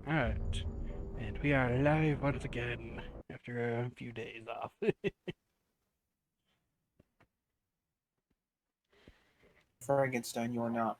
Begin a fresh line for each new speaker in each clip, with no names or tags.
Alright. And we are live once again after a few days off.
Frankenstein, you are not.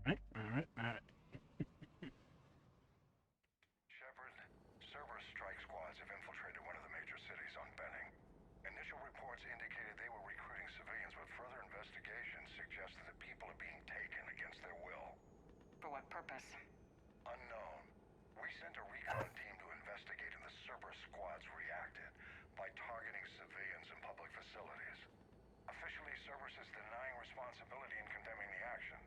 Alright.
Shepard, Cerberus strike squads have infiltrated one of the major cities on Benning. Initial reports indicated they were recruiting civilians, but further investigation suggested that people are being taken against their will.
For what purpose?
Unknown. We sent a recon team to investigate, and the Cerberus squads reacted by targeting civilians in public facilities. Officially, Cerberus is denying responsibility and condemning the action.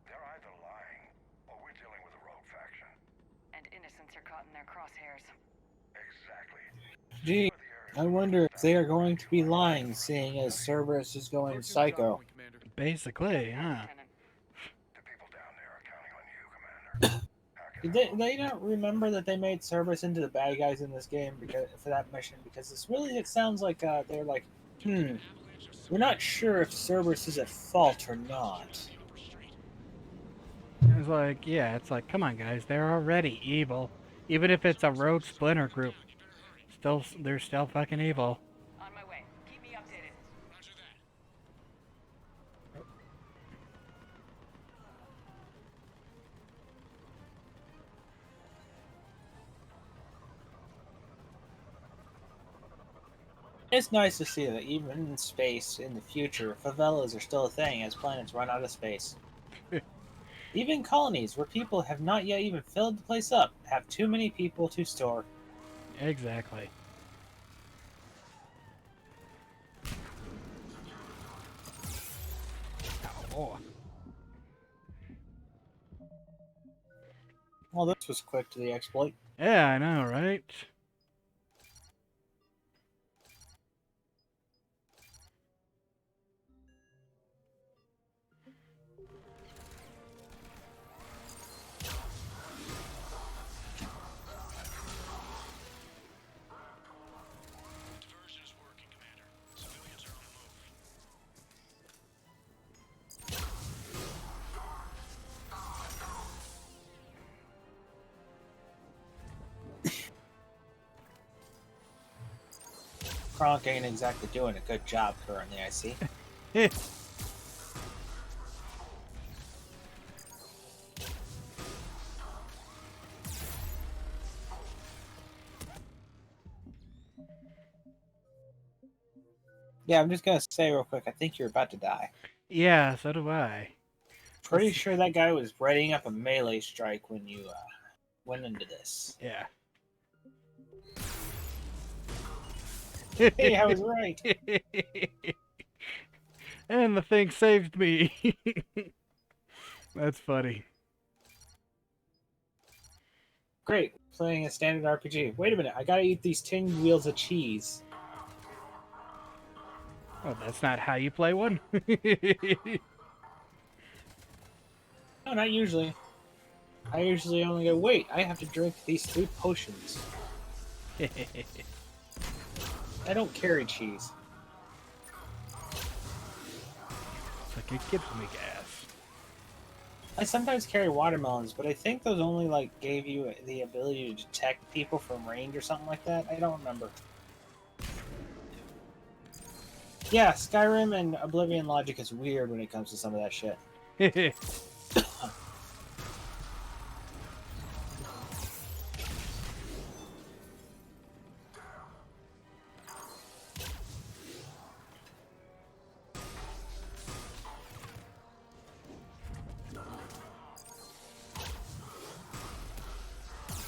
They're either lying, or we're dealing with a rogue faction.
And innocents are caught in their crosshairs.
Exactly.
Gee, I wonder if they are going to be lying, seeing as Cerberus is going psycho.
Basically, huh?
Lieutenant.
The people down there are counting on you, Commander.
Did they not remember that they made Cerberus into the bad guys in this game because for that mission? Because it sounds like they're like, we're not sure if Cerberus is at fault or not.
It's like, come on, guys, they're already evil. Even if it's a rogue splinter group, they're still fucking evil.
On my way. Keep me updated.
It's nice to see that even in space, in the future, favelas are still a thing as planets run out of space. Even colonies, where people have not yet even filled the place up, have too many people to store.
Exactly. Oh.
Well, this was quick to the exploit.
Yeah, I know, right?
Diversion is working, Commander. Civilians are on the move.
Kronk ain't exactly doing a good job currently, I see. Yeah, I'm just gonna say real quick, I think you're about to die.
Yeah, so do I.
Pretty sure that guy was readying up a melee strike when you went into this.
Yeah.
Hey, I was right.
And the thing saved me. That's funny.
Great, playing a standard RPG. Wait a minute, I gotta eat these 10 wheels of cheese.
Oh, that's not how you play one.
No, not usually. I usually only go, wait, I have to drink these 3 potions. I don't carry cheese.
It's like it gives me gas.
I sometimes carry watermelons, but I think those only like gave you the ability to detect people from range or something like that. I don't remember. Yeah, Skyrim and Oblivion logic is weird when it comes to some of that shit.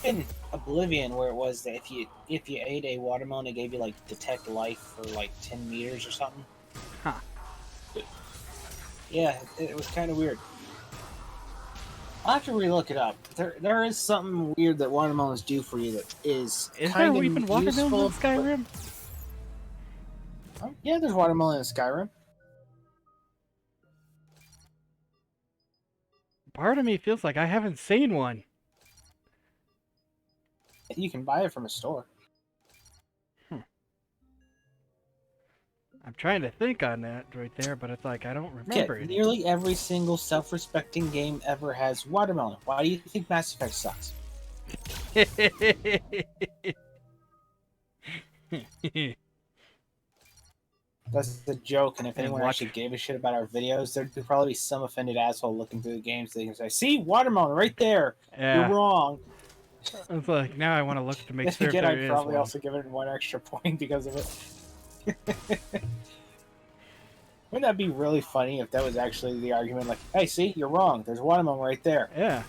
in Oblivion where it was that if you ate a watermelon, it gave you like detect life for like 10 meters or something.
Huh.
Yeah, it was kind of weird. I'll have to relook it up. There is something weird that watermelons do for you that is
Is
kind
there
of
even watermelons
useful.
in Skyrim?
Yeah, there's watermelon in Skyrim.
Part of me feels like I haven't seen one.
You can buy it from a store.
I'm trying to think on that right there, but it's like I don't remember
Yeah,
it.
nearly every single self-respecting game ever has watermelon. Why do you think Mass Effect sucks? That's a joke, and if
And
anyone
watch-
actually gave a shit about our videos, there'd probably be some offended asshole looking through the games. They can say, "See, watermelon right there.
Yeah.
You're wrong."
It's like now I want to look to make
Then
sure if
again,
there
I'd
is
probably
one.
also give it 1 extra point because of it. Wouldn't that be really funny if that was actually the argument? Like, hey, see, you're wrong. There's watermelon right there.
Yeah.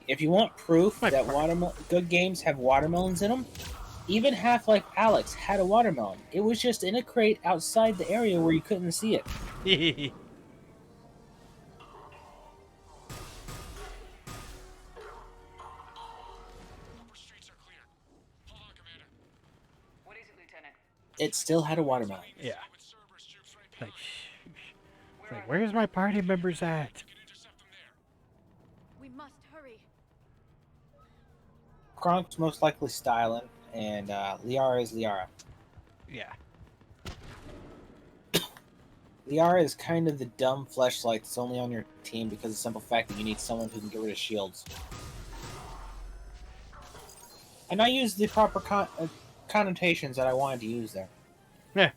If you want proof
My
that good games have watermelons in them, even Half-Life Alyx had a watermelon. It was just in a crate outside the area where you couldn't see it.
What is it, Lieutenant?
It still had a watermelon.
Yeah. It's like, where's my party members at?
We must hurry.
Kronk's most likely styling, and Liara is Liara.
Yeah.
Liara is kind of the dumb fleshlight that's only on your team because of the simple fact that you need someone who can get rid of shields. And I used the proper connotations that I wanted to use there.
Yeah.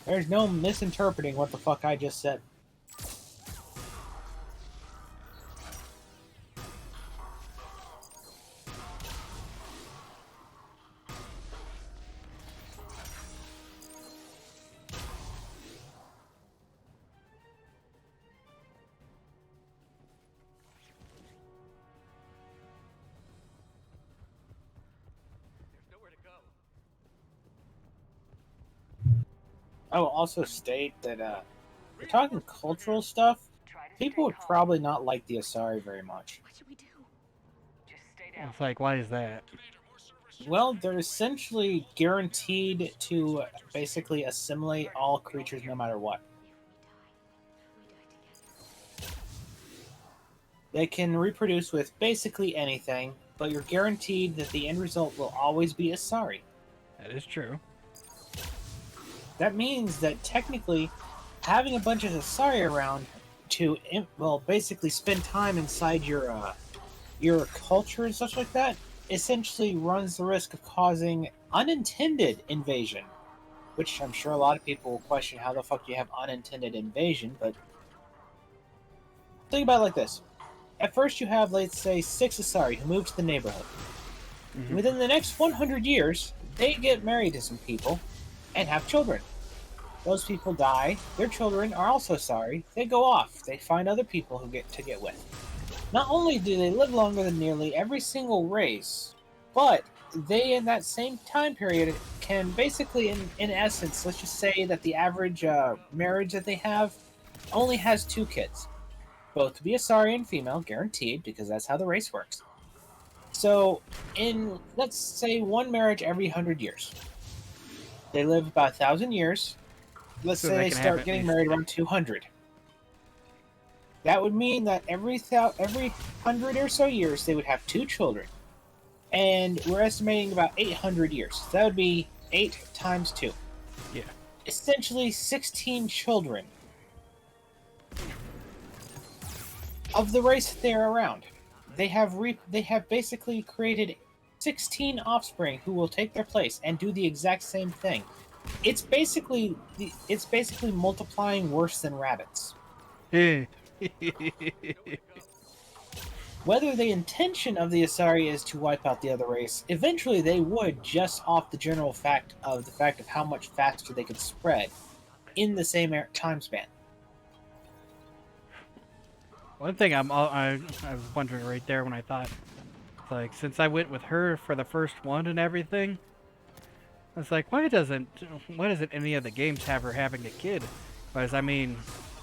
There's no misinterpreting what the fuck I just said. I will also state that we're talking cultural stuff.
Try to
People
stay
would
calm.
probably not like the Asari very much.
What should we do?
Just stay down.
It's like, why is that?
Well, they're essentially guaranteed to basically assimilate all creatures no matter what.
If we die together.
They can reproduce with basically anything, but you're guaranteed that the end result will always be Asari.
That is true.
That means that technically, having a bunch of Asari around to, well, basically spend time inside your culture and such like that, essentially runs the risk of causing unintended invasion. Which I'm sure a lot of people will question how the fuck you have unintended invasion, but think about it like this. At first you have, let's say, 6 Asari who move to the neighborhood.
Mhm.
Within the next 100 years, they get married to some people and have children. Those people die, their children are also sorry, they go off, they find other people who get with. Not only do they live longer than nearly every single race, but they, in that same time period, can basically, in essence, let's just say that the average marriage that they have only has 2 kids. Both to be Asari and female, guaranteed, because that's how the race works. So, in, let's say, one marriage every 100 years. They live about 1,000 years. Let's
So
say
they
they
can have
start
at
getting
least-
married around 200. That would mean that every 100 or so years, they would have 2 children. And we're estimating about 800 years. So that would be 8 times 2.
Yeah.
Essentially 16 children of the race that they're around. They have basically created 16 offspring who will take their place and do the exact same thing. It's basically multiplying worse than rabbits. Whether the intention of the Asari is to wipe out the other race, eventually they would, just off the general fact of how much faster they could spread in the same time span.
One thing I was wondering right there when I thought, like, since I went with her for the first one and everything, I was like, why doesn't any of the games have her having a kid? Because I mean,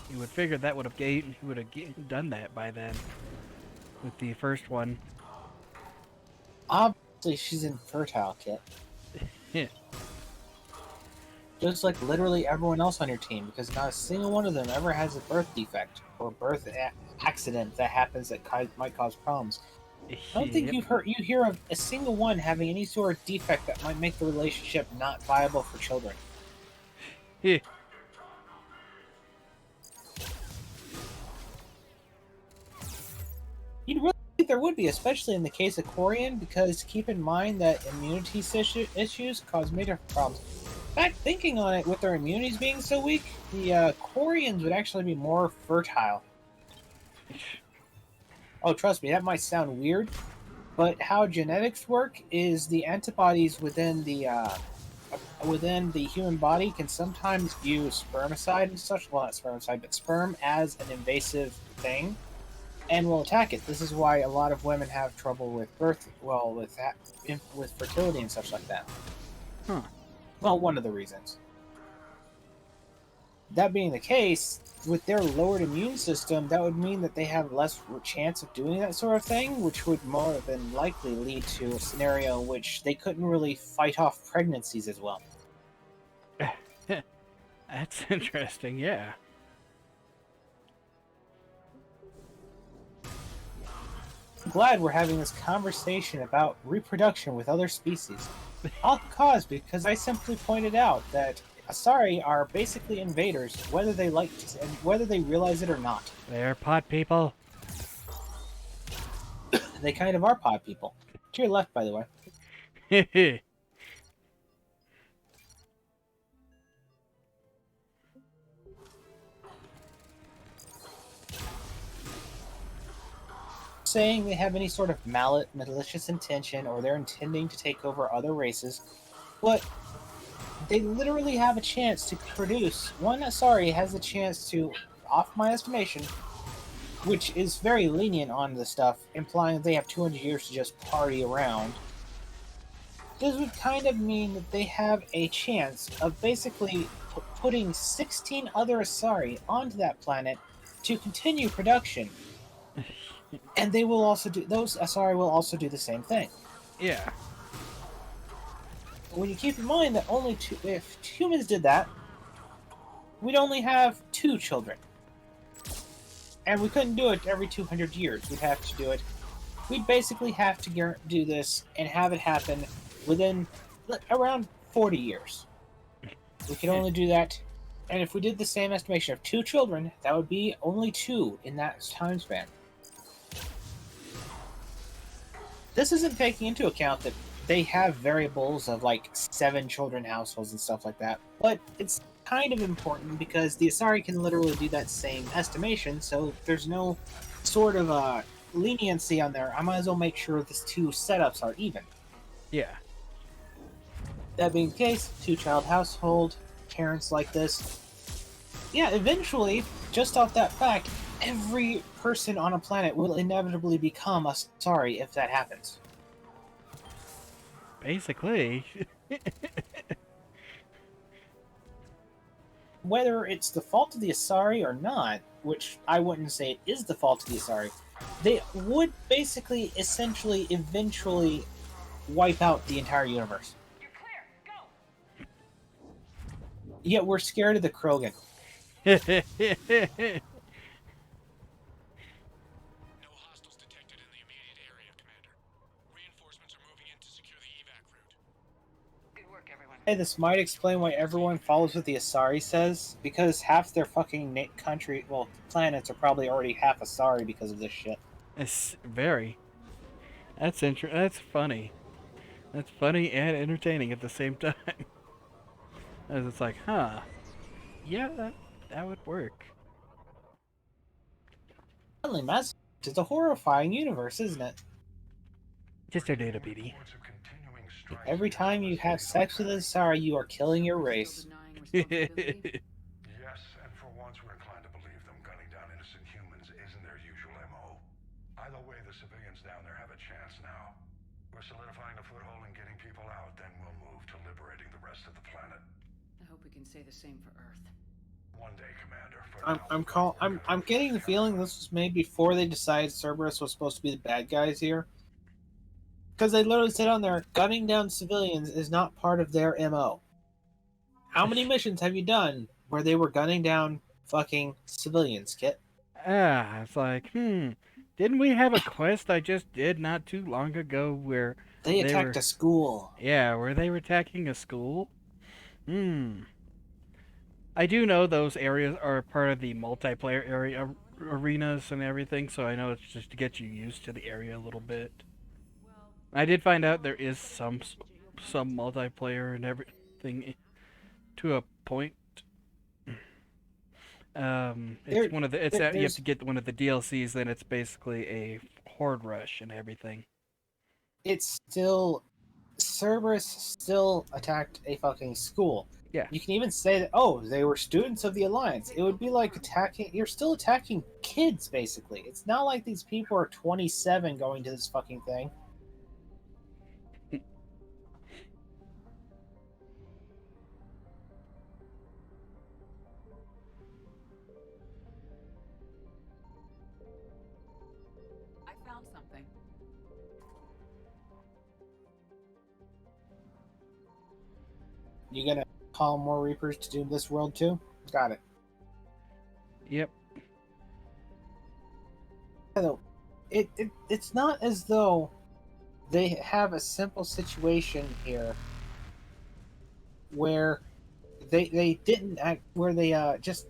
you would figure that would have done that by then with the first one.
Obviously, she's infertile, Kit.
Yeah.
Just like literally everyone else on your team, because not a single one of them ever has a birth defect or birth accident that happens that might cause problems. I don't think you hear of a single one having any sort of defect that might make the relationship not viable for children.
Yeah.
You'd really think there would be, especially in the case of Corian, because keep in mind that immunity issues cause major problems. In fact, thinking on it, with their immunities being so weak, the Corians would actually be more fertile. Oh, trust me, that might sound weird, but how genetics work is the antibodies within the human body can sometimes view spermicide and such. Well, not spermicide, but sperm as an invasive thing, and will attack it. This is why a lot of women have trouble with birth, with fertility and such like that.
Huh.
Well, one of the reasons. That being the case, with their lowered immune system, that would mean that they have less chance of doing that sort of thing, which would more than likely lead to a scenario in which they couldn't really fight off pregnancies as well.
That's interesting, yeah.
I'm glad we're having this conversation about reproduction with other species. All cause because I simply pointed out that Asari are basically invaders, whether they and whether they realize it or not.
They're pod people.
They kind of are pod people. To your left, by the way. Saying they have any sort of malicious intention or they're intending to take over other races, but they literally have a chance to produce. One Asari has a chance to, off my estimation, which is very lenient on the stuff, implying that they have 200 years to just party around. This would kind of mean that they have a chance of basically putting 16 other Asari onto that planet to continue production. And they will also those Asari will also do the same thing.
Yeah.
When you keep in mind that if humans did that, we'd only have 2 children. And we couldn't do it every 200 years. We'd have to do it. We'd basically have to do this and have it happen within around 40 years. We could only do that. And if we did the same estimation of 2 children, that would be only 2 in that time span. This isn't taking into account that they have variables of like 7 children households and stuff like that, but it's kind of important because the Asari can literally do that same estimation, so there's no sort of leniency on there. I might as well make sure these 2 setups are even.
Yeah.
That being the case, 2-child household, parents like this. Yeah, eventually, just off that fact, every person on a planet will inevitably become a Asari if that happens.
Basically.
Whether it's the fault of the Asari or not, which I wouldn't say it is the fault of the Asari, they would basically, essentially, eventually wipe out the entire universe.
You're clear. Go.
Yet we're scared of the Krogan.
No hostiles detected in the immediate area, Commander. Reinforcements are moving in to secure the evac route.
Good work, everyone.
Hey, this might explain why everyone follows what the Asari says, because half their fucking planets are probably already half Asari because of this shit.
It's very. That's That's funny. That's funny and entertaining at the same time. As it's like, huh? Yeah, that would work.
Suddenly, massive It's a horrifying universe, isn't it?
Just a data PD.
Reports of continuing strikes
Every time you have sex with a Asari, you are killing your race.
Yes, and for once we're inclined to believe them gunning down innocent humans isn't their usual MO. Either way, the civilians down there have a chance now. We're solidifying a foothold and getting people out, then we'll move to liberating the rest of the planet.
I hope we can say the same for Earth.
One day, Commander. For
I'm getting the feeling this was made before they decided Cerberus was supposed to be the bad guys here. Because they literally said on there, gunning down civilians is not part of their MO. How many missions have you done where they were gunning down fucking civilians, Kit?
It's like, didn't we have a quest I just did not too long ago where
They attacked
were-
a school.
Yeah, where they were attacking a school? I do know those areas are part of the multiplayer area arenas and everything, so I know it's just to get you used to the area a little bit. I did find out there is some multiplayer and everything to a point. It's one of the you have to get one of the DLCs, then it's basically a horde rush and everything.
It's still Cerberus still attacked a fucking school.
Yeah.
You can even say that, oh, they were students of the Alliance. It would be like you're still attacking kids, basically. It's not like these people are 27 going to this fucking thing.
I found something.
You gonna call more Reapers to do this world too? Got it.
Yep.
It's not as though they have a simple situation here where they didn't act, where they just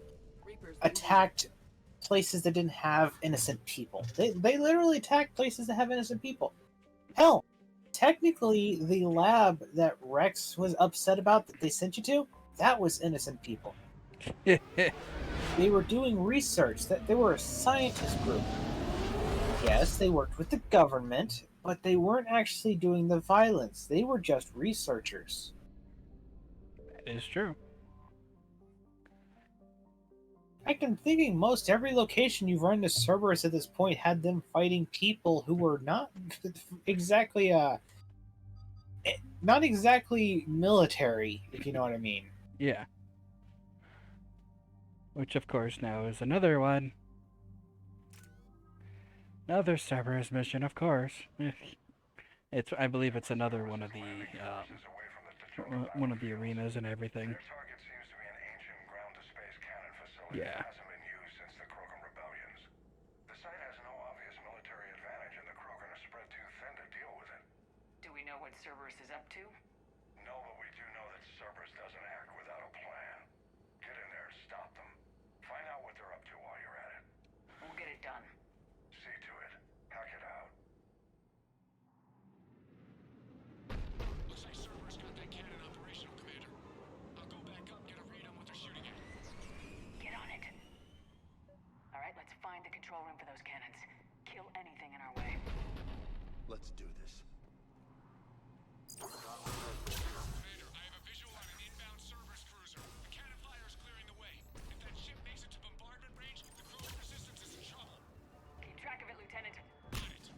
attacked places that didn't have innocent people. They literally attacked places that have innocent people. Hell, technically the lab that Rex was upset about that they sent you to, that was innocent people. They were doing research, that they were a scientist group. Yes, they worked with the government, but they weren't actually doing the violence. They were just researchers.
That is true.
I'm thinking most every location you've run to Cerberus at this point had them fighting people who were not exactly military, if you know what I mean.
Yeah. Which, of course, now is another one. Another Cerberus mission, of course. I believe it's another one of the arenas and everything.
Their target seems to be an ancient ground-to-space cannon facility
Yeah.
that hasn't been used since the Krogan rebellions. The site has no obvious military advantage, and the Krogan are spread too thin to deal with it.
Do we know what Cerberus is up to?
No, but we do know that Cerberus doesn't act without a plan. Get in there and stop them. Find out what they're up to while you're at it.
We'll get it done.
See to it. Hack it out.
Looks like Cerberus got that cannon operational, Commander. I'll go back up and get a read on what they're shooting at.
Get on it. All right, let's find the control room for those cannons. Kill anything in our way.
Let's do this.
Commander, I have a visual on an inbound Cerberus cruiser. The cannon fire is clearing the way. If that ship makes it to bombardment range, the Krogan resistance is in trouble.
Keep track of it, Lieutenant.
Got it.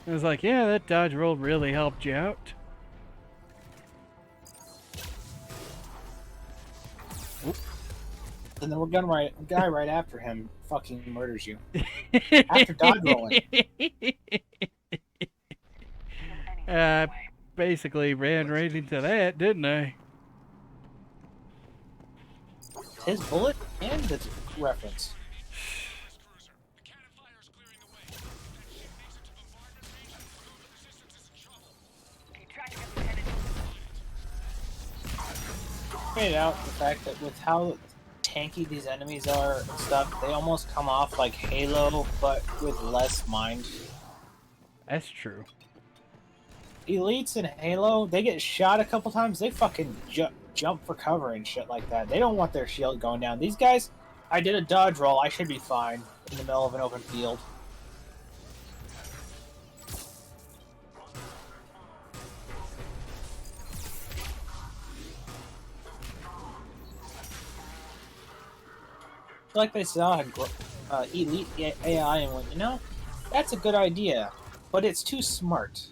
I was like, yeah, that dodge roll really helped you out.
And then we're gonna guy right after him fucking murders you. After dodge rolling.
Kill anything in our way.
Basically ran right into that, didn't I?
His bullet and the reference.
Cruiser. The cannon fire is clearing the way. If that ship makes it to bombardment range, the Krogan resistance is in trouble.
Keep track of it, Lieutenant.
Pointed out the fact that with how tanky these enemies are and stuff, they almost come off like Halo, but with less mind.
That's true.
Elites in Halo, they get shot a couple times, they fucking jump for cover and shit like that. They don't want their shield going down. These guys, I did a dodge roll, I should be fine in the middle of an open field. Like they saw elite AI and went, you know, that's a good idea, but it's too smart.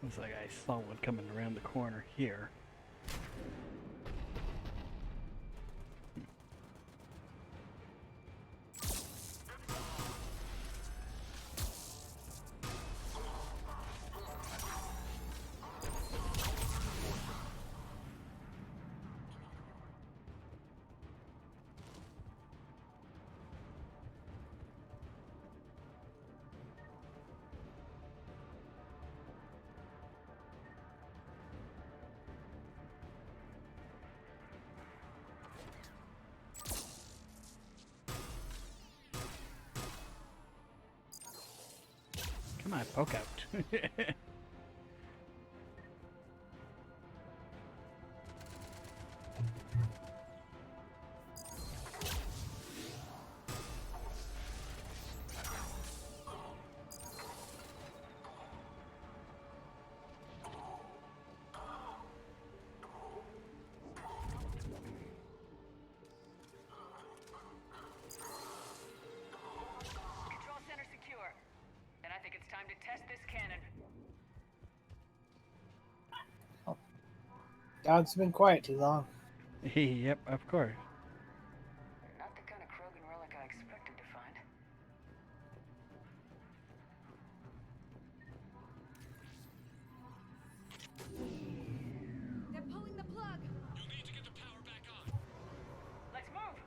Looks like I saw one coming around the corner here. Come on, poke out.
Control center secure. Then I think it's time to test this cannon.
God's been quiet too long.
Yep, of course.
Not the kind of Krogan relic I expected to find.
They're pulling the plug.
You'll need to get the power back on.
Let's move!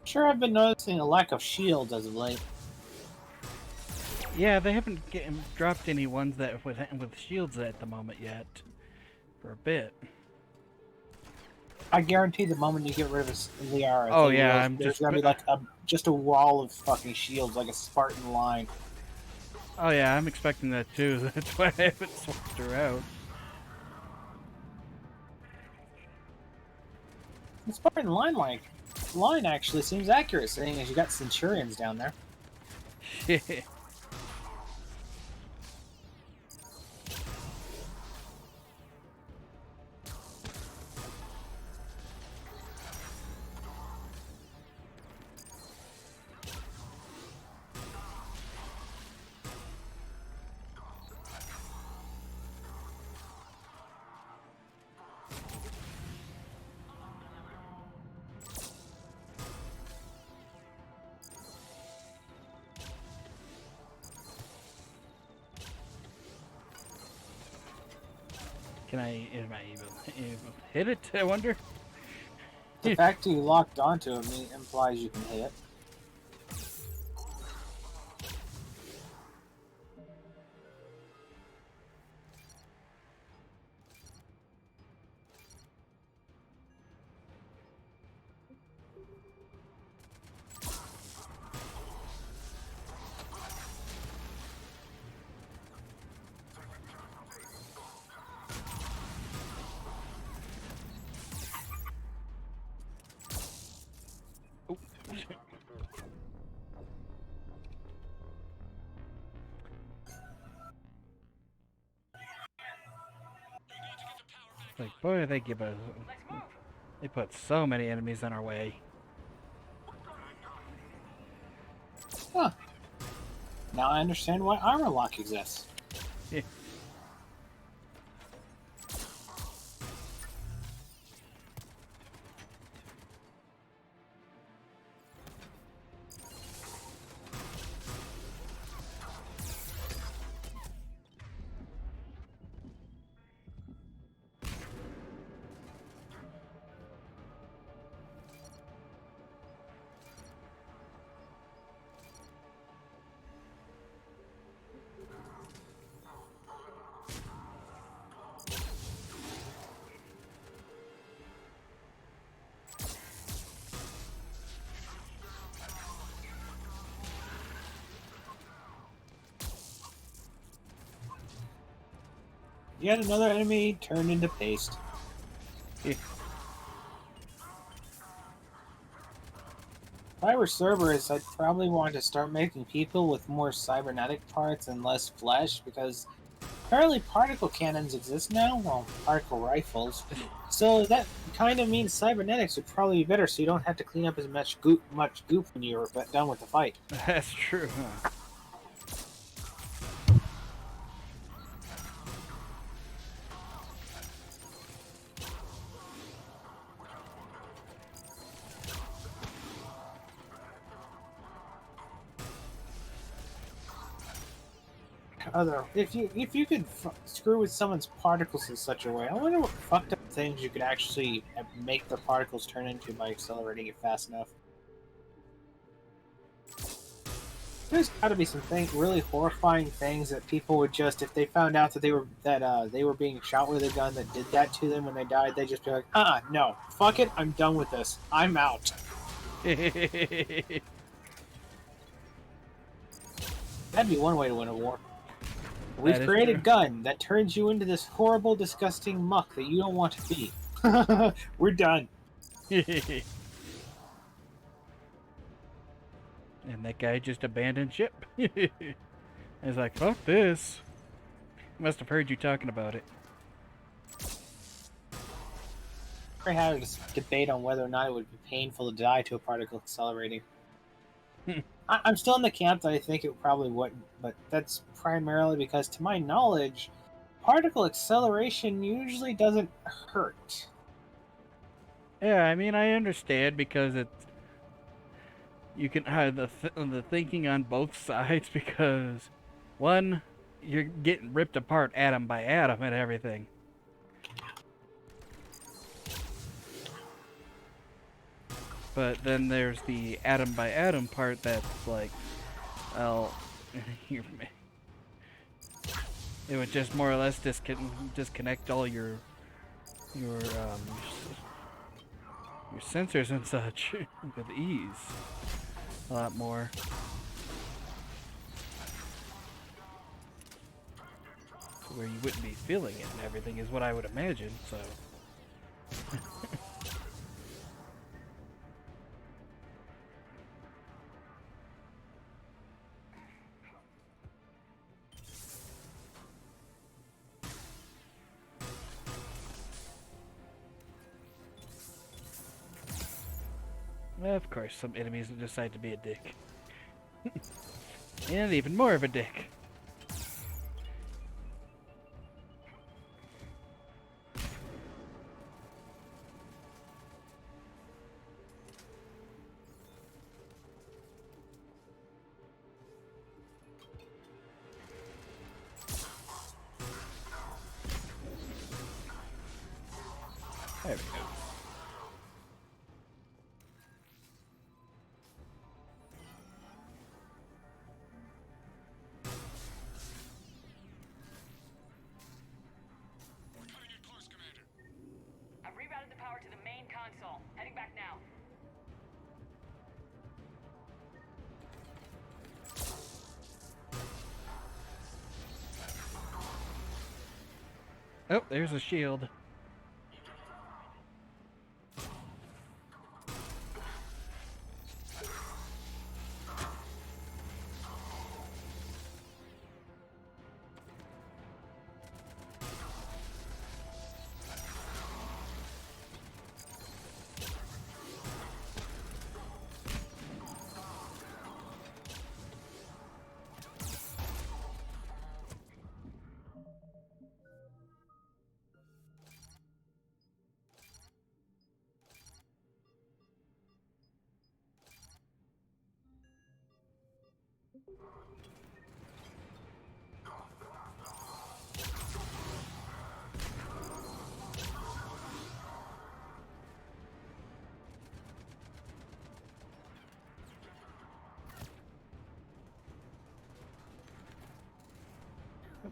Sure, I've been noticing a lack of shields as of late.
Yeah, they haven't dropped any ones that with shields at the moment yet. For a bit.
I guarantee the moment you get rid of Liara,
Oh, yeah,
there's gonna be like just a wall of fucking shields, like a Spartan line.
Oh yeah, I'm expecting that too. That's why I haven't swapped her out.
The Spartan line actually seems accurate, seeing as you got Centurions down there.
Am I even hit it? I wonder.
The fact that you locked onto it implies you can hit it.
Like, boy, they give us. They put so many enemies in our way.
Huh. Now I understand why armor lock exists. Yet another enemy turned into paste. If I were Cerberus, I'd probably want to start making people with more cybernetic parts and less flesh, because apparently particle cannons exist now, well, particle rifles. So that kind of means cybernetics would probably be better, so you don't have to clean up as much goop when you're done with the fight.
That's true, huh?
If you could screw with someone's particles in such a way, I wonder what fucked up things you could actually make their particles turn into by accelerating it fast enough. There's got to be some really horrifying things that people would just, if they found out that they were being shot with a gun that did that to them when they died, they'd just be like, no, fuck it, I'm done with this, I'm out. That'd be one way to win a war. We've created a gun that turns you into this horrible, disgusting muck that you don't want to be. We're done.
And that guy just abandoned ship. He's like, fuck this. Must have heard you talking about it.
We had a debate on whether or not it would be painful to die to a particle accelerating. I'm still in the camp that I think it probably wouldn't, but that's primarily because, to my knowledge, particle acceleration usually doesn't hurt.
Yeah, I mean, I understand because you can have the thinking on both sides, because one, you're getting ripped apart atom by atom and everything. But then there's the atom by atom part that's like, well, it would just more or less disconnect all your sensors and such with ease. A lot more. Where you wouldn't be feeling it and everything is what I would imagine, so. Of course, some enemies decide to be a dick. And even more of a dick. There we go.
Heading back now.
Oh, there's a shield. Oh,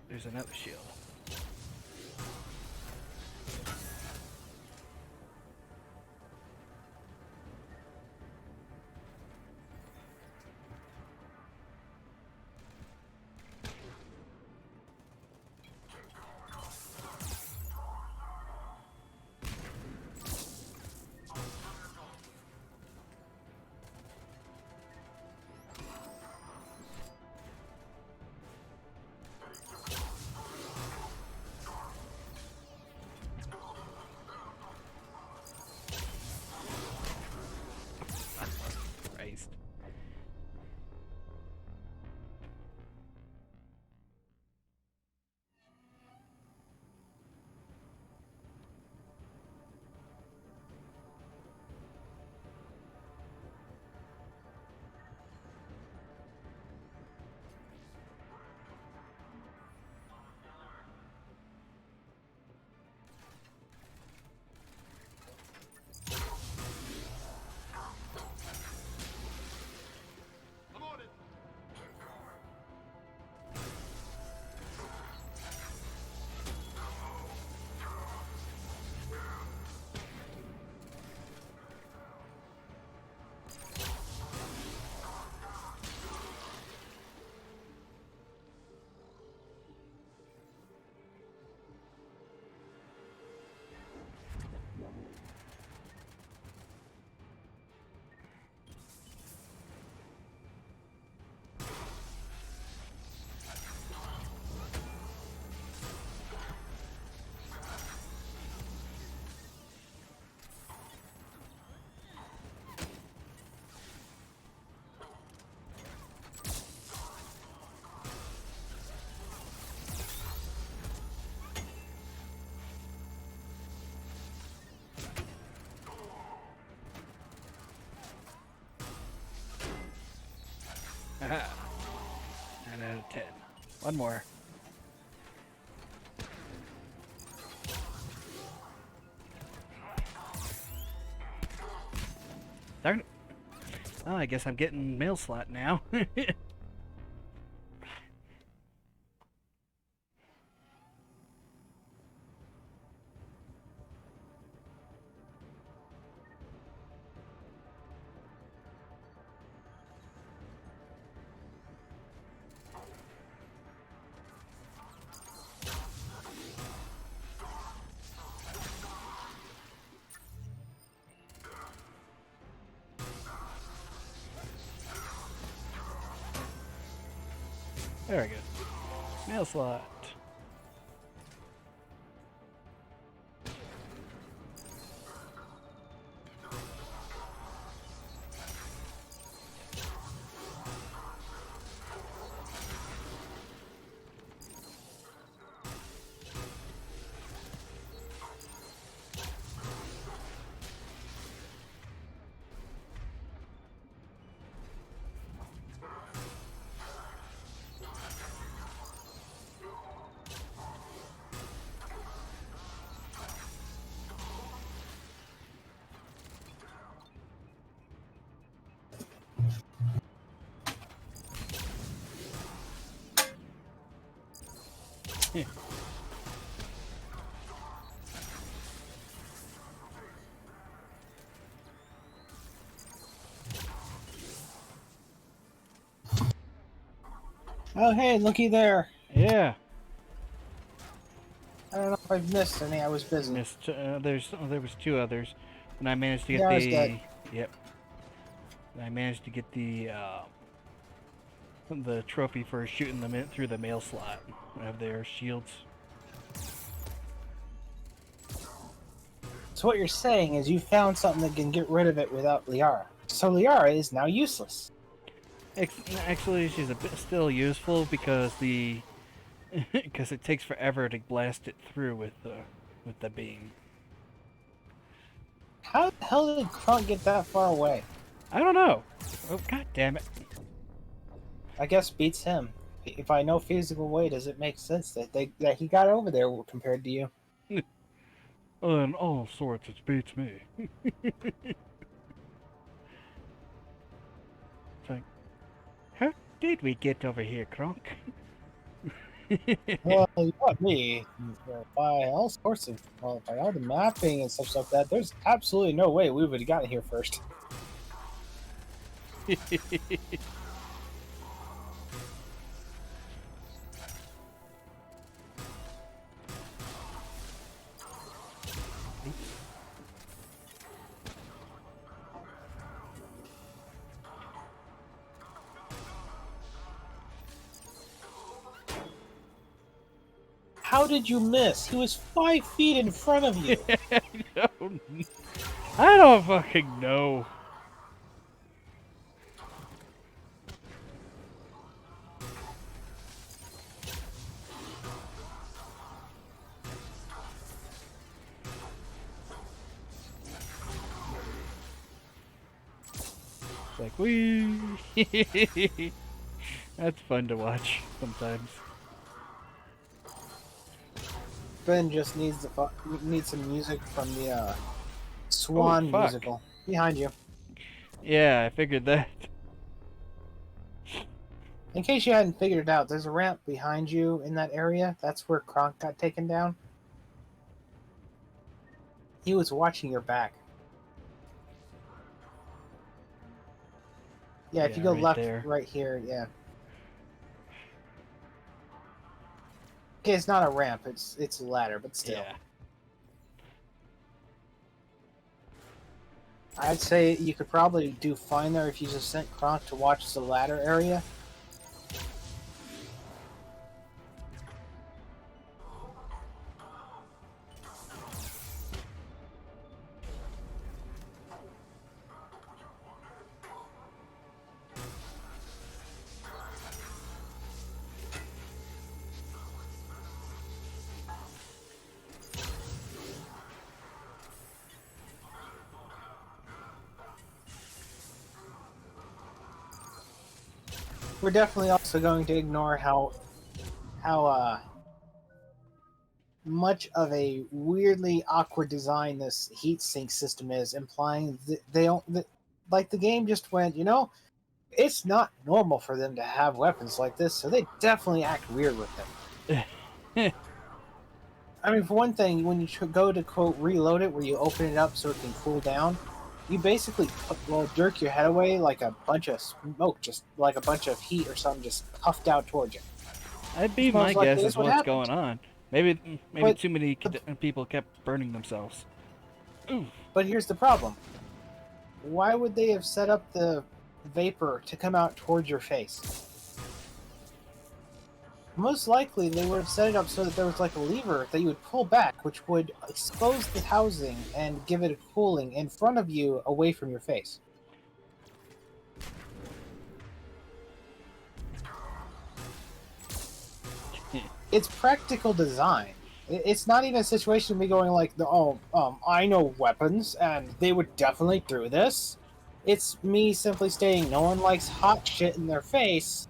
there's another shield. Christ.
I'm on it.
Aha. 9 out of 10. One more. Darn it. Oh, I guess I'm getting mail slot now. There we go. Mail slot. Yeah.
Oh, hey, looky there.
Yeah.
I don't know if I've missed any. I was busy.
Missed. There was two others, and I managed to get
Yeah, I was
the.
dead.
Yep. And I managed to get the trophy for shooting them in through the mail slot of their shields.
So what you're saying is you found something that can get rid of it without Liara. So Liara is now useless.
Actually, she's a bit still useful because because it takes forever to blast it through with the beam.
How the hell did Krunk get that far away?
I don't know. Oh, god damn it.
I guess beats him. If I know physical way, does it make sense that he got over there compared to you?
In all sorts, it beats me. It's like, how did we get over here, Kronk?
Well, you got me by all sorts of by all the mapping and stuff like that. There's absolutely no way we would have gotten here first. How did you miss? He was 5 feet in front of you.
I don't fucking know. It's like, wee. That's fun to watch sometimes.
Ben just needs some music from the Swan
fuck.
musical behind you.
Yeah, I figured that.
In case you hadn't figured it out, there's a ramp behind you in that area. That's where Kronk got taken down. He was watching your back. Yeah, if you
Yeah,
go
right
left,
there.
right here, yeah. Okay, it's not a ramp, it's a ladder, but still.
Yeah.
I'd say you could probably do fine there if you just sent Kronk to watch the ladder area. We're definitely also going to ignore how much of a weirdly awkward design this heatsink system is, implying that they don't like the game just went, you know, it's not normal for them to have weapons like this, so they definitely act weird with them. I mean, for one thing, when you go to quote reload it, where you open it up so it can cool down, you basically jerk your head away like a bunch of smoke, just like a bunch of heat or something, just puffed out towards you.
That'd be
Most
my
likely
guess
that's
is
what
what's
happened.
going on. Maybe
But
too many people kept burning themselves. Ooh.
But here's the problem. Why would they have set up the vapor to come out towards your face? Most likely, they would have set it up so that there was like a lever that you would pull back, which would expose the housing and give it a cooling in front of you, away from your face. It's practical design. It's not even a situation of me going like, I know weapons, and they would definitely do this. It's me simply stating, no one likes hot shit in their face.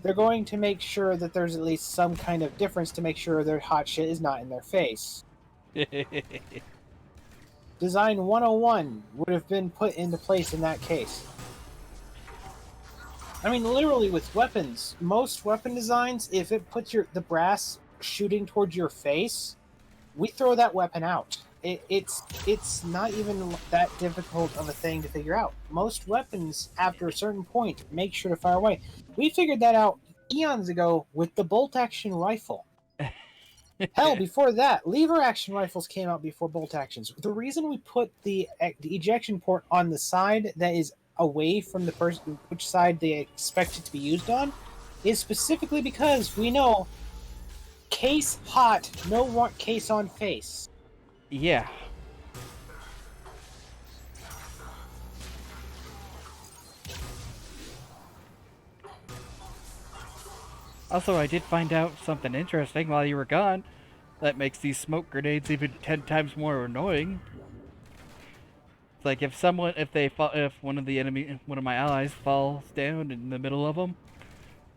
They're going to make sure that there's at least some kind of difference to make sure their hot shit is not in their face. Design 101 would have been put into place in that case. I mean, literally with weapons, most weapon designs, if it puts the brass shooting towards your face, we throw that weapon out. It's not even that difficult of a thing to figure out. Most weapons, after a certain point, make sure to fire away. We figured that out eons ago with the bolt-action rifle. Hell, before that, lever-action rifles came out before bolt-actions. The reason we put the ejection port on the side that is away from the person, which side they expect it to be used on, is specifically because we know case hot, no want case on face.
Yeah. Also, I did find out something interesting while you were gone that makes these smoke grenades even 10 times more annoying. It's like if one of my allies falls down in the middle of them,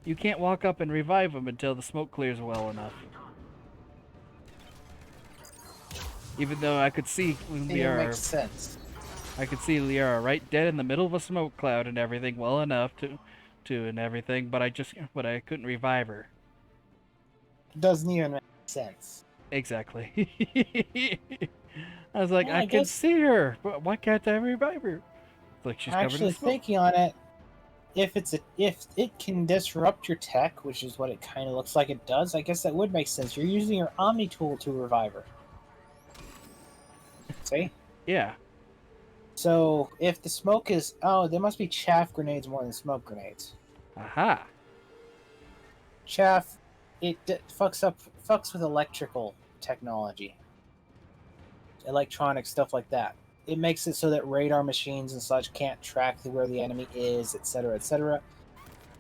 You can't walk up and revive them until the smoke clears well enough. Even though I could see
It makes sense.
I could see Liara right dead in the middle of a smoke cloud and everything well enough to and everything, but I couldn't revive her.
Doesn't even make sense.
Exactly. I was like,
Well,
I
I
can
guess
see her, but why can't I revive her? It's like she's covered in
actually
smoke.
thinking on it, if it can disrupt your tech, which is what it kind of looks like it does, I guess that would make sense. You're using your Omni tool to revive her. See?
Yeah.
So if the smoke is there must be chaff grenades more than smoke grenades.
Aha.
Chaff, fucks with electrical technology, electronic stuff like that. It makes it so that radar machines and such can't track where the enemy is, etc., etc.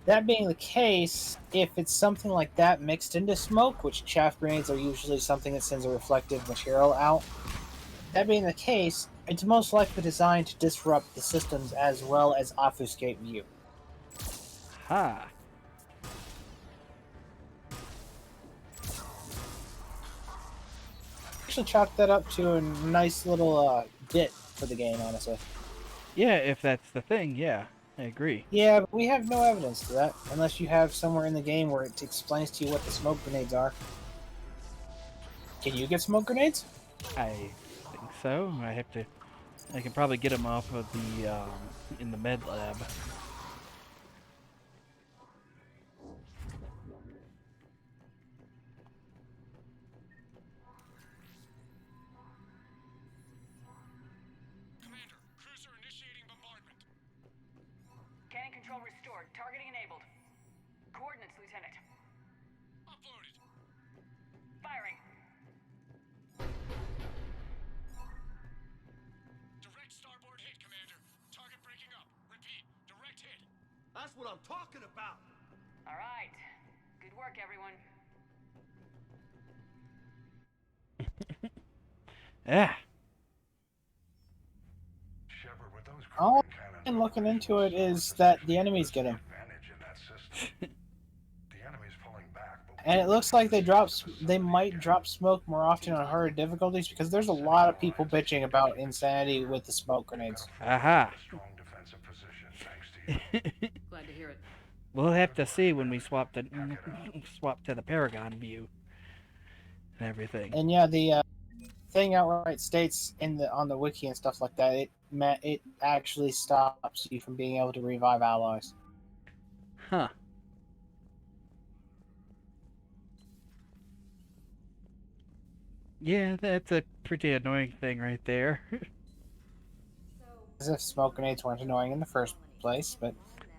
That being the case, if it's something like that mixed into smoke, which chaff grenades are usually something that sends a reflective material out, that being the case, it's most likely designed to disrupt the systems as well as obfuscate view.
Ha.
Actually chalk that up to a nice little bit for the game, honestly.
Yeah, if that's the thing, yeah. I agree.
Yeah, but we have no evidence to that, unless you have somewhere in the game where it explains to you what the smoke grenades are. Can you get smoke grenades?
I think so. I can probably get them off of the in the med lab.
Commander, cruiser initiating bombardment.
Cannon control restored. Targeting enabled. Coordinates, Lieutenant.
Uploaded.
Firing.
Direct starboard hit, Commander. Target breaking up. Repeat, direct hit.
That's what I'm talking about.
All right. Good work, everyone.
Yeah.
Shepard, with those
All
cruising cannons
I'm looking
operational,
into it is
surface
that the
defense
enemy's
has
getting.
advantage in that system. The enemy's pulling back, but
And it looks like they might drop smoke more often on harder difficulties because there's a lot of people bitching about insanity with the smoke grenades.
Aha.
a strong defensive position thanks to you.
Glad to hear it.
We'll have to see when we swap to the Paragon view and everything.
And yeah, the thing outright states on the wiki and stuff like that, it actually stops you from being able to revive allies.
Huh. Yeah, that's a pretty annoying thing right there.
As if smoke grenades weren't annoying in the first place, but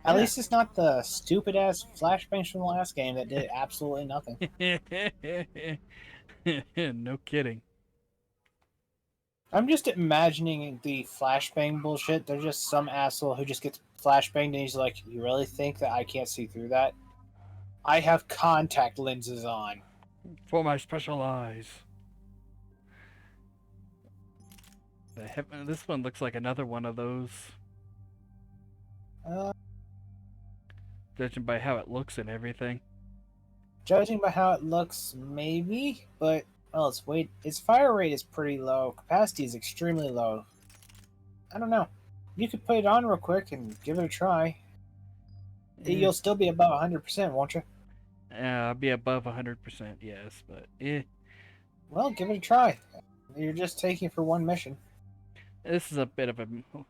at least it's not the stupid ass flashbangs from the last game that did absolutely nothing.
No kidding.
I'm just imagining the flashbang bullshit. There's just some asshole who just gets flashbanged and he's like, "You really think that I can't see through that? I have contact lenses on."
For my special eyes. This one looks like another one of those.
Uh,
Judging by how it looks and everything.
Judging by how it looks, maybe, but well, its fire rate is pretty low. Capacity is extremely low. I don't know. You could put it on real quick and give it a try. You'll still be above 100%, won't you?
I'll be above 100%, yes, but
Well, give it a try. You're just taking it for one mission.
this is a bit of a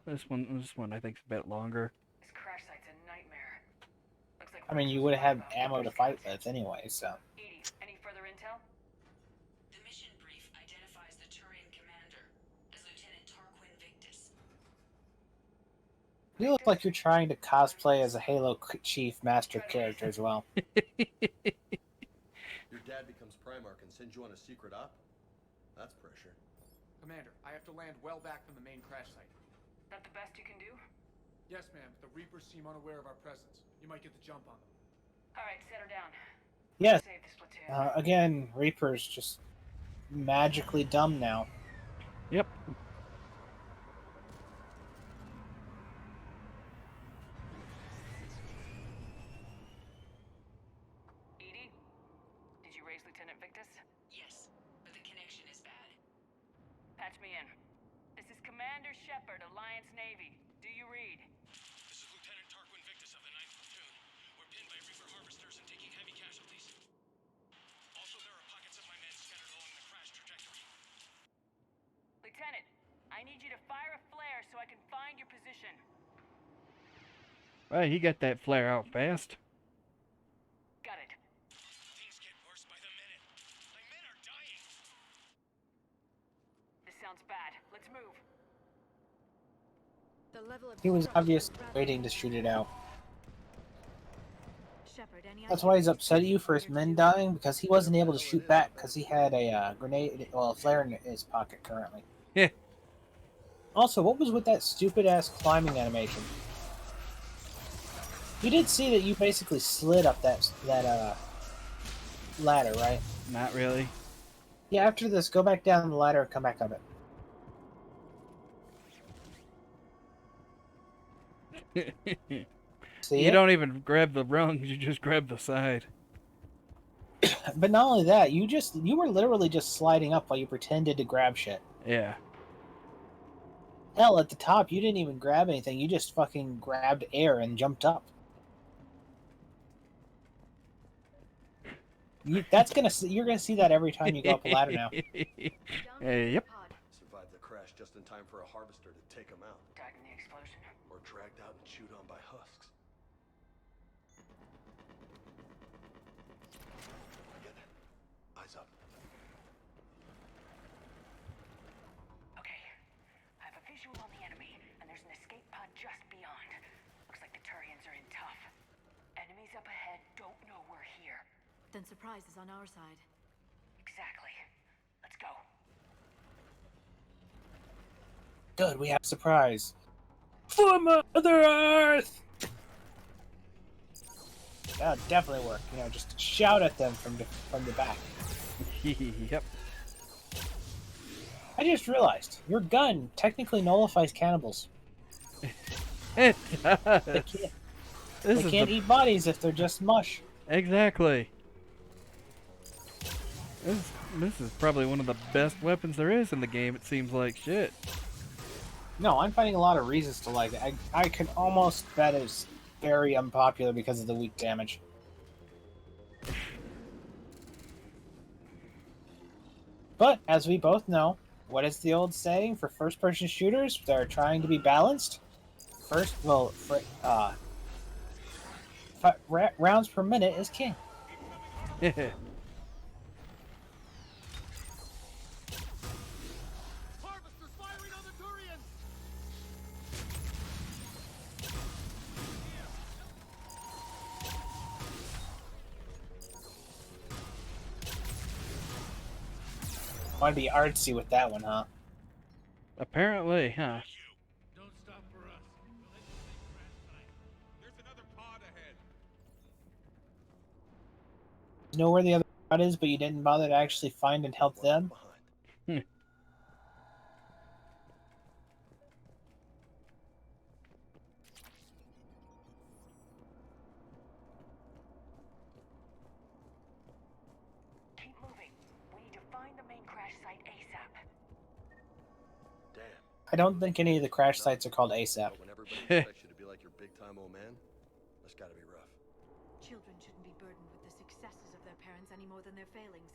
this one I think is a bit longer.
This crash site's a nightmare. Looks like
I mean, you would have ammo to fight with anyway, so.
Edie, any further intel?
The mission brief identifies the Turian commander as Lieutenant Tarquin Victus.
You look like you're trying to cosplay as a Halo Chief Master character as well.
Your dad becomes Primarch and sends you on a secret op? That's pressure.
Commander, I have to land well back from the main crash site.
That the best you can do?
Yes, ma'am. The Reapers seem unaware of our presence. You might get the jump on them.
All right, set her down.
Yes.
Save this platoon.
Again, Reaper's just magically dumb now.
Yep.
Victus?
Yes, but the connection is bad.
Patch me in. This is Commander Shepard, Alliance Navy. Do you read?
This is Lieutenant Tarquin Victus of the 9th Platoon. We're pinned by Reaper harvesters and taking heavy casualties. Also, there are pockets of my men scattered along the crash trajectory.
Lieutenant, I need you to fire a flare so I can find your position.
Well, he got that flare out fast.
Got it.
Things get worse by the minute. My men are dying.
This sounds bad. Let's move.
The level of
He was
destruction
obviously
is rather
waiting to shoot it out.
Shepard, any
That's
idea
why he's
what
upset at you for his
you're
men
doing?
dying, because he wasn't able to shoot back because he had a grenade, well, a flare in his pocket currently.
Yeah.
Also, what was with that stupid-ass climbing animation? You did see that you basically slid up that ladder, right?
Not really.
Yeah, after this, go back down the ladder and come back up it. See
You
it?
don't even grab the rungs, you just grab the side.
But not only that, you were literally just sliding up while you pretended to grab shit.
Yeah.
Hell, at the top, you didn't even grab anything. You just fucking grabbed air and jumped up. You're gonna see that every time you go up a ladder now.
Yep.
Pod.
Survived the crash just in time for a harvester to take him out.
Died in the explosion.
Or dragged out and chewed on by husks. Get it. Eyes up.
Okay. I have a visual on the enemy, and there's an escape pod just beyond. Looks like the Turians are in tough. Enemies up ahead don't know we're here.
Then surprise is on our side.
Exactly. Let's go.
Good, we have a surprise. For Mother Earth! That'll definitely work. You know, just shout at them from the back.
Yep.
I just realized, your gun technically nullifies cannibals.
It
They
does.
can't,
This
they
is
can't
the-
eat bodies if they're just mush.
Exactly. This is probably one of the best weapons there is in the game, it seems like. Shit.
No, I'm finding a lot of reasons to like it. I could almost bet it's very unpopular because of the weak damage. But, as we both know, what is the old saying for first-person shooters that are trying to be balanced? Rounds per minute is king.
Harvesters firing on the Turians!
Want to be artsy with that one, huh?
Apparently, huh?
Don't stop for us. We'll head to the main crash site. There's another pod ahead.
You know where the other pod is, but you didn't bother to actually find and help
One
them?
behind.
Keep moving. We need to find the main crash site ASAP.
Damn.
I don't think any of the crash sites are called ASAP.
But when everybody expects you to be like your big-time old man, that's gotta be rough.
Children shouldn't be burdened with the successes of their parents any more than their failings.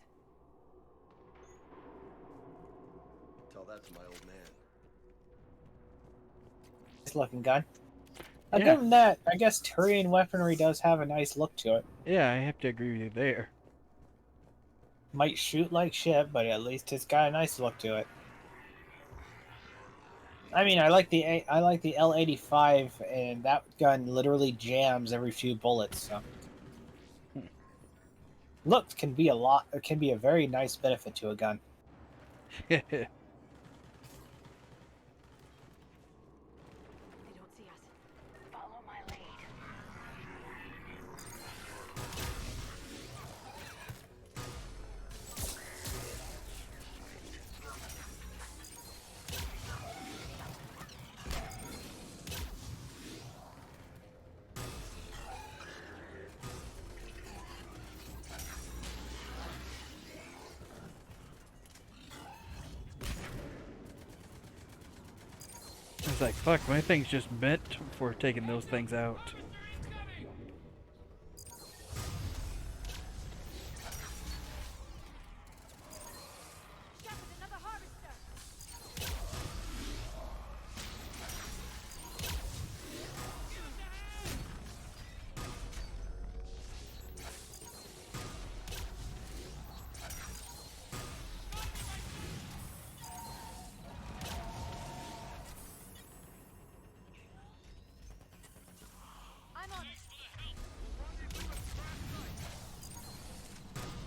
Tell that to my old man.
Nice looking gun.
Yeah.
Other than that, I guess Turian weaponry does have a nice look to it.
Yeah, I have to agree with you there.
Might shoot like shit, but at least it's got a nice look to it. I mean, I like the L85, and that gun literally jams every few bullets. So, look can be a very nice benefit to a gun.
They don't see us.
Follow my lead.
It's like, fuck, my thing's just meant for taking those things out.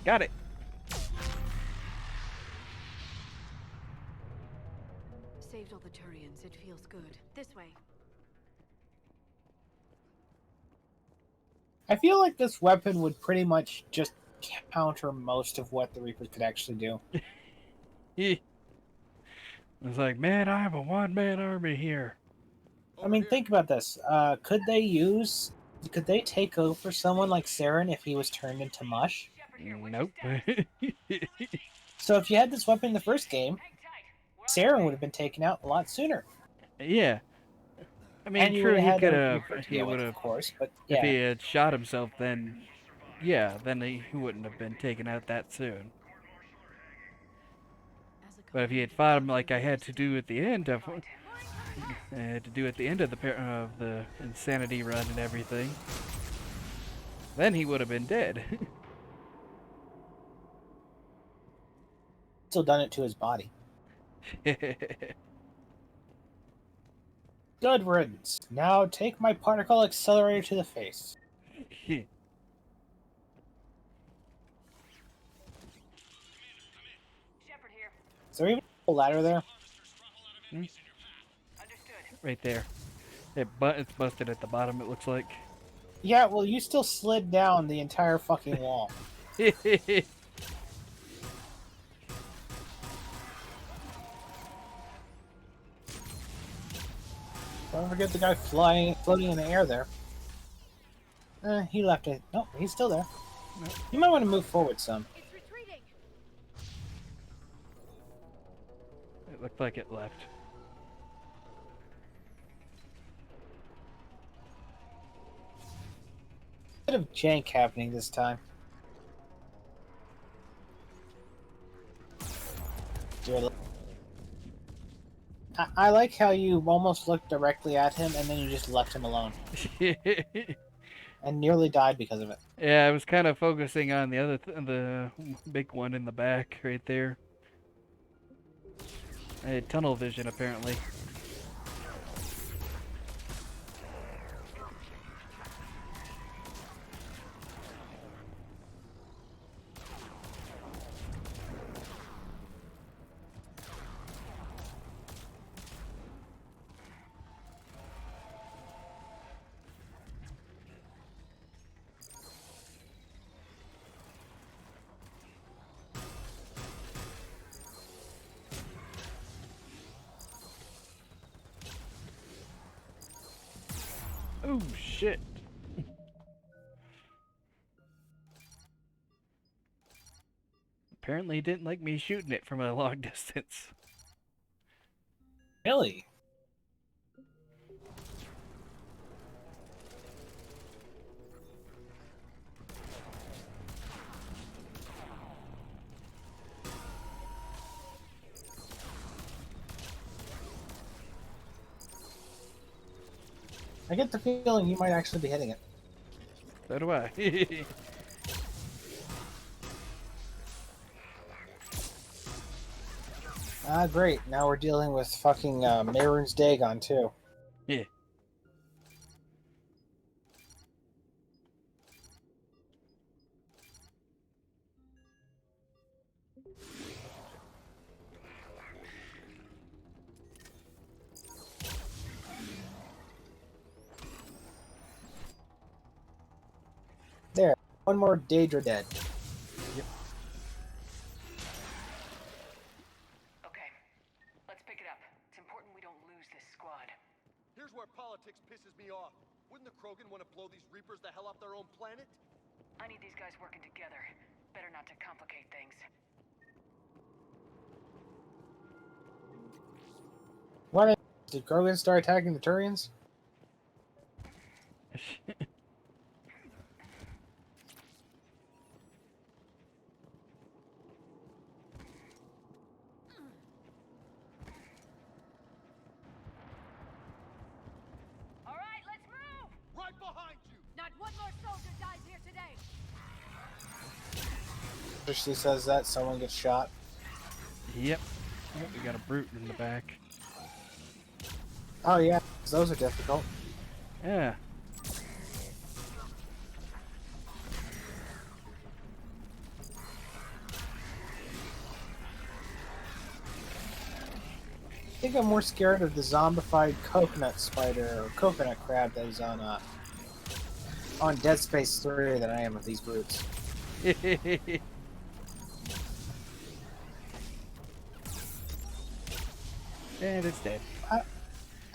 Got it.
Saved all the Turians. It feels good. This way.
I feel like this weapon would pretty much just counter most of what the Reapers could actually do.
It's like, man, I have a one-man army here.
I mean, think about this. Could they take over someone like Saren if he was turned into mush?
Nope.
So if you had this weapon in the first game, Saren would have been taken out a lot sooner.
Yeah. I mean,
And you
true,
would
he
have had
could
a
have,
Reaper to
he
deal
would
with,
have,
of course, but
if he
yeah.
had shot himself, then, yeah, then he wouldn't have been taken out that soon. But if he had fought him like I had to do at the end of, the insanity run and everything, then he would have been dead.
Still done it to his body. Good riddance. Now take my particle accelerator to the face. Is there even a ladder there?
Right there. It's busted at the bottom, it looks like.
Yeah, well, you still slid down the entire fucking wall. Don't forget the guy floating in the air there. He left it. Nope, he's still there.
Nope.
You might want to move forward some.
It's retreating.
It looked like it left.
Bit of jank happening this time. I like how you almost looked directly at him and then you just left him alone. And nearly died because of it.
Yeah, I was kind of focusing on the big one in the back right there. I had tunnel vision apparently. Oh shit. Apparently he didn't like me shooting it from a long distance.
Really? I get the feeling you might actually be hitting it.
So do I.
Ah, great. Now we're dealing with fucking Mehrunes Dagon, too.
Yeah.
There. One more Daedra dead.
Yep.
Okay, let's pick it up. It's important we don't lose this squad.
Here's where politics pisses me off. Wouldn't the Krogan want to blow these Reapers the hell off their own planet?
I need these guys working together. Better not to complicate things.
Why don't you Did Krogan start attacking the Turians?
All right, let's move!
Right behind you!
Not one more soldier dies here today.
If she says that, someone gets shot.
Yep. Oh, we got a brute in the back.
Oh yeah, those are difficult.
Yeah.
I think I'm more scared of the zombified coconut spider or coconut crab that is on Dead Space 3 than I am of these brutes.
And it's dead.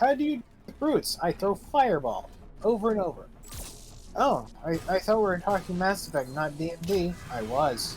How do you do with brutes? I throw fireball over and over. Oh, I thought we were talking Mass Effect, not D&D. I was.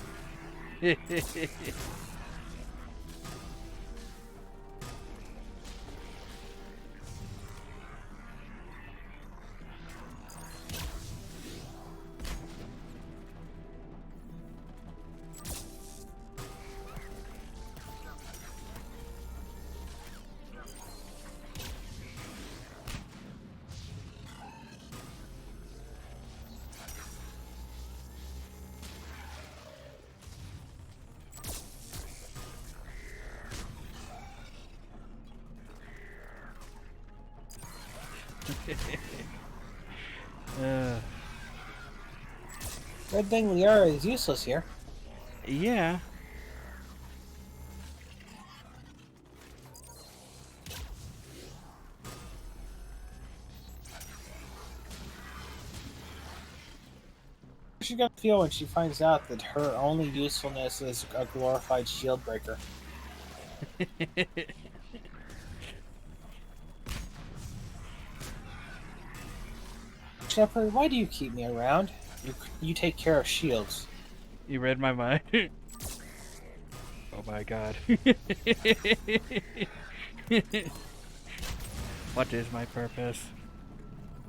Good thing Liara is useless here.
Yeah.
How's she gonna feel when she finds out that her only usefulness is a glorified shield breaker? Shepard, why do you keep me around? You take care of shields.
You read my mind. Oh my god. What is my purpose?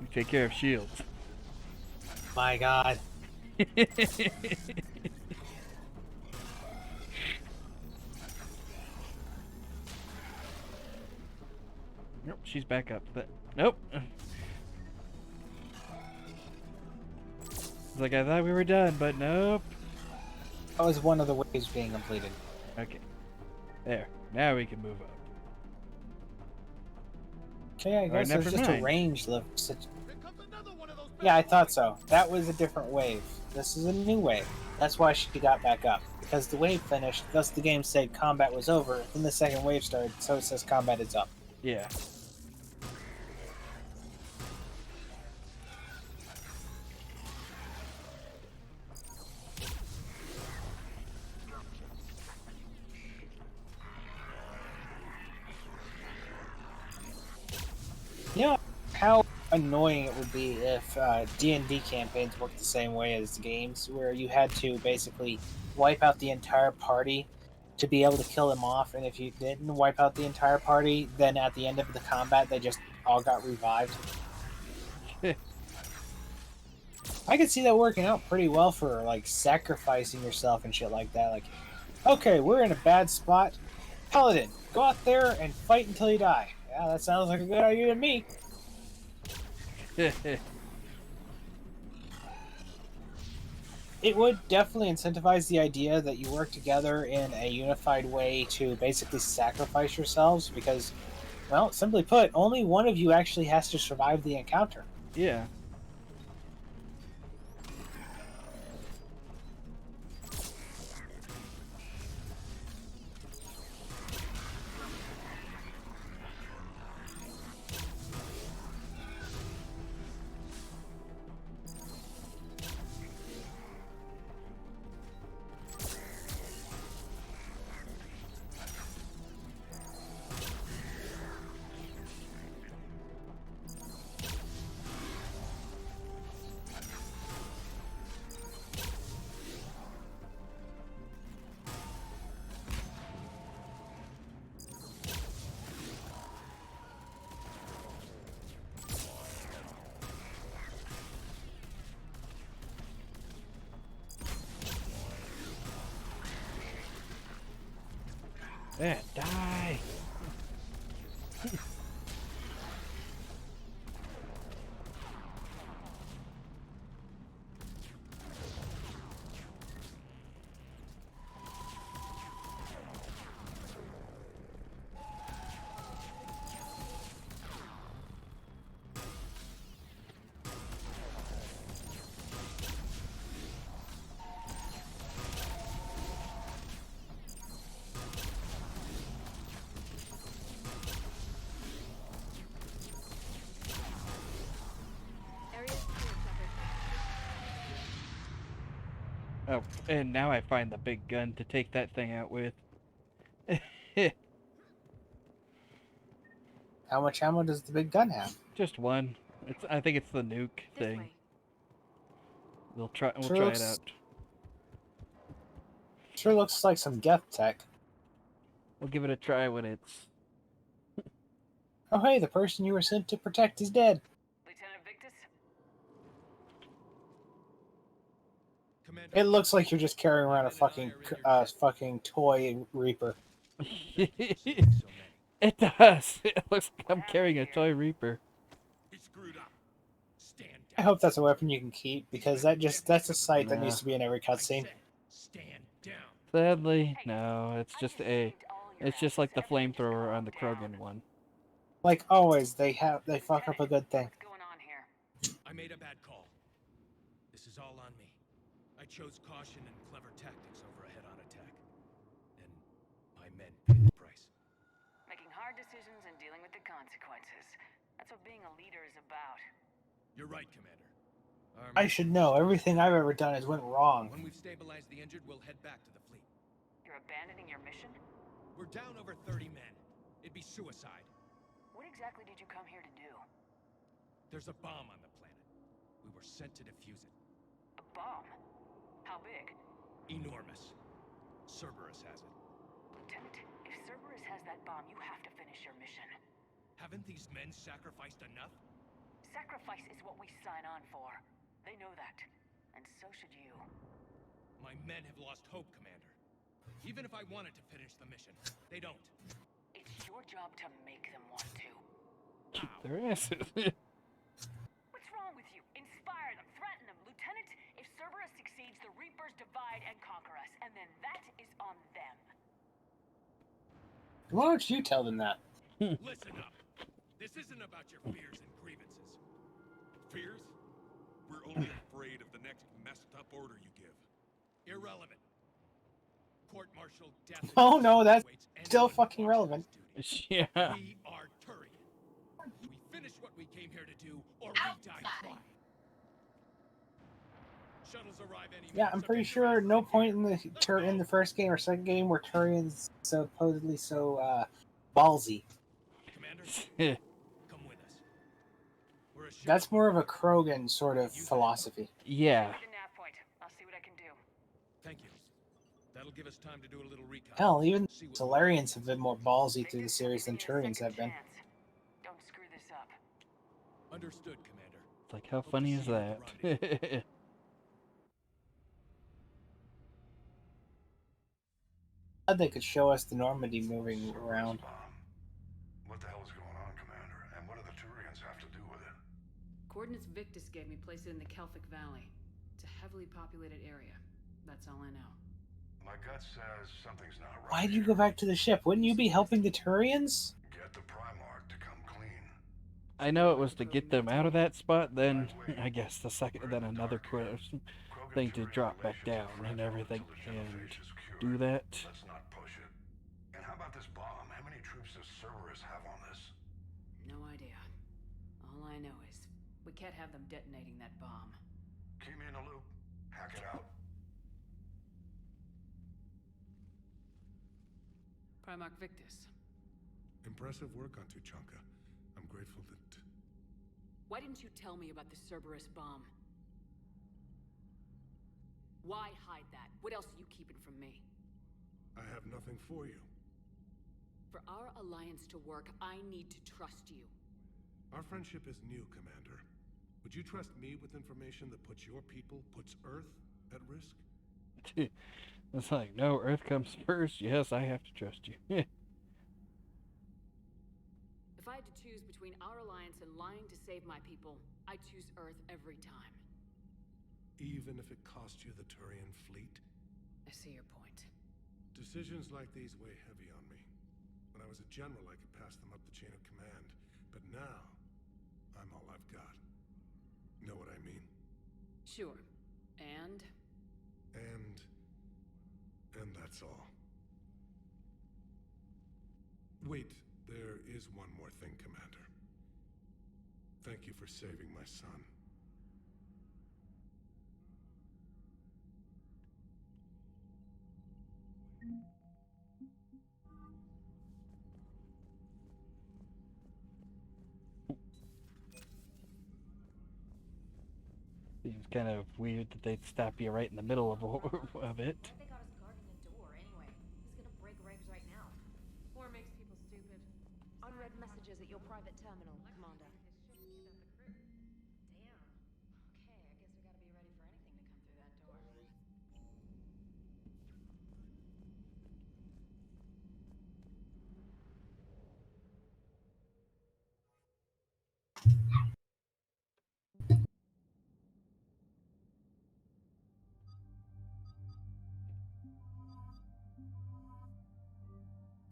You take care of shields.
My god.
Nope, she's back up. But nope. It's like I thought we were done, but nope.
That was one of the waves being completed.
Okay. There. Now we can move up.
Okay, I guess
never
there's just a
mind.
range lift.
Here comes another one of those
Yeah, I thought so. That was a different wave. This is a new wave. That's why she got back up. Because the wave finished, thus the game said combat was over, then the second wave started, so it says combat is up.
Yeah.
You know how annoying it would be if D&D campaigns worked the same way as the games, where you had to basically wipe out the entire party to be able to kill them off, and if you didn't wipe out the entire party, then at the end of the combat they just all got revived. I could see that working out pretty well for like sacrificing yourself and shit like that. Like, okay, we're in a bad spot. Paladin, go out there and fight until you die. Yeah, that sounds like a good idea to me. It would definitely incentivize the idea that you work together in a unified way to basically sacrifice yourselves because, well, simply put, only one of you actually has to survive the encounter.
Yeah. Die! Oh, and now I find the big gun to take that thing out with.
How much ammo does the big gun have?
Just one. I think it's the nuke
This
thing.
way.
We'll try it
looks-
out.
Sure looks like some Geth tech.
We'll give it a try when it's...
Oh hey, the person you were sent to protect is dead.
Lieutenant Victus?
Commander,
It looks like you're just carrying around a fucking toy Reaper.
It does. It looks like I'm carrying a toy Reaper.
he screwed up. Stand
I
down.
hope that's a weapon you can keep, because that's a sight that
Nah.
needs to be in every
I
cutscene.
said, stand down.
Sadly, no. It's just It's just like the flamethrower on the Krogan one.
Like always, they fuck up a good thing.
What's going on here?
I made a bad call. This is all on me. I chose caution and clever tactics over a head-on attack. And my men paid the price.
Making hard decisions and dealing with the consequences. That's what being a leader is about.
You're right, Commander.
I should know. Everything I've ever done has went wrong.
When we've stabilized the injured, we'll head back to the fleet.
You're abandoning your mission?
We're down over 30 men. It'd be suicide.
What exactly did you come here to do?
There's a bomb on the planet. We were sent to defuse it.
A bomb? How big?
Enormous. Cerberus has it.
Lieutenant, if Cerberus has that bomb, you have to finish your mission.
Haven't these men sacrificed enough?
Sacrifice is what we sign on for. They know that. And so should you.
My men have lost hope, Commander. Even if I wanted to finish the mission, they don't.
It's your job to make them want to.
Their asses.
What's wrong with you? Inspire them, threaten them. Lieutenant, if Cerberus succeeds, the Reapers divide and conquer us, and then that is on them.
Why don't you tell them that?
Listen up. This isn't about your fears and grievances.
Fears? We're only afraid of the next messed up order you give.
Irrelevant. Court-martial death.
Oh no, that's
awaits
still
anyone
fucking
who
relevant.
botches this
Yeah.
duty. We are Turian. We finish what we came here to do, or we die trying. Shuttles arrive any
Yeah,
minute,
I'm
so
pretty
get your
sure
ass
no
right
point
here.
in the first game or second game were Turians supposedly so ballsy.
Commander, come with us. We're a ship.
That's more of a Krogan sort of philosophy.
Yeah.
Send me to nav point. I'll see what I can do.
Thank you. That'll give us time to do a little recon.
Hell, even
See what-
Solarians have been more ballsy through the
Victus,
series than
give me a
Turians have
second
been.
chance. Don't screw this up.
Understood, Commander.
It's like, how funny is that?
Glad they could show us the Normandy moving around.
What the hell is going on, Commander? And what do the Turians have to do with it?
Coordinates Victus gave me place it in the Kelphic Valley. It's a heavily populated area. That's all I know.
My gut says something's not right.
Why'd you go back to the ship? Wouldn't you be helping the Turians?
Get the Primarch to come clean.
I know it was to get them out of that spot, then I guess then another thing to drop back down and everything and do that.
Let's not push it. And how about this bomb? How many troops does Cerberus have on this?
No idea. All I know is we can't have them detonating that bomb.
Keep me in the loop. Hack it out.
Primarch Victus,
Impressive work on Tuchanka. I'm grateful that...
why didn't you tell me about the Cerberus bomb? Why hide that? What else are you keeping from me?
I have nothing for you.
For our alliance to work, I need to trust you.
Our friendship is new, Commander. Would you trust me with information that puts your people, puts Earth, at risk?
It's like, no, Earth comes first. Yes, I have to trust you.
If I had to choose between our alliance and lying to save my people, I'd choose Earth every time.
Even if it cost you the Turian fleet?
I see your point.
Decisions like these weigh heavy on me. When I was a general, I could pass them up the chain of command. But now, I'm all I've got. Know what I mean?
Sure. And
that's all. Wait, there is one more thing, Commander. Thank you for saving my son.
Seems kind of weird that they'd stop you right in the middle of it.
Why they got us guarding a door anyway? He's gonna break regs right now.
War makes people stupid.
Unread messages at your private terminal, Commander.
Damn. Okay, I guess we gotta be ready for anything to come through that door.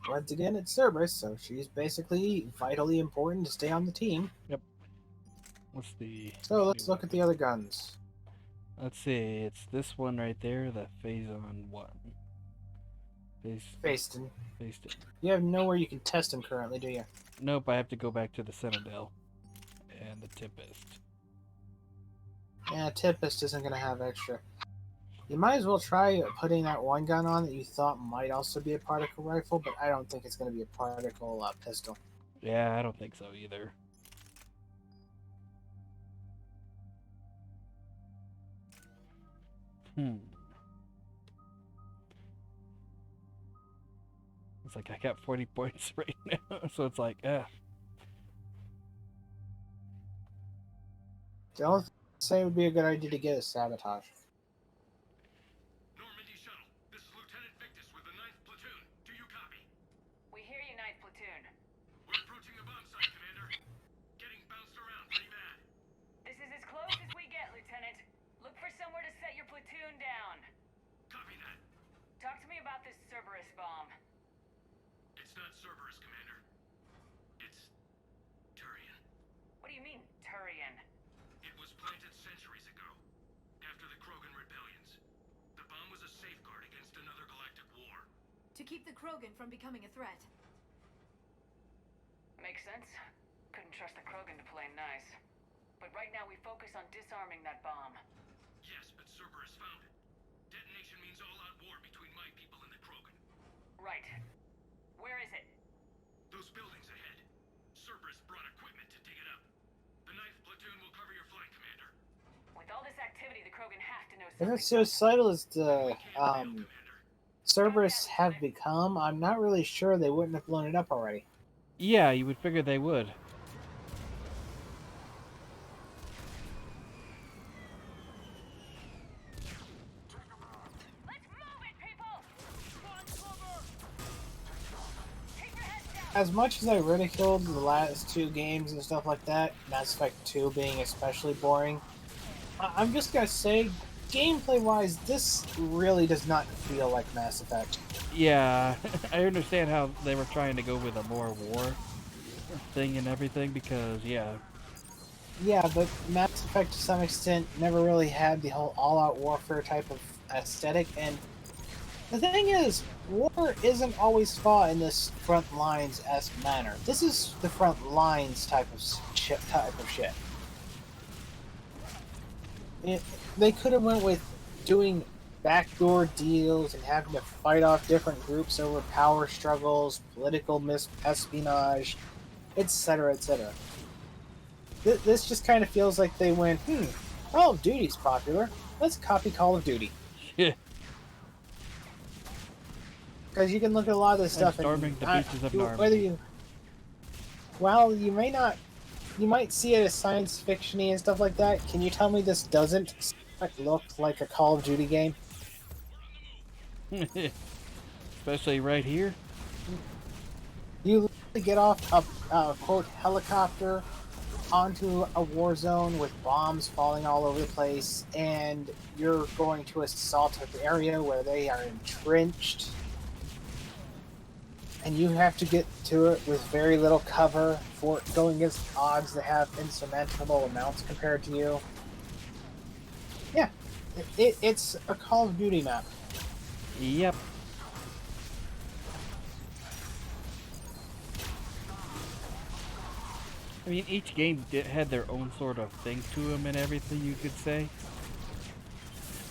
Once again, it's Cerberus, so she's basically vitally important to stay on the team.
Yep. What's the...
So let's look at the other guns.
Let's see, it's this one right there, the Phazon 1.
Phaston.
Phaston.
You have nowhere you can test them currently, do you?
Nope, I have to go back to the Citadel. And the Tempest.
Yeah, Tempest isn't going to have extra. You might as well try putting that one gun on that you thought might also be a particle rifle, but I don't think it's going to be a particle pistol.
Yeah, I don't think so either. It's like I got 40 points right now, so it's like,
The only thing I'd say would be a good idea to get is sabotage.
Normandy shuttle. This is Lieutenant Victus with the 9th Platoon. Do you copy?
We hear you, 9th Platoon.
We're approaching the bomb site, Commander. Getting bounced around pretty bad.
This is as close as we get, Lieutenant. Look for somewhere to set your platoon down.
Copy that.
Talk to me about this Cerberus bomb.
It's not Cerberus, Commander. It's Turian.
What do you mean, Turian?
It was planted centuries ago, after the Krogan rebellions. The bomb was a safeguard against another galactic war.
To keep the Krogan from becoming a threat.
Makes sense. Couldn't trust the Krogan to play nice. But right now we focus on disarming that bomb.
Yes, but Cerberus found it. Detonation means all-out war between my people and the Krogan.
Right. Where is it?
Those buildings ahead. Cerberus brought equipment to dig it up. The 9th Platoon will cover your flank, Commander.
With all this activity, the Krogan have to know
If
something.
it's suicidal as the Cerberus have become, I'm not really sure they wouldn't have blown it up already.
yeah, you would figure they would.
Let's move it, people! Keep your heads down!
As much as I ridiculed the last two games and stuff like that, Mass Effect 2 being especially boring, I'm just gonna say, gameplay-wise, this really does not feel like Mass Effect.
Yeah, I understand how they were trying to go with a more war thing and everything because, yeah.
Yeah, but Mass Effect to some extent never really had the whole all-out warfare type of aesthetic, and the thing is, war isn't always fought in this front lines-esque manner. This is the front lines type of shit. They could have went with doing backdoor deals and having to fight off different groups over power struggles, political espionage, etc., etc. This just kind of feels like they went, Call of Duty's popular. Let's copy Call of Duty.
Yeah.
Because you can look at a lot of this stuff
storming the beaches of Normandy.
whether you, well, you might see it as science fiction-y and stuff like that. Can you tell me this doesn't look like a Call of Duty game?
Especially right here.
You literally get off a quote helicopter onto a war zone with bombs falling all over the place, and you're going to assault an area where they are entrenched, and you have to get to it with very little cover for going against odds that have insurmountable amounts compared to you. Yeah, it's a Call of Duty map.
Yep. I mean, each game had their own sort of thing to them and everything, you could say.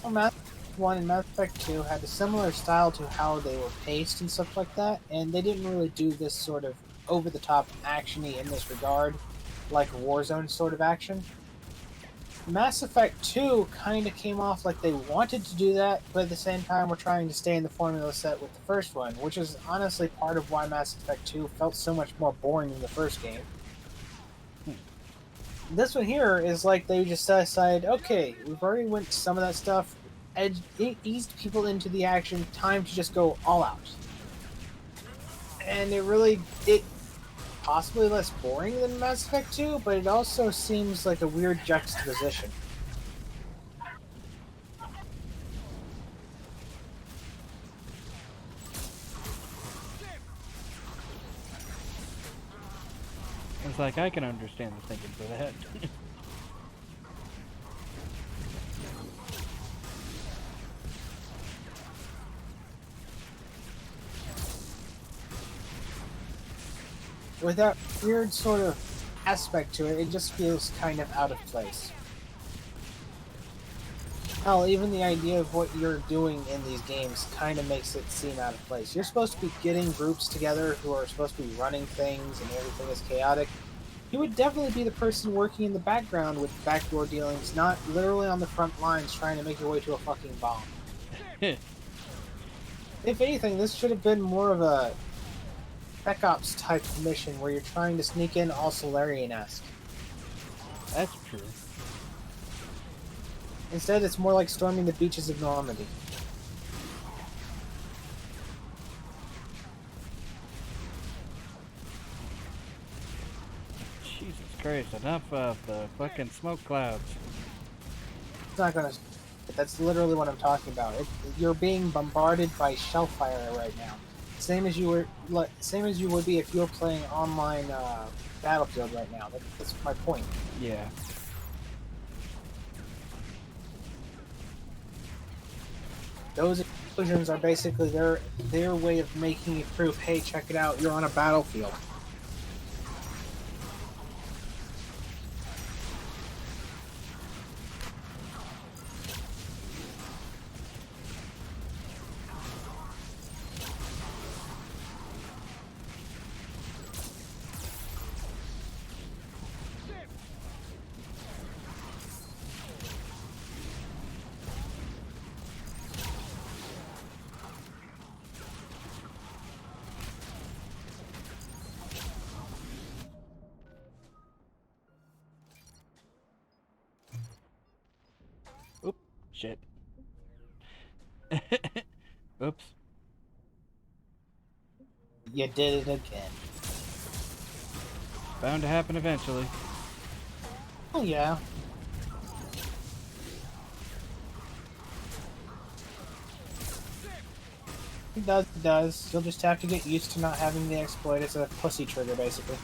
Well, Mass Effect 1 and Mass Effect 2 had a similar style to how they were paced and stuff like that, and they didn't really do this sort of over-the-top action-y in this regard, like Warzone sort of action. Mass Effect 2 kind of came off like they wanted to do that, but at the same time were trying to stay in the formula set with the first one, which is honestly part of why Mass Effect 2 felt so much more boring than the first game. This one here is like they just decided, okay, we've already went some of that stuff, eased people into the action, time to just go all out. And it possibly less boring than Mass Effect 2, but it also seems like a weird juxtaposition.
It's like, I can understand the thinking for that.
With that weird sort of aspect to it, it just feels kind of out of place. Hell, even the idea of what you're doing in these games kind of makes it seem out of place. You're supposed to be getting groups together who are supposed to be running things and everything is chaotic. You would definitely be the person working in the background with backdoor dealings, not literally on the front lines trying to make your way to a fucking bomb. If anything, this should have been more of a Spec Ops type mission where you're trying to sneak in all Solarian-esque.
That's true.
Instead, it's more like storming the beaches of Normandy.
Jesus Christ, enough of the fucking smoke clouds.
It's not gonna... That's literally what I'm talking about. You're being bombarded by shellfire right now. Same as you would be if you were playing online Battlefield right now. That's my point.
Yeah.
Those explosions are basically their way of making you prove, hey, check it out, you're on a battlefield.
Shit. Oops.
You did it again.
Bound to happen eventually.
Oh yeah. It does. You'll just have to get used to not having the exploit as a pussy trigger, basically.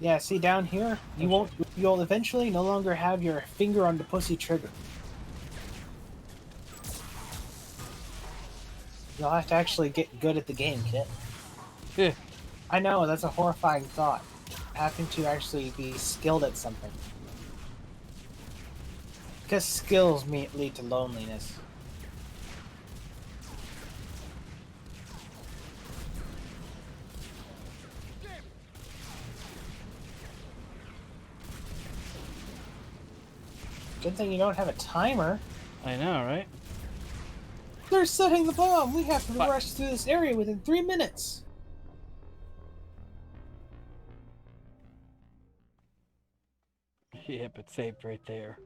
Yeah, see down here? You'll eventually no longer have your finger on the pussy trigger. You'll have to actually get good at the game, Kit. I know, that's a horrifying thought. Having to actually be skilled at something. Because skills lead to loneliness. Good thing you don't have a timer.
I know, right?
They're setting the bomb! We have to rush through this area within 3 minutes!
Yep, it's saved right there.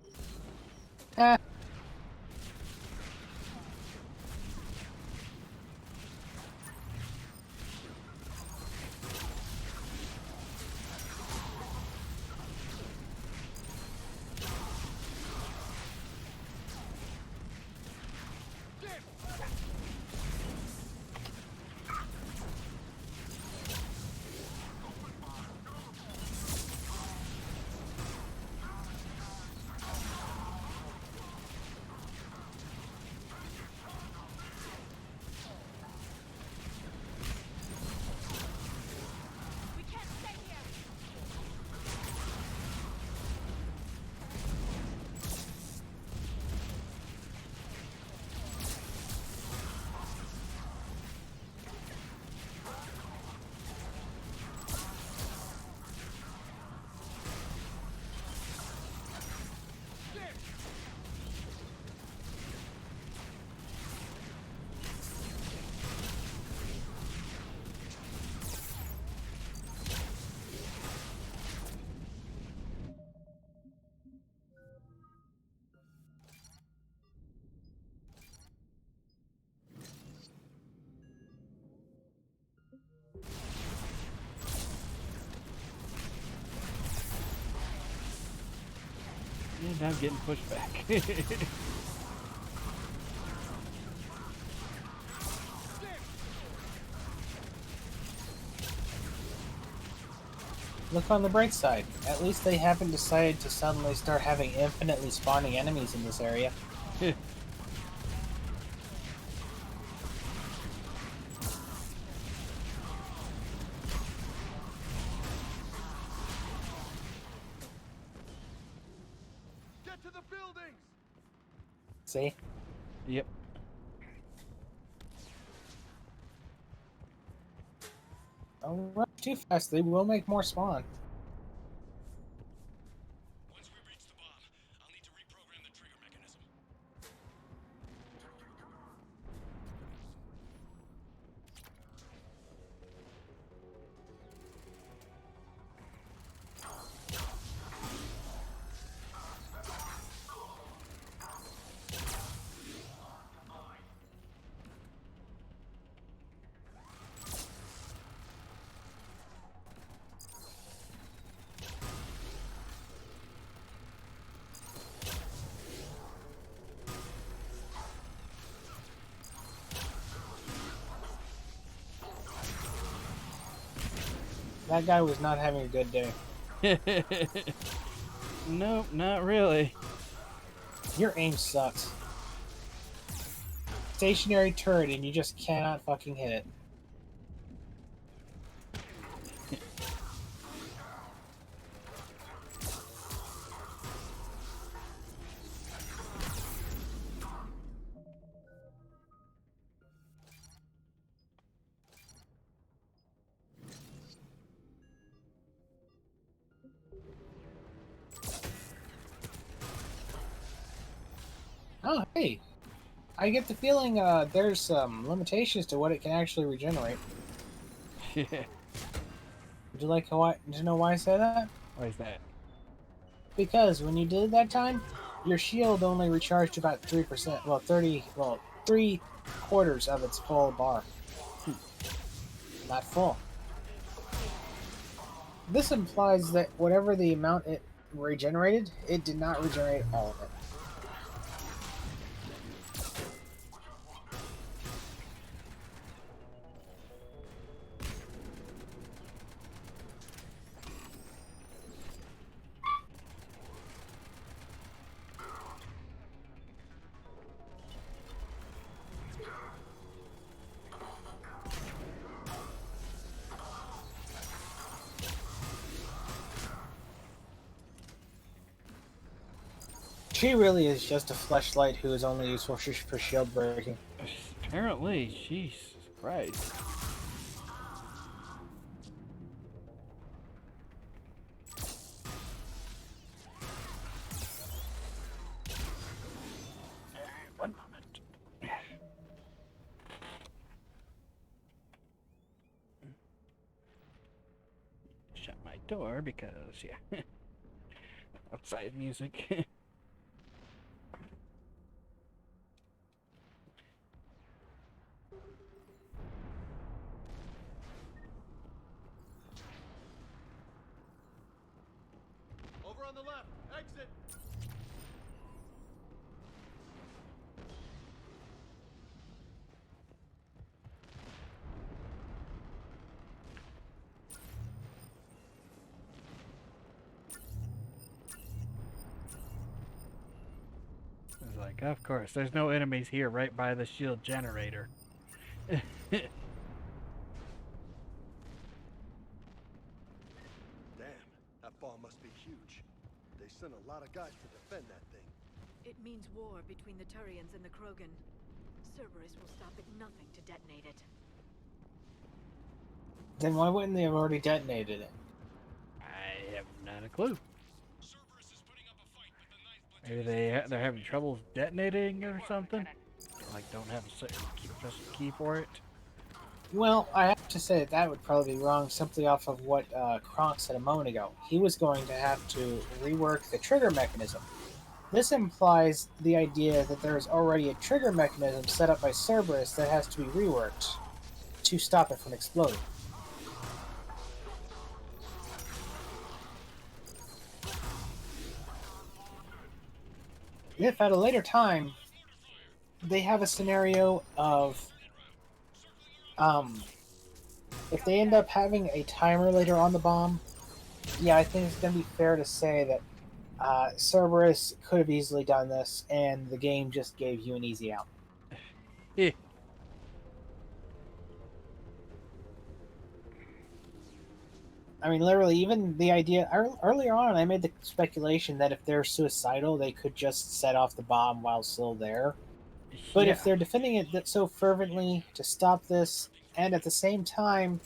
And I'm getting pushed back.
Look on the bright side. At least they haven't decided to suddenly start having infinitely spawning enemies in this area.
Get to the buildings!
See?
Yep.
Don't run too fast, they will make more spawn.
Once we reach the bomb, I'll need to reprogram the trigger mechanism.
That guy was not having a good day.
Nope, not really.
Your aim sucks. Stationary turret and you just cannot fucking hit it. Oh, hey. I get the feeling there's some limitations to what it can actually regenerate.
Yeah.
Would you like did you know why I say that?
Why is that?
Because when you did that time, your shield only recharged about 3%. Well, 3/4 of its full bar. Not full. This implies that whatever the amount it regenerated, it did not regenerate all of it. She really is just a fleshlight who is only useful for shield breaking.
Apparently, Jesus Christ. One moment. Shut my door because, yeah. Outside music.
Over on the left, exit!
It's like, of course, there's no enemies here right by the shield generator.
Damn, that bomb must be huge. They sent a lot of guys to defend that thing.
It means war between the Turians and the Krogan. Cerberus will stop at nothing to detonate it.
Then why wouldn't they have already detonated it?
I have not a clue.
Cerberus is putting up a fight, but the 9th
Maybe they're having trouble detonating or something. Like don't have a special key for it.
Well, I have to say that would probably be wrong simply off of what Kronk said a moment ago. He was going to have to rework the trigger mechanism. This implies the idea that there is already a trigger mechanism set up by Cerberus that has to be reworked to stop it from exploding. if at a later time they have a scenario of if they end up having a timer later on the bomb, yeah, I think it's going to be fair to say that Cerberus could have easily done this, and the game just gave you an easy out.
Eh.
I mean, literally, even the idea earlier on, I made the speculation that if they're suicidal, they could just set off the bomb while still there. But
Yeah.
if they're defending it so fervently to stop this, and at the same time,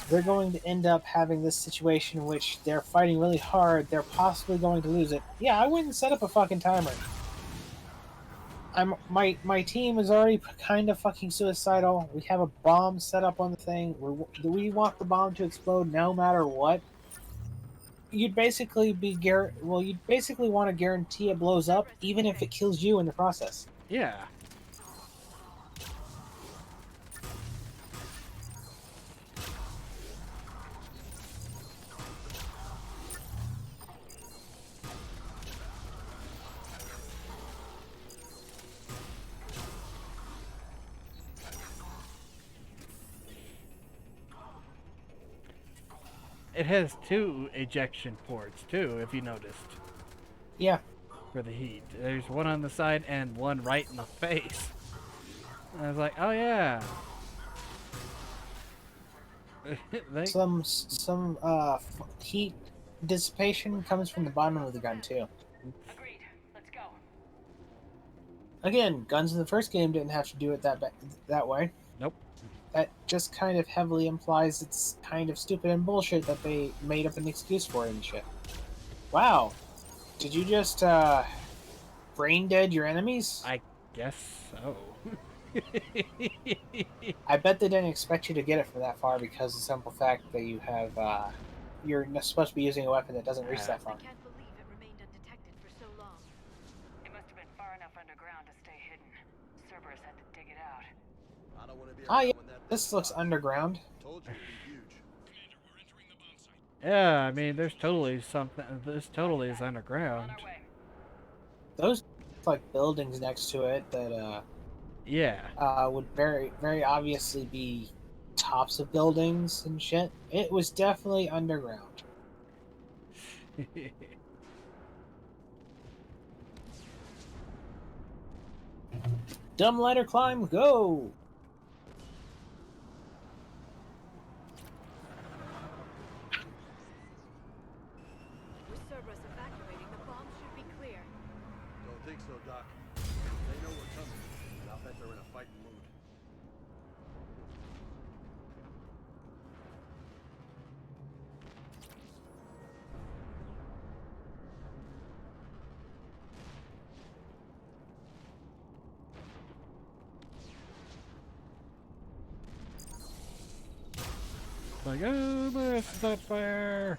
they're going to end up having this situation in which they're fighting really hard, they're possibly going to lose it. Yeah, I wouldn't set up a fucking timer. My team is already kind of fucking suicidal. We have a bomb set up on the thing. We want the bomb to explode no matter what. You'd basically you'd basically want to guarantee it blows up, even if it kills you in the process.
Yeah. It has 2 ejection ports too, if you noticed.
Yeah.
For the heat. There's one on the side and one right in the face. And I was like, oh yeah.
Some heat dissipation comes from the bottom of the gun too.
Agreed. Let's go.
Again, guns in the first game didn't have to do it that way.
Nope.
That just kind of heavily implies it's kind of stupid and bullshit that they made up an excuse for it and shit. Wow. Did you just, brain dead your enemies?
I guess so.
I bet they didn't expect you to get it for that far because of the simple fact that you have, you're supposed to be using a weapon that doesn't reach that far.
I can't believe it remained undetected for so long.
It must have been far enough underground to stay hidden. Cerberus had to dig it out.
I don't want to be
Ah, yeah,
around when that
this
thing
looks
pops.
underground.
Told you it'd be huge.
Commander, we're entering the bomb site.
Yeah, I mean, there's totally something. This totally is
On
underground.
our way.
Those like buildings next to it that
Yeah.
would very very obviously be tops of buildings and shit. It was definitely underground. Dumb ladder climb, go!
With Cerberus evacuating, the bomb should be clear.
Don't think so, Doc. They know we're coming, and I'll bet they're in a fighting mood.
Like, oh, my ass is on fire!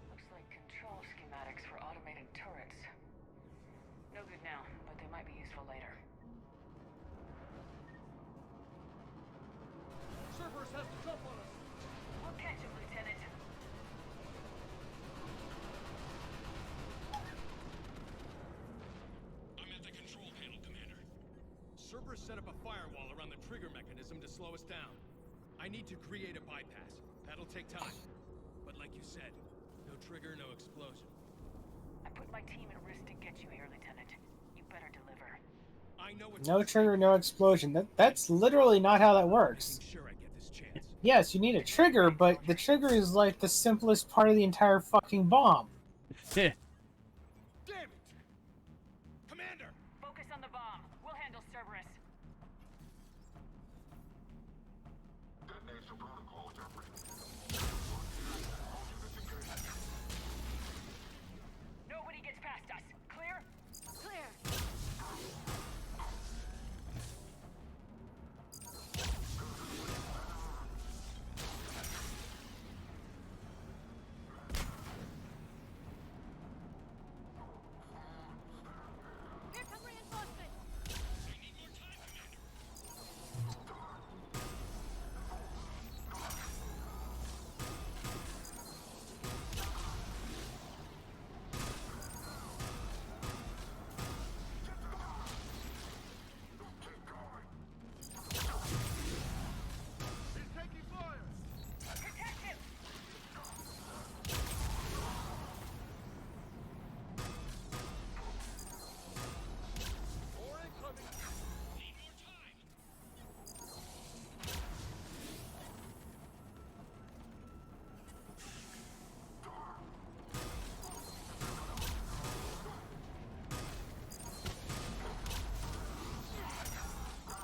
Looks like control schematics for automated turrets. No good now, but they might be useful later.
Cerberus has to jump on us!
We'll catch him, Lieutenant.
I'm at the control panel, Commander.
Cerberus set up a firewall around the trigger mechanism to slow us down. I need to create a bypass. That'll take time. But like you said, no trigger, no explosion.
I put my team at risk to get you here, Lieutenant. You better deliver.
I know it's
No trigger, no explosion. That's literally not how that works.
Making sure I get this chance.
Yes, you need a trigger, but the trigger is like the simplest part of the entire fucking bomb.
Damn it! Commander!
Focus on the bomb. We'll handle Cerberus. Nobody gets past us. Clear?
Clear!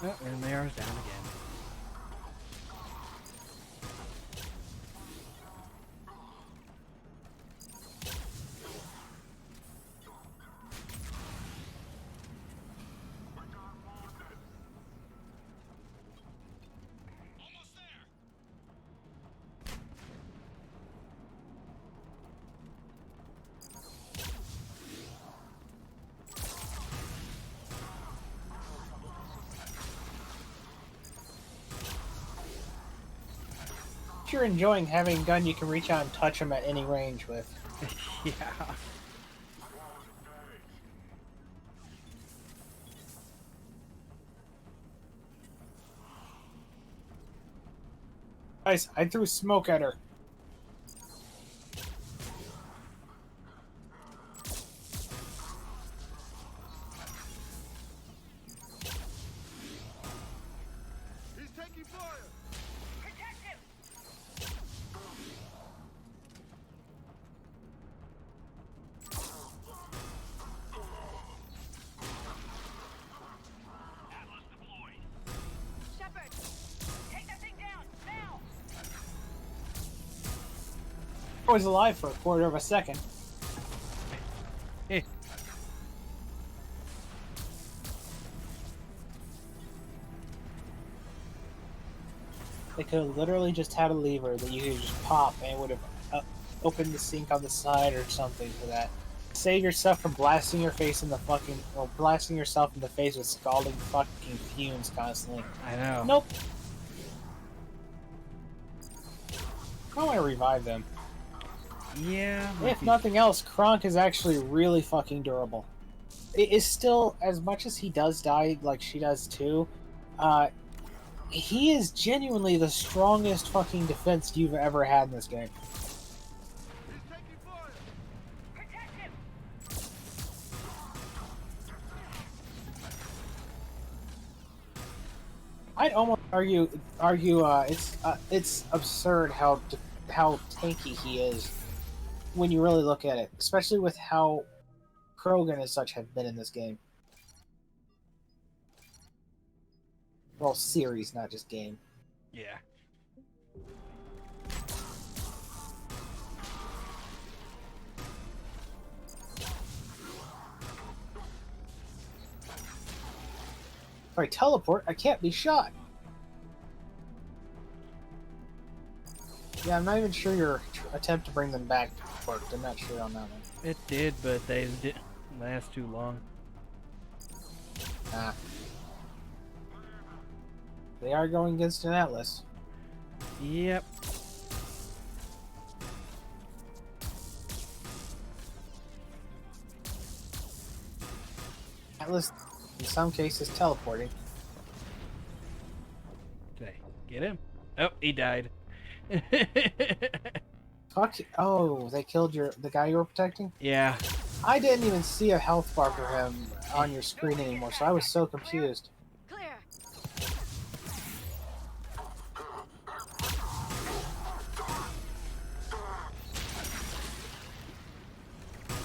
Oh, and they are down again.
Almost there!
If you're enjoying having a gun you can reach out and touch them at any range with.
Yeah.
Guys, I threw smoke at her.
He's taking fire!
Protect him!
Atlas deployed.
Shepard! Take that thing down! Now!
I was alive for a quarter of a second.
Eh.
They could have literally just had a lever that you could just pop and it would have opened the sink on the side or something for that. Save yourself from blasting your face in the fucking, or blasting yourself in the face with scalding fucking fumes constantly.
I know.
Nope. I want to revive them.
Yeah.
If nothing else, Kronk is actually really fucking durable. It is still, as much as he does die, like she does too, he is genuinely the strongest fucking defense you've ever had in this game.
He's taking fire!
Protect him!
I'd almost argue, it's absurd how tanky he is when you really look at it, especially with how Krogan and such have been in this game. Well, series, not just game.
Yeah.
If I teleport, I can't be shot. Yeah, I'm not even sure your attempt to bring them back worked. I'm not sure on that one.
It did, but they didn't last too long.
Ah. They are going against an Atlas.
Yep.
Atlas, in some cases, teleporting.
Did I get him? Oh, he died.
Fuck. Oh, they killed the guy you were protecting?
Yeah.
I didn't even see a health bar for him on your screen anymore, so I was so confused.
Clear.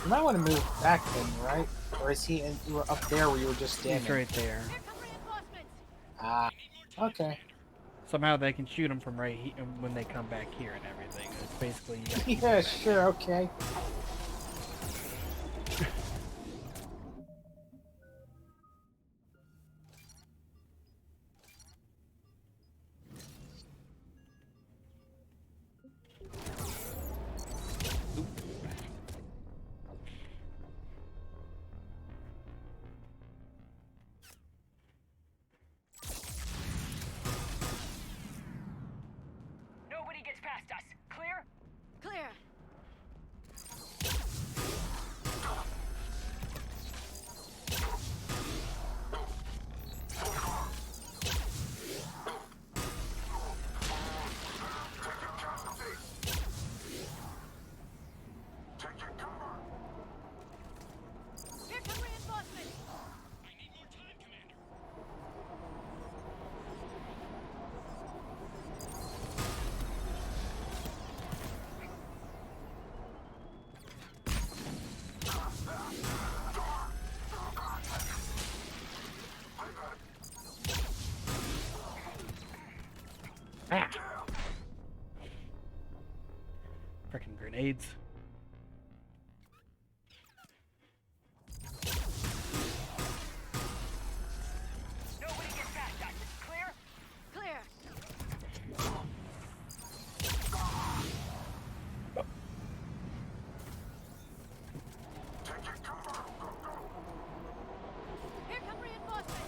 You might want to move back then, right? Or is he you were up there where you were just
He's
standing?
right there.
Here come reinforcements.
Ah, okay.
Somehow they can shoot him from right here when they come back here and everything. It's basically you gotta keep
Yeah,
him back.
sure, okay.
Nobody gets past us. Clear?
Clear.
Ah! Frickin' grenades.
Nobody get past us. Clear?
Clear. Here come reinforcements.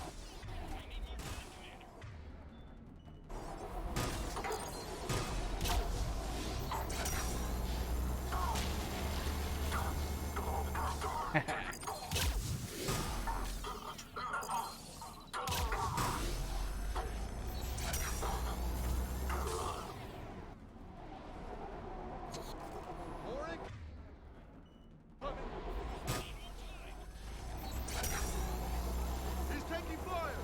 Warwick? Coming. He's taking fire!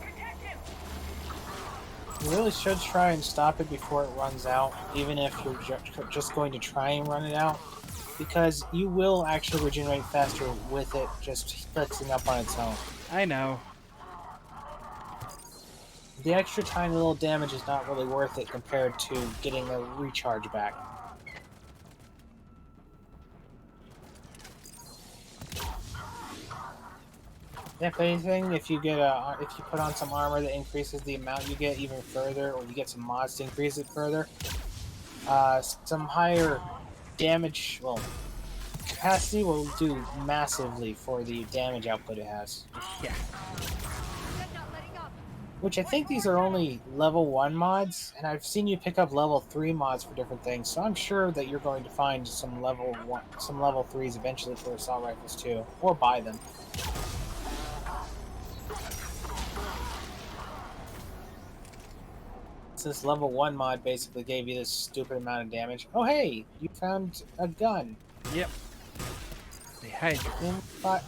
Protect him!
You really should try and stop it before it runs out, even if you're just going to try and run it out, because you will actually regenerate faster with it just fixing up on its own.
I know.
The extra tiny little damage is not really worth it compared to getting a recharge back. If anything, if you put on some armor that increases the amount you get even further, or you get some mods to increase it further, some higher damage, well, capacity will do massively for the damage output it has.
Yeah.
They're not letting up.
Which I think these are only level 1 mods, and I've seen you pick up level 3 mods for different things, so I'm sure that you're going to find some level 3s eventually for assault rifles too, or buy them. This level 1 mod basically gave you this stupid amount of damage. Oh hey, you found a gun.
Yep. The Hydra.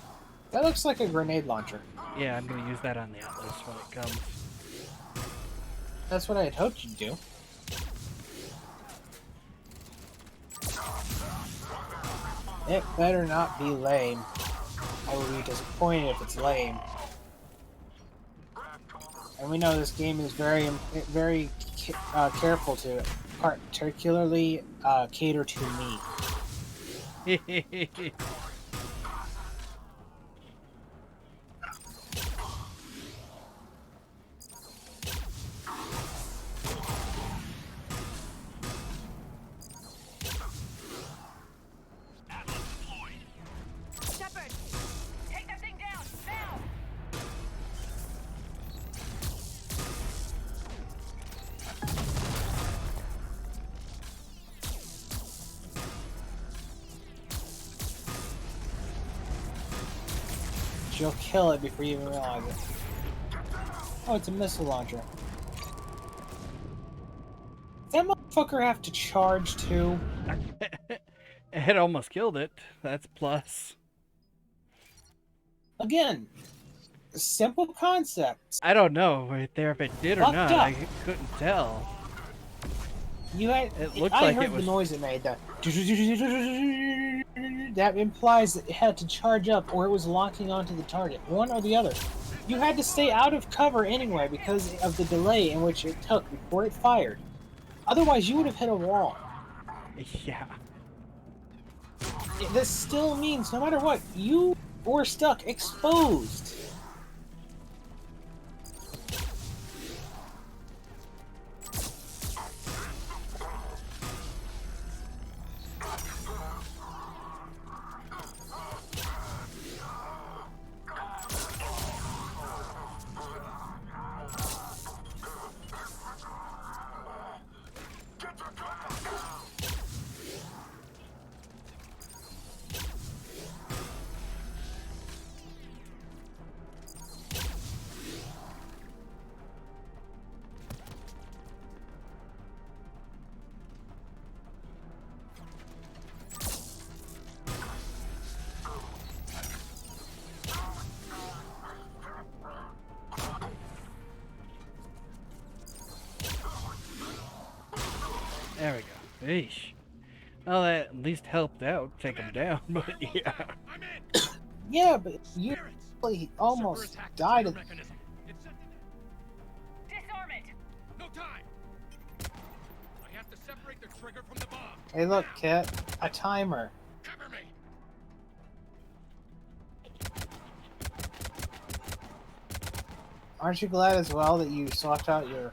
That looks like a grenade launcher.
Yeah, I'm gonna use that on the Atlas when it comes.
That's what I had hoped you'd do. It better not be lame. I will be disappointed if it's lame. And we know this game is very careful to particularly cater to me.
Shepard.
Take that thing down! Now!
You'll kill it before you even realize it. Oh, it's a missile launcher. Does that motherfucker have to charge too?
It almost killed it. That's plus.
Again, simple concepts.
I don't know right there if it did or
Fucked
not.
up.
I couldn't tell.
You had.
It looked
I
like
heard
it was.
the noise it made. That implies that it had to charge up, or it was locking onto the target. One or the other. You had to stay out of cover anyway because of the delay in which it took before it fired. Otherwise, you would have hit a wall.
Yeah.
This still means, no matter what, you were stuck exposed.
There we go. Eesh. Well, that at least helped out. Take him down, but yeah.
I'm in.
Yeah, but you really almost
Super attack
died.
mechanism. It's set to
Disarm it!
no time.
Hey, look, Kit. A timer.
Cover me!
Aren't you glad as well that you swapped out your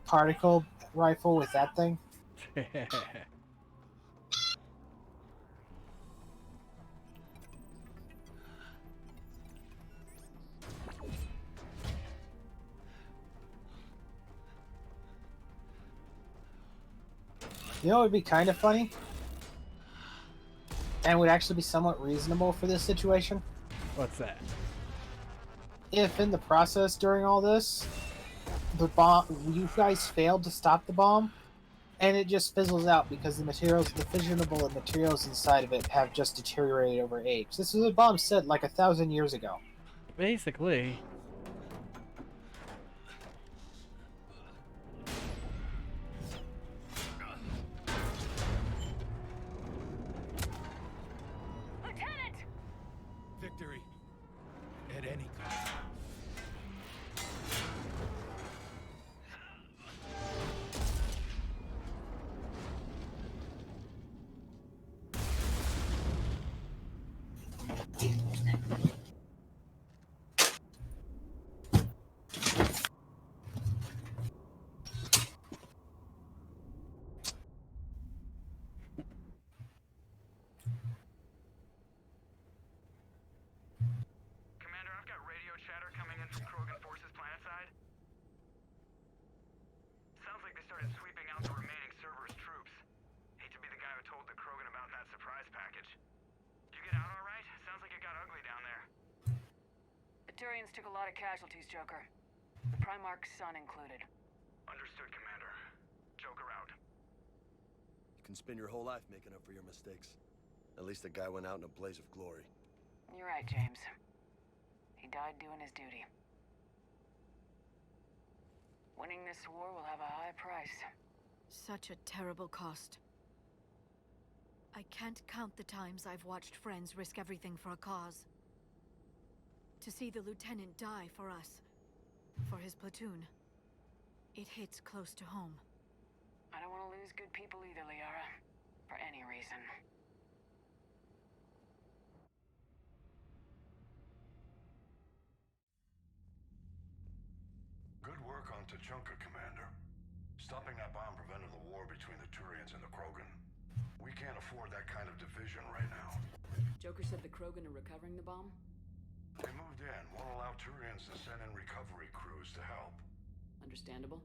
particle rifle with that thing? You know what would be kind of funny? And would actually be somewhat reasonable for this situation?
What's that?
If in the process during all this, the bomb, you guys failed to stop the bomb, and it just fizzles out because the materials, the fissionable materials inside of it have just deteriorated over age. This was a bomb set like 1,000 years ago.
Basically.
Lieutenant!
Victory. At any cost.
Commander, I've got radio chatter coming in from Krogan forces planetside. Sounds like they started sweeping out the remaining Cerberus troops. Hate to be the guy who told the Krogan about that surprise package. You get out all right? Sounds like it got ugly down there.
The Turians took a lot of casualties, Joker. The Primarch's son included.
Understood, Commander. Joker out.
You can spend your whole life making up for your mistakes. At least the guy went out in a blaze of glory.
You're right, James. He died doing his duty. Winning this war will have a high price.
Such a terrible cost. I can't count the times I've watched friends risk everything for a cause. To see the lieutenant die for us, for his platoon, it hits close to home.
I don't want to lose good people either, Liara. For any reason.
Good work on Tachanka, Commander. Stopping that bomb prevented the war between the Turians and the Krogan. We can't afford that kind of division right now.
Joker said the Krogan are recovering the bomb?
They moved in, won't allow Turians to send in recovery crews to help.
Understandable.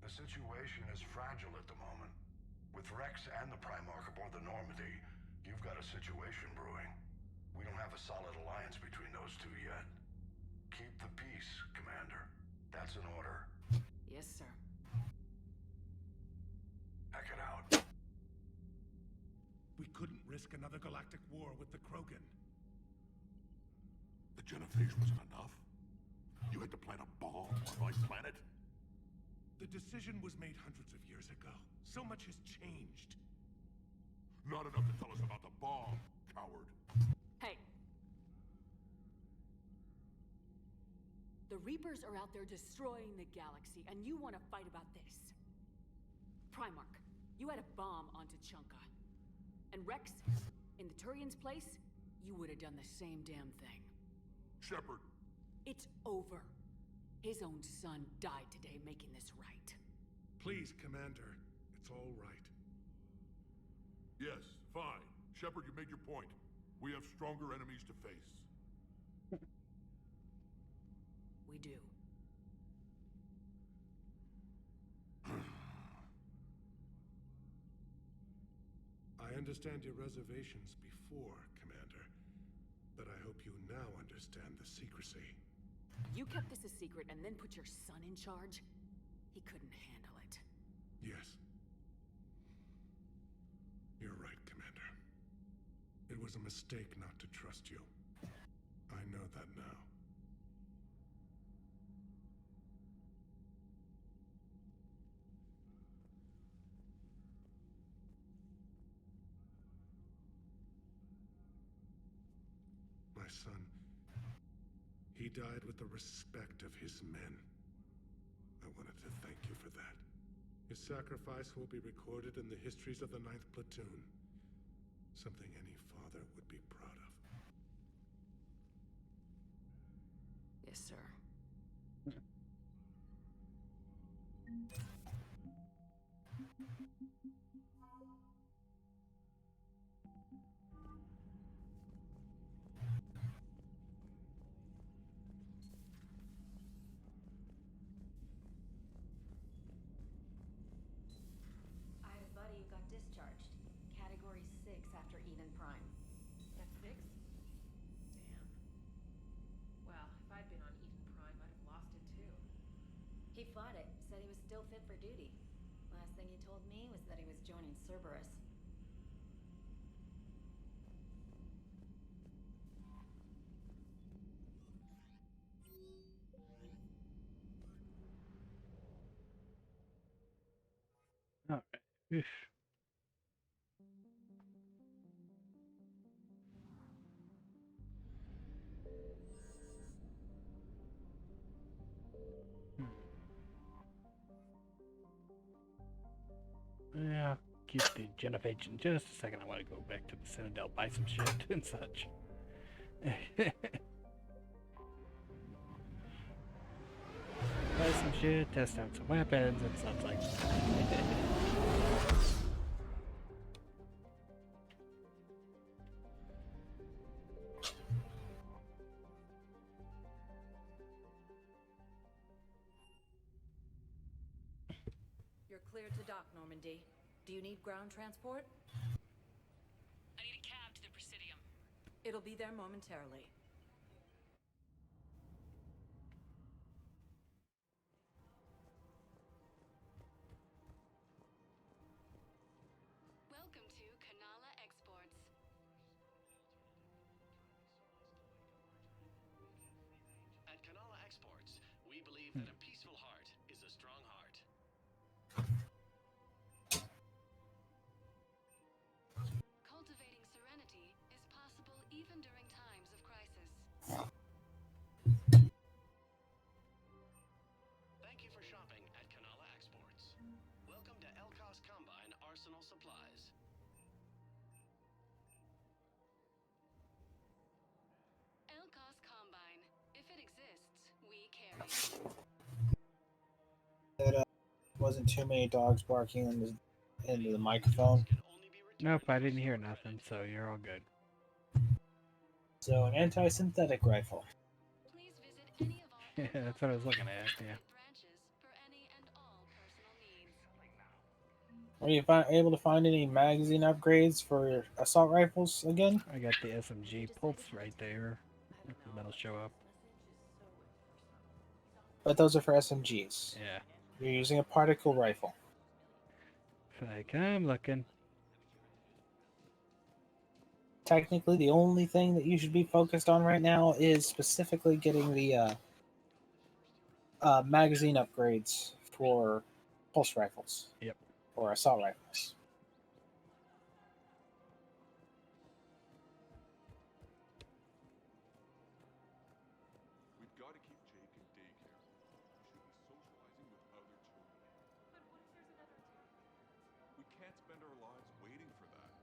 The situation is fragile at the moment. With Rex and the Primarch aboard the Normandy, you've got a situation brewing. We don't have a solid alliance between those two yet. Keep the peace, Commander. That's an order.
Yes, sir.
Heck it out.
We couldn't risk another galactic war with the Krogan.
The genophage wasn't enough? You had to plant a bomb on my planet?
The decision was made hundreds of years ago. So much has changed.
Not enough to tell us about the bomb, coward.
Hey! The Reapers are out there destroying the galaxy, and you want to fight about this? Primarch, you had a bomb on Tachanka. And Rex, in the Turian's place, you would have done the same damn thing.
Shepard!
It's over. His own son died today making this right.
Please, Commander. It's all right.
Yes, fine. Shepard, you made your point. We have stronger enemies to face.
We do.
I understand your reservations before, Commander. But I hope you now understand the secrecy.
You kept this a secret and then put your son in charge? He couldn't handle it.
Yes. You're right, Commander. It was a mistake not to trust you. I know that now. My son, he died with the respect of his men. I wanted to thank you for that. His sacrifice will be recorded in the histories of the 9th Platoon. Something any father would be proud of.
Yes, sir.
I had a buddy who got discharged. Category 6 after Eden Prime.
At 6? Damn. Well, if I'd been on Eden Prime, I'd have lost it too.
He fought it, said he was still fit for duty. Last thing he told me was that he was joining Cerberus.
All right. Oof. Yeah, keep the Gen of Age in just a second. I want to go back to the Citadel, buy some shit and such. Buy some shit, test out some weapons and such like that.
You're cleared to dock, Normandy. Do you need ground transport?
I need a cab to the Presidium.
It'll be there momentarily.
Welcome to Kanala Exports.
At Kanala Exports, we believe that a peaceful heart is a strong heart.
Cultivating serenity is possible even during times of crisis.
Thank you for shopping at Kanala Exports. Welcome to Elkos Combine Arsenal Supplies.
Elkos Combine. If it exists, we carry.
That wasn't too many dogs barking into the microphone.
Nope, I didn't hear nothing, so you're all good.
So an anti-synthetic rifle.
Please visit any of our
Yeah, that's what I was looking at, yeah.
branches for any and all personal needs.
Are you able to find any magazine upgrades for assault rifles again?
I got the SMG pulse right there. That'll show up.
But those are for SMGs.
Yeah.
You're using a particle rifle.
Like, I'm looking.
Technically, the only thing that you should be focused on right now is specifically getting the magazine upgrades for pulse rifles.
Yep.
Or assault rifles.
We've got to keep Jake in daycare. He should be socializing with other children.
But what if there's another attack?
We can't spend our lives waiting for that.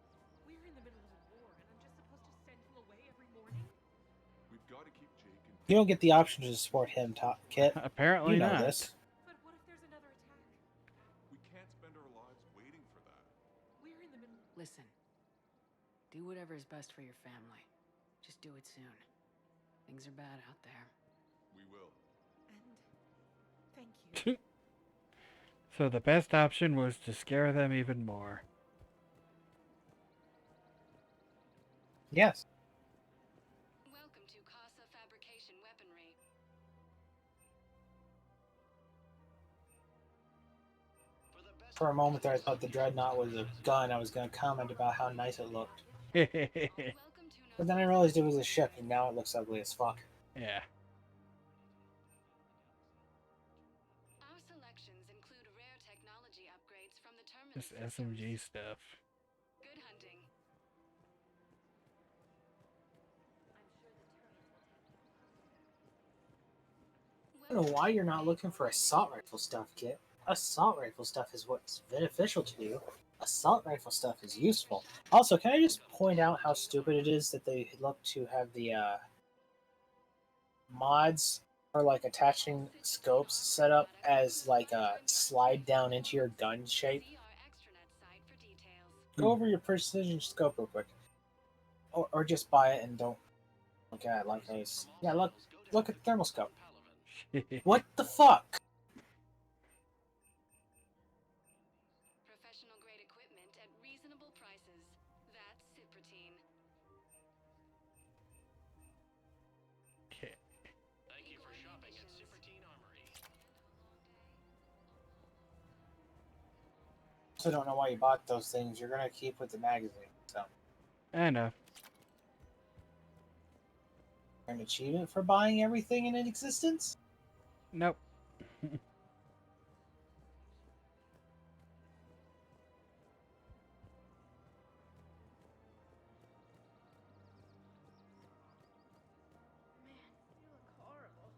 We're in the middle of a war, and I'm just supposed to send him away every morning?
We've got to keep Jake in
You don't get the option to support him, Kit.
Apparently
you know
not.
this.
But what if there's another attack?
We can't spend our lives waiting for that.
We're in the middle.
Listen. Do whatever is best for your family. Just do it soon. Things are bad out there.
We will.
And thank you.
So the best option was to scare them even more.
Yes.
Welcome to Casa Fabrication Weaponry.
For a moment there, I thought the Dreadnought was a gun. I was going to comment about how nice it looked. But then I realized it was a ship, and now it looks ugly as fuck.
Yeah.
Our selections include rare technology upgrades from the terminal
This
systems.
SMG stuff.
Good hunting.
I don't know why you're not looking for assault rifle stuff, Kit. assault rifle stuff is what's beneficial to you. Assault rifle stuff is useful. Also, can I just point out how stupid it is that they look to have the mods for like attaching scopes set up as like a slide down into your gun shape? Go over your precision scope real quick, or just buy it and don't look at it like this. Yeah, look at the thermal scope. What the fuck?
Professional grade equipment at reasonable prices. That's Cypratine.
Okay.
Thank you for shopping at Cypratine Armory.
Also, don't know why you bought those things. You're gonna keep with the magazine. So,
I know.
an achievement for buying everything in existence?
Nope.
Man, you look horrible.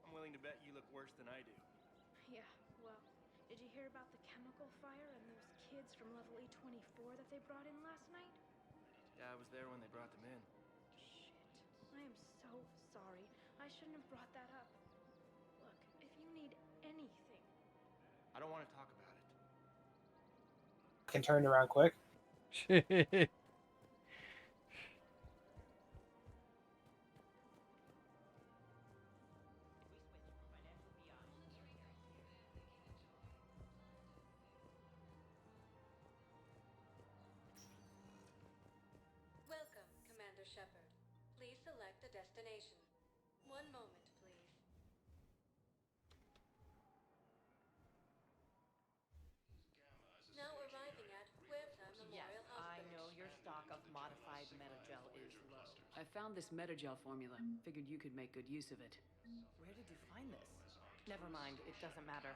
I'm willing to bet you look worse than I do.
Yeah, well, did you hear about the chemical fire and those kids from level E24 that they brought in last night?
Yeah, I was there when they brought them in.
Shit. I am so sorry. I shouldn't have brought that up. Look, if you need anything...
I don't want to talk about it.
Can turn around quick.
Welcome, Commander Shepard. Please select a destination. One moment, please. Now arriving at Huerta Memorial
Yes, I
Hospital.
know your stock of modified metagel is low. I found this metagel formula. Figured you could make good use of it. Where did you find this? Never mind, it doesn't matter.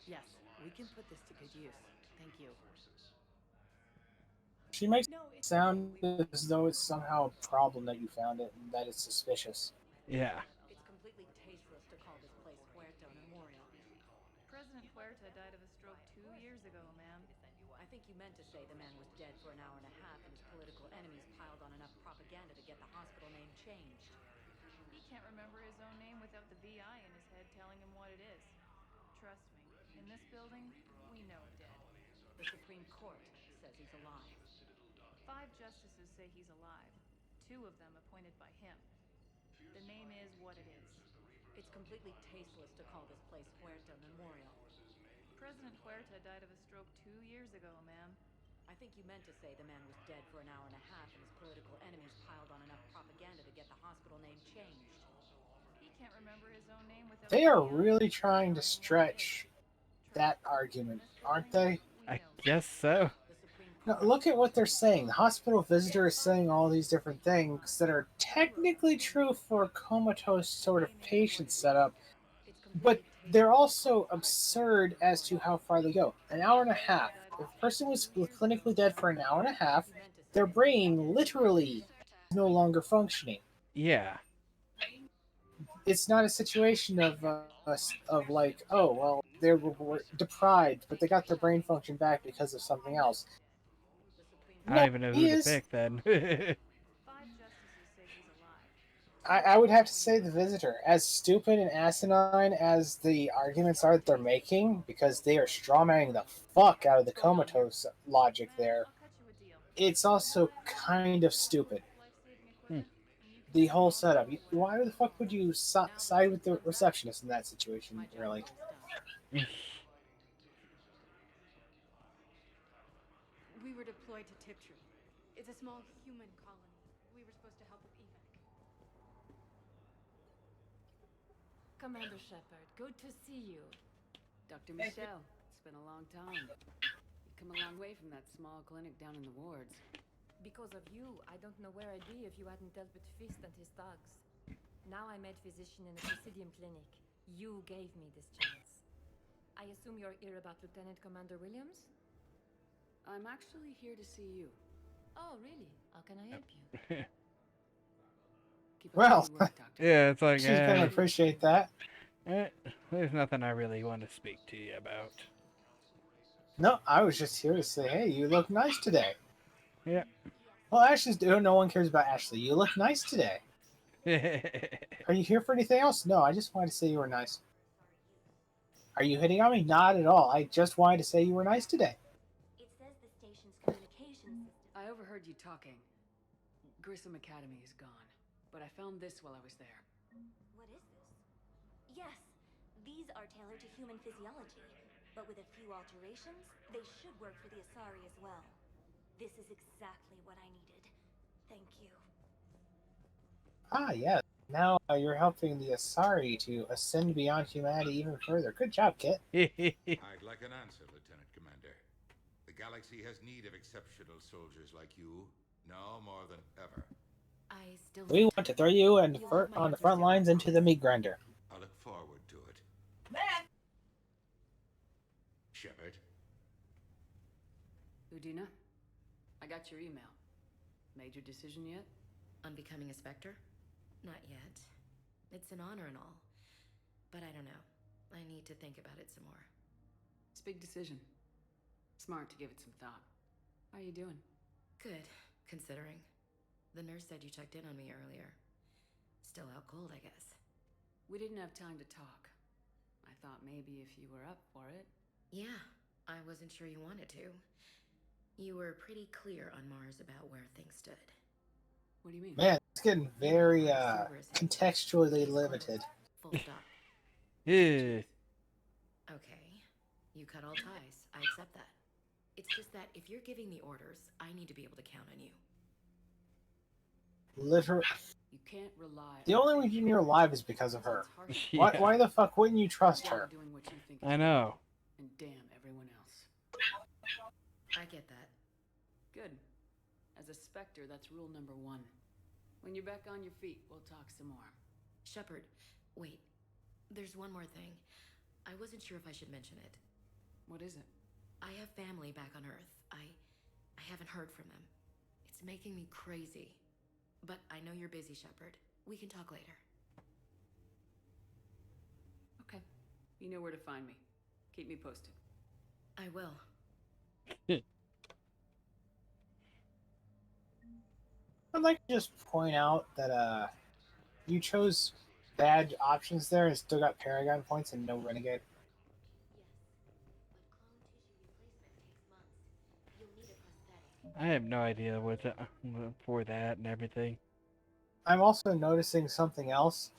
Yes, we can put this to good use. Thank you.
She makes
No,
it
it's okay.
sound as though it's somehow a problem that you found it and that it's suspicious.
Yeah.
It's completely tasteless to call this place Huerta Memorial.
President Huerta died of a stroke 2 years ago, ma'am.
I think you meant to say the man was dead for an hour and a half and his political enemies piled on enough propaganda to get the hospital name changed.
He can't remember his own name without the VI in his head telling him what it is. Trust me, in this building, we know dead.
The Supreme Court says he's alive.
5 justices say he's alive. 2 of them appointed by him. The name is what it is.
It's completely tasteless to call this place Huerta Memorial.
President Huerta died of a stroke 2 years ago, ma'am.
I think you meant to say the man was dead for an hour and a half and his political enemies piled on enough propaganda to get the hospital name changed.
He can't remember his own name without
They
the
are
VI
really
in his head
trying to
telling him what it is.
stretch that argument, aren't they?
I guess so.
No, look at what they're saying. The hospital visitor is saying all these different things that are technically true for a comatose sort of patient setup, but they're also absurd as to how far they go. An hour and a half. If a person was clinically dead for an hour and a half, their brain literally is no longer functioning.
Yeah.
It's not a situation of like, oh well, they were deprived, but they got their brain function back because of something else.
I
No,
don't even know
he
who to
is.
pick then.
5 justices say he's alive.
I would have to say the visitor. As stupid and asinine as the arguments are that they're making, because they are strawmanning the fuck out of the comatose logic there, it's also kind of stupid. The whole setup. Why the fuck would you side with the receptionist in that situation, really?
We were deployed to Tiptree. It's a small human colony. We were supposed to help with evac.
Commander Shepard, good to see you. Dr. Michelle, it's been a long time. You've come a long way from that small clinic down in the wards.
Because of you, I don't know where I'd be if you hadn't dealt with Fist and his thugs. Now I'm med physician in the Presidium Clinic. You gave me this chance. I assume you're here about Lieutenant Commander Williams?
I'm actually here to see you.
Oh, really? How can I help you?
Keep up
Well,
the good work, Doctor.
Yeah, it's like
she's gonna appreciate that.
Eh, there's nothing I really want to speak to you about.
No, I was just here to say, hey, you look nice today.
Yeah.
Well, Ashley's no one cares about Ashley. You look nice today. Are you here for anything else? No, I just wanted to say you were nice. Are you hitting on me? Not at all. I just wanted to say you were nice today.
It says the station's communication system.
I overheard you talking. Grissom Academy is gone, but I found this while I was there.
What is this? Yes, these are tailored to human physiology, but with a few alterations, they should work for the Asari as well. This is exactly what I needed. Thank you.
Ah, yes. Now you're helping the Asari to ascend beyond humanity even further. Good job, Kit.
I'd like an answer, Lieutenant Commander. The galaxy has need of exceptional soldiers like you, now more than ever.
I still
We want to throw you and
have my
on the front lines into the meat grinder.
I look forward to it. Shepard,
Udina, I got your email. Made your decision yet?
On becoming a Spectre? Not yet. It's an honor and all. But I don't know. I need to think about it some more.
It's a big decision. Smart to give it some thought. How are you doing?
Good, considering. The nurse said you checked in on me earlier. Still out cold, I guess.
We didn't have time to talk. I thought maybe if you were up for it.
Yeah, I wasn't sure you wanted to. You were pretty clear on Mars about where things stood.
What do you mean?
Man, it's getting very contextually limited.
Full stop.
Yeah.
Okay. You cut all ties. I accept that. It's just that if you're giving the orders, I need to be able to count on you.
Literally.
You can't rely.
The only reason you're alive is because of her.
Yeah.
Why the fuck wouldn't you trust her?
Doing what you think
I know.
and damn everyone else.
I get that.
Good. As a Spectre, that's rule number 1. When you're back on your feet, we'll talk some more.
Shepard, wait. There's one more thing. I wasn't sure if I should mention it.
What is it?
I have family back on Earth. I haven't heard from them. It's making me crazy. But I know you're busy, Shepard. We can talk later.
Okay. You know where to find me. Keep me posted.
I will.
I'd like to just point out that you chose bad options there and still got Paragon points and no Renegade.
I have no idea what to, for that and everything.
I'm also noticing something else.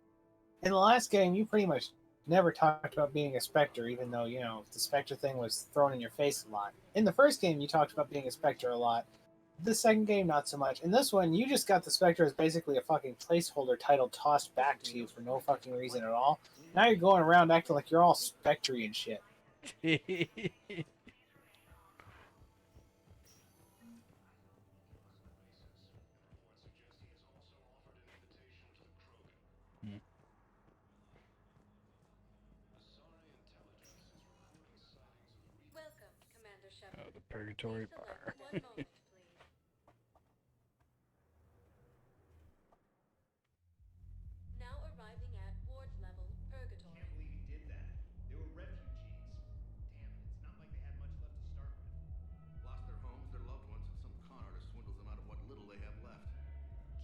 In the last game, you pretty much never talked about being a Spectre, even though, you know, the Spectre thing was thrown in your face a lot. In the first game, you talked about being a Spectre a lot. The second game, not so much. In this one, you just got the Spectre as basically a fucking placeholder title tossed back to you for no fucking reason at all. Now you're going around acting like you're all Spectre-y and shit.
Welcome, Commander Shepard.
Oh, the Purgatory
Please select
Bar.
1 moment, please. Now arriving at ward level Purgatory.
Can't believe he did that. They were refugees. Damn it, it's not like they had much left to start with.
lost their homes, their loved ones, and some con artist swindles them out of what little they have left.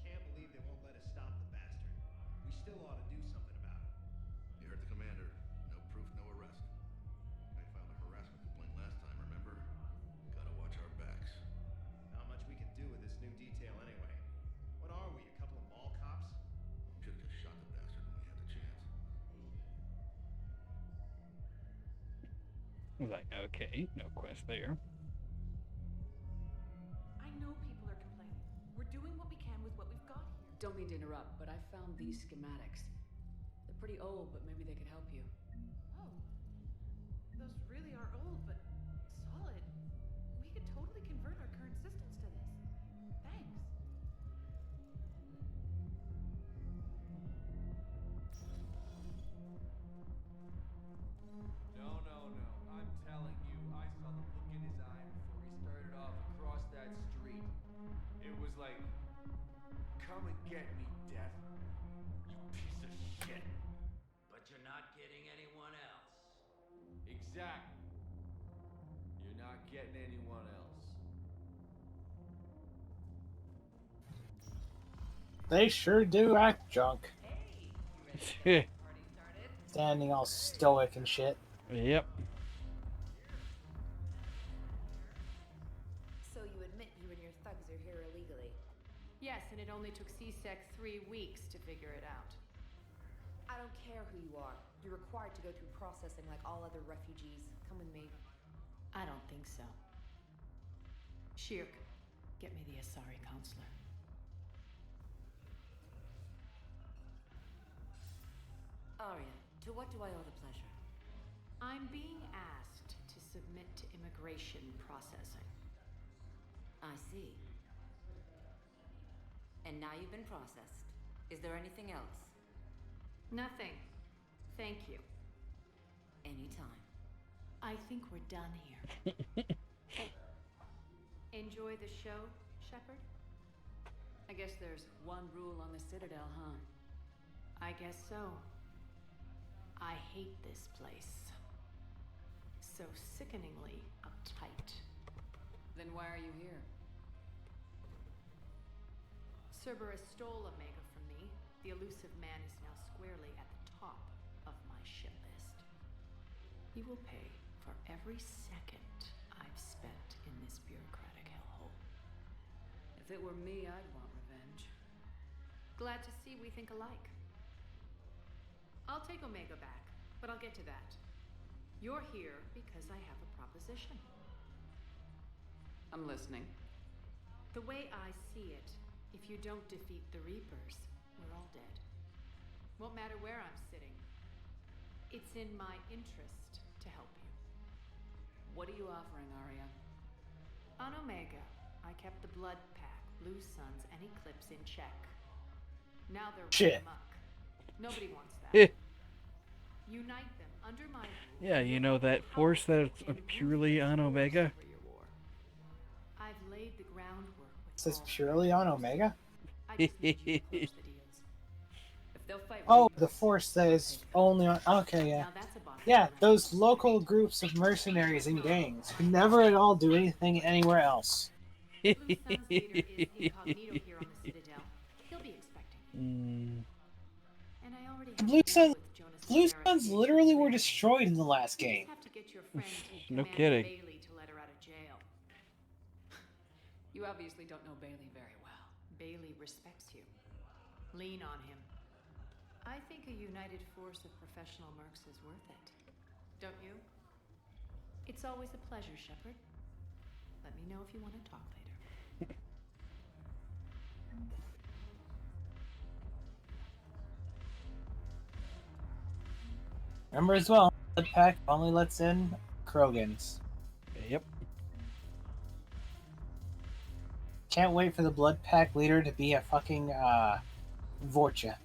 Can't believe they won't let us stop the bastard. We still ought to do something about it.
You heard the commander. No proof, no arrest. They filed a harassment complaint last time, remember? Gotta watch our backs.
Not much we can do with this new detail anyway. What are we, a couple of mall cops?
Should've just shot the bastard when we had the chance.
I was like, okay, no quest there.
I know people are complaining. We're doing what we can with what we've got here. Don't mean to interrupt, but I found these schematics. They're pretty old, but maybe they could help you.
Oh. Those really are old, but solid. We could totally convert our current systems to this. Thanks.
No, no, no. I'm telling you, I saw the look in his eye before he started off across that street. It was like, come and get me, Death. You piece of shit.
But you're not getting
Exactly. You're not getting anyone else.
They sure do act drunk. Standing all stoic and shit.
Yep.
So you admit you and your thugs are here illegally?
Yes, and it only took C-Sec 3 weeks to figure it out.
I don't care who you are. You're required to go through processing like all other refugees. Come with me.
I don't think so. Shirk, get me the Asari counselor.
Arya, to what do I owe the pleasure?
I'm being asked to submit to immigration processing.
I see. And now you've been processed. Is there anything else?
Nothing. Thank you.
Anytime.
I think we're done here. Enjoy the show, Shepard? I guess there's one rule on the Citadel, huh? I guess so. I hate this place. So sickeningly uptight.
Then why are you here?
Cerberus stole Omega from me. The elusive man is now squarely at the top of my shit list. He will pay for every second I've spent in this bureaucratic hellhole.
If it were me, I'd want revenge.
Glad to see we think alike. I'll take Omega back, but I'll get to that. You're here because I have a proposition.
I'm listening.
The way I see it, if you don't defeat the Reapers, we're all dead. Won't matter where I'm sitting. It's in my interest to help you.
What are you offering, Arya?
On Omega, I kept the Blood Pack, Blue Suns, and Eclipse in check. Now they're running amok. Nobody wants that. Unite them under my rule.
Yeah, you know that force that's purely on Omega?
I've laid the groundwork with
It says purely on Omega?
If
Oh, the force that is only on... Okay, yeah. Yeah, those local groups of mercenaries and gangs who never at all do anything anywhere else.
Blue Sun's leader is incognito here on the Citadel. He'll be expecting you. And I already have
Blue Suns literally were destroyed in the last game.
have to get your friend
No
Commander
kidding.
Bailey to let her out of jail.
You obviously don't know Bailey very well.
Bailey respects you. Lean on him. I think a united force of professional mercs is worth it. Don't you? It's always a pleasure, Shepard. Let me know if you want to talk later.
Remember as well, Blood Pack only lets in Krogans.
Yep.
Can't wait for the Blood Pack leader to be a fucking, Vorcha.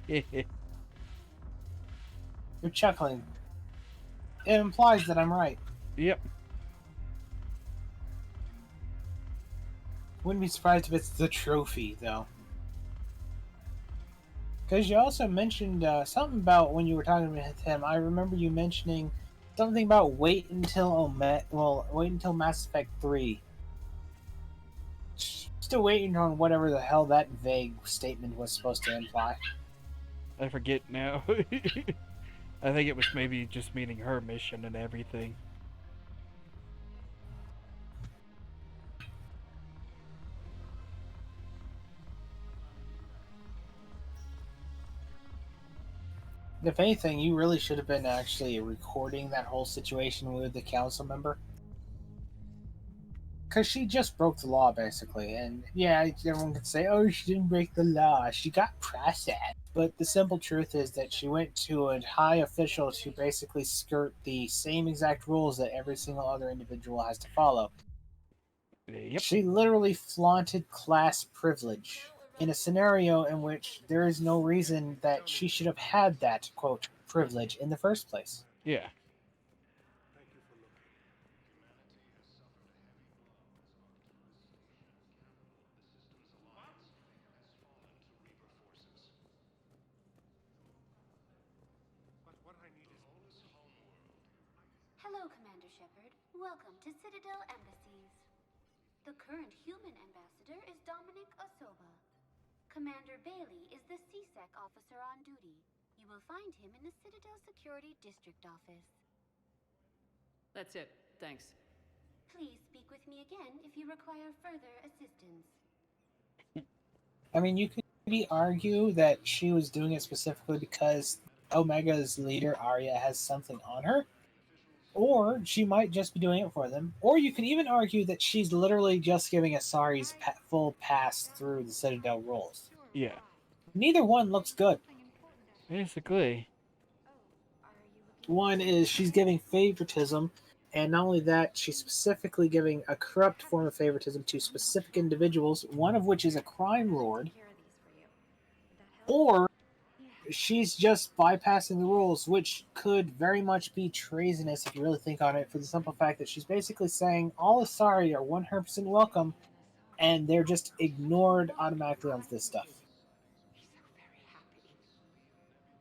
You're chuckling. It implies that I'm right.
Yep.
Wouldn't be surprised if it's the trophy, though. Because you also mentioned something about when you were talking with him. I remember you mentioning something about wait until Mass Effect 3. Still waiting on whatever the hell that vague statement was supposed to imply.
I forget now. I think it was maybe just meaning her mission and everything.
If anything, you really should have been actually recording that whole situation with the council member. Because she just broke the law, basically. And yeah, everyone could say, oh, she didn't break the law. She got processed. But the simple truth is that she went to a high official to basically skirt the same exact rules that every single other individual has to follow.
Yep.
She literally flaunted class privilege in a scenario in which there is no reason that she should have had that, quote, privilege in the first place.
Yeah.
Hello,
Hello, Commander Shepard. Welcome to Citadel Embassies. The current human ambassador is Dominic Osoba. Commander Bailey is the CSEC officer on duty. You will find him in the Citadel Security District office.
That's it. Thanks.
Please speak with me again if you require further assistance.
I mean, you could argue that she was doing it specifically because Omega's leader, Arya, has something on her. Or she might just be doing it for them. Or you could even argue that she's literally just giving Asari's full pass through the Citadel rules.
Yeah.
Neither one looks good.
Basically.
One is she's giving favoritism, and not only that, she's specifically giving a corrupt form of favoritism to specific individuals, one of which is a crime lord. Or she's just bypassing the rules, which could very much be treasonous if you really think on it, for the simple fact that she's basically saying all Asari are 100% welcome, and they're just ignored automatically on this stuff.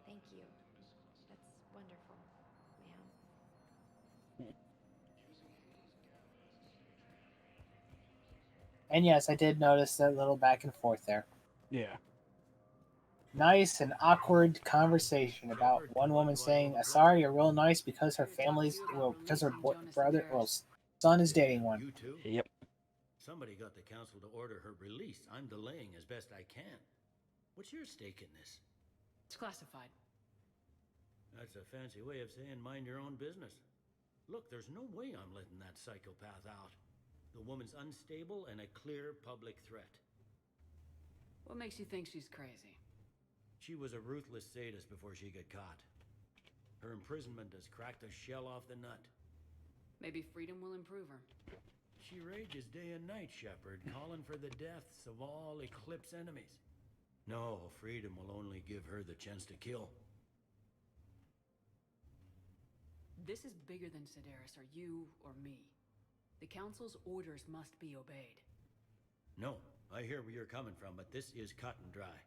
Thank you. That's wonderful, ma'am.
And yes, I did notice that little back and forth there.
Yeah.
Nice and awkward conversation about one woman saying Asari are real nice because her because her son is dating one.
You too?
Yep.
Somebody got the council to order her release. I'm delaying as best I can. What's your stake in this?
It's classified.
That's a fancy way of saying mind your own business. Look, there's no way I'm letting that psychopath out. The woman's unstable and a clear public threat.
What makes you think she's crazy?
She was a ruthless sadist before she got caught. Her imprisonment has cracked the shell off the nut.
Maybe freedom will improve her.
She rages day and night, Shepard, calling for the deaths of all Eclipse enemies. No, freedom will only give her the chance to kill.
This is bigger than Sedaris or you or me. The Council's orders must be obeyed.
No, I hear where you're coming from, but this is cut and dry.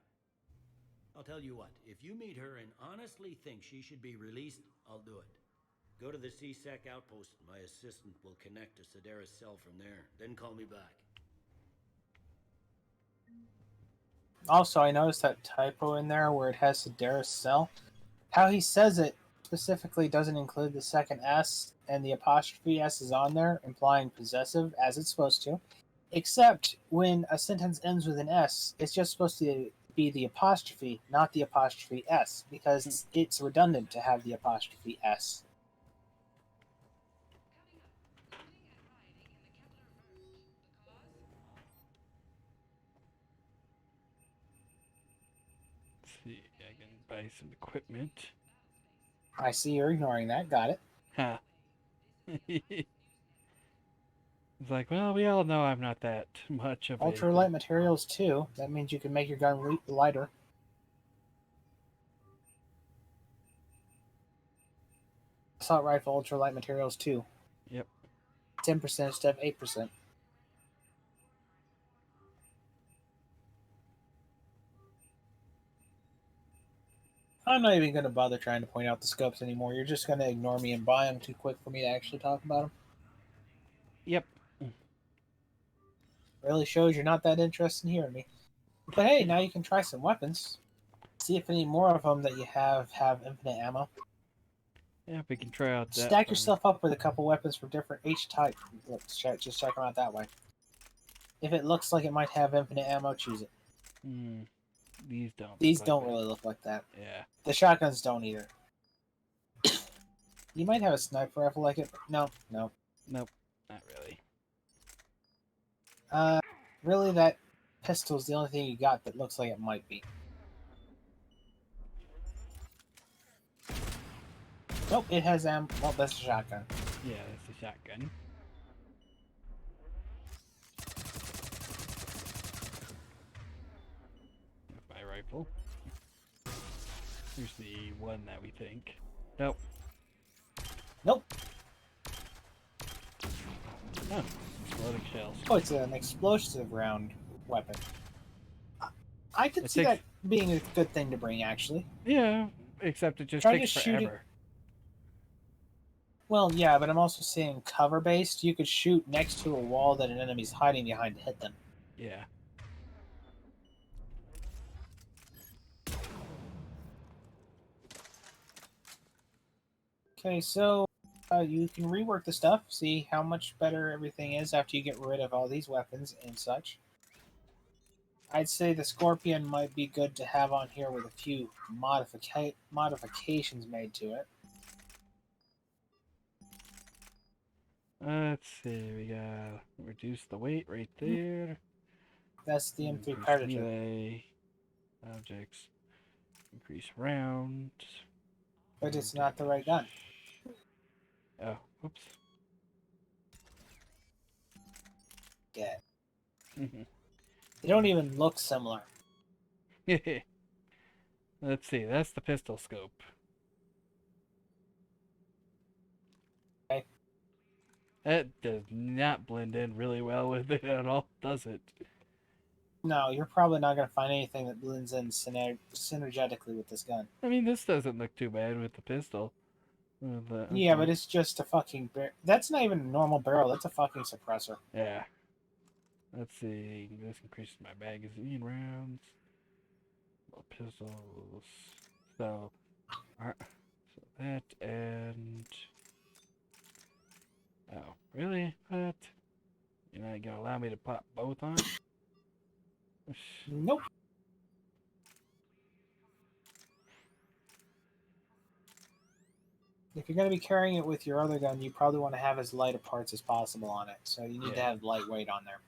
I'll tell you what, if you meet her and honestly think she should be released, I'll do it. Go to the CSEC outpost, and my assistant will connect to Sedaris' cell from there. Then call me back.
Also, I noticed that typo in there where it has Sedaris' cell. How he says it specifically doesn't include the second S, and the apostrophe S is on there, implying possessive, as it's supposed to. Except when a sentence ends with an S, it's just supposed to be the apostrophe, not the apostrophe S, because it's redundant to have the apostrophe S.
Let's see, I can buy some equipment.
I see you're ignoring that. Got it.
Huh. It's like, well, we all know I'm not that much of a...
Ultralight materials too. That means you can make your gun lighter. Assault rifle ultralight materials too.
Yep.
10% instead of 8%. I'm not even going to bother trying to point out the scopes anymore. You're just going to ignore me and buy them too quick for me to actually talk about them.
Yep.
Really shows you're not that interested in hearing me. But hey, now you can try some weapons. See if any more of them that you have infinite ammo.
Yeah, we can try out that.
Stack yourself up with a couple weapons from different H type. Let's just check them out that way. If it looks like it might have infinite ammo, choose it.
These don't.
These don't really look like that.
Yeah.
The shotguns don't either. You might have a sniper rifle like it, but no.
Nope, not really.
Really, that pistol's the only thing you got that looks like it might be. Nope, it has ammo. Well, that's a shotgun.
Yeah, that's a shotgun. My rifle. Here's the one that we think. Nope.
Nope.
Oh, exploding shells.
Oh, it's an explosive round weapon. I could
It
see
takes-
that being a good thing to bring, actually.
Yeah, except it just
Try
takes
just shooting.
forever.
Well, yeah, but I'm also saying cover-based. You could shoot next to a wall that an enemy's hiding behind to hit them.
Yeah.
Okay, so you can rework the stuff, see how much better everything is after you get rid of all these weapons and such. I'd say the Scorpion might be good to have on here with a few modifications made to it.
Let's see. We got reduce the weight right there.
That's the M3
Increase
Predator.
melee objects. Increase rounds.
But it's not the right gun.
Oh, oops.
Yeah. They don't even look similar.
Let's see. That's the pistol scope.
Okay.
That does not blend in really well with it at all, does it?
No, you're probably not going to find anything that blends in synergetically with this gun.
I mean, this doesn't look too bad with the pistol.
Yeah, but it's just a fucking that's not even a normal barrel. That's a fucking suppressor.
Yeah. Let's see. This increases my magazine rounds. More pistols. So that and oh, really? What? You're not gonna allow me to pop both on?
Nope. If you're going to be carrying it with your other gun, you probably want to have as light of parts as possible on it. So you need to have lightweight on there.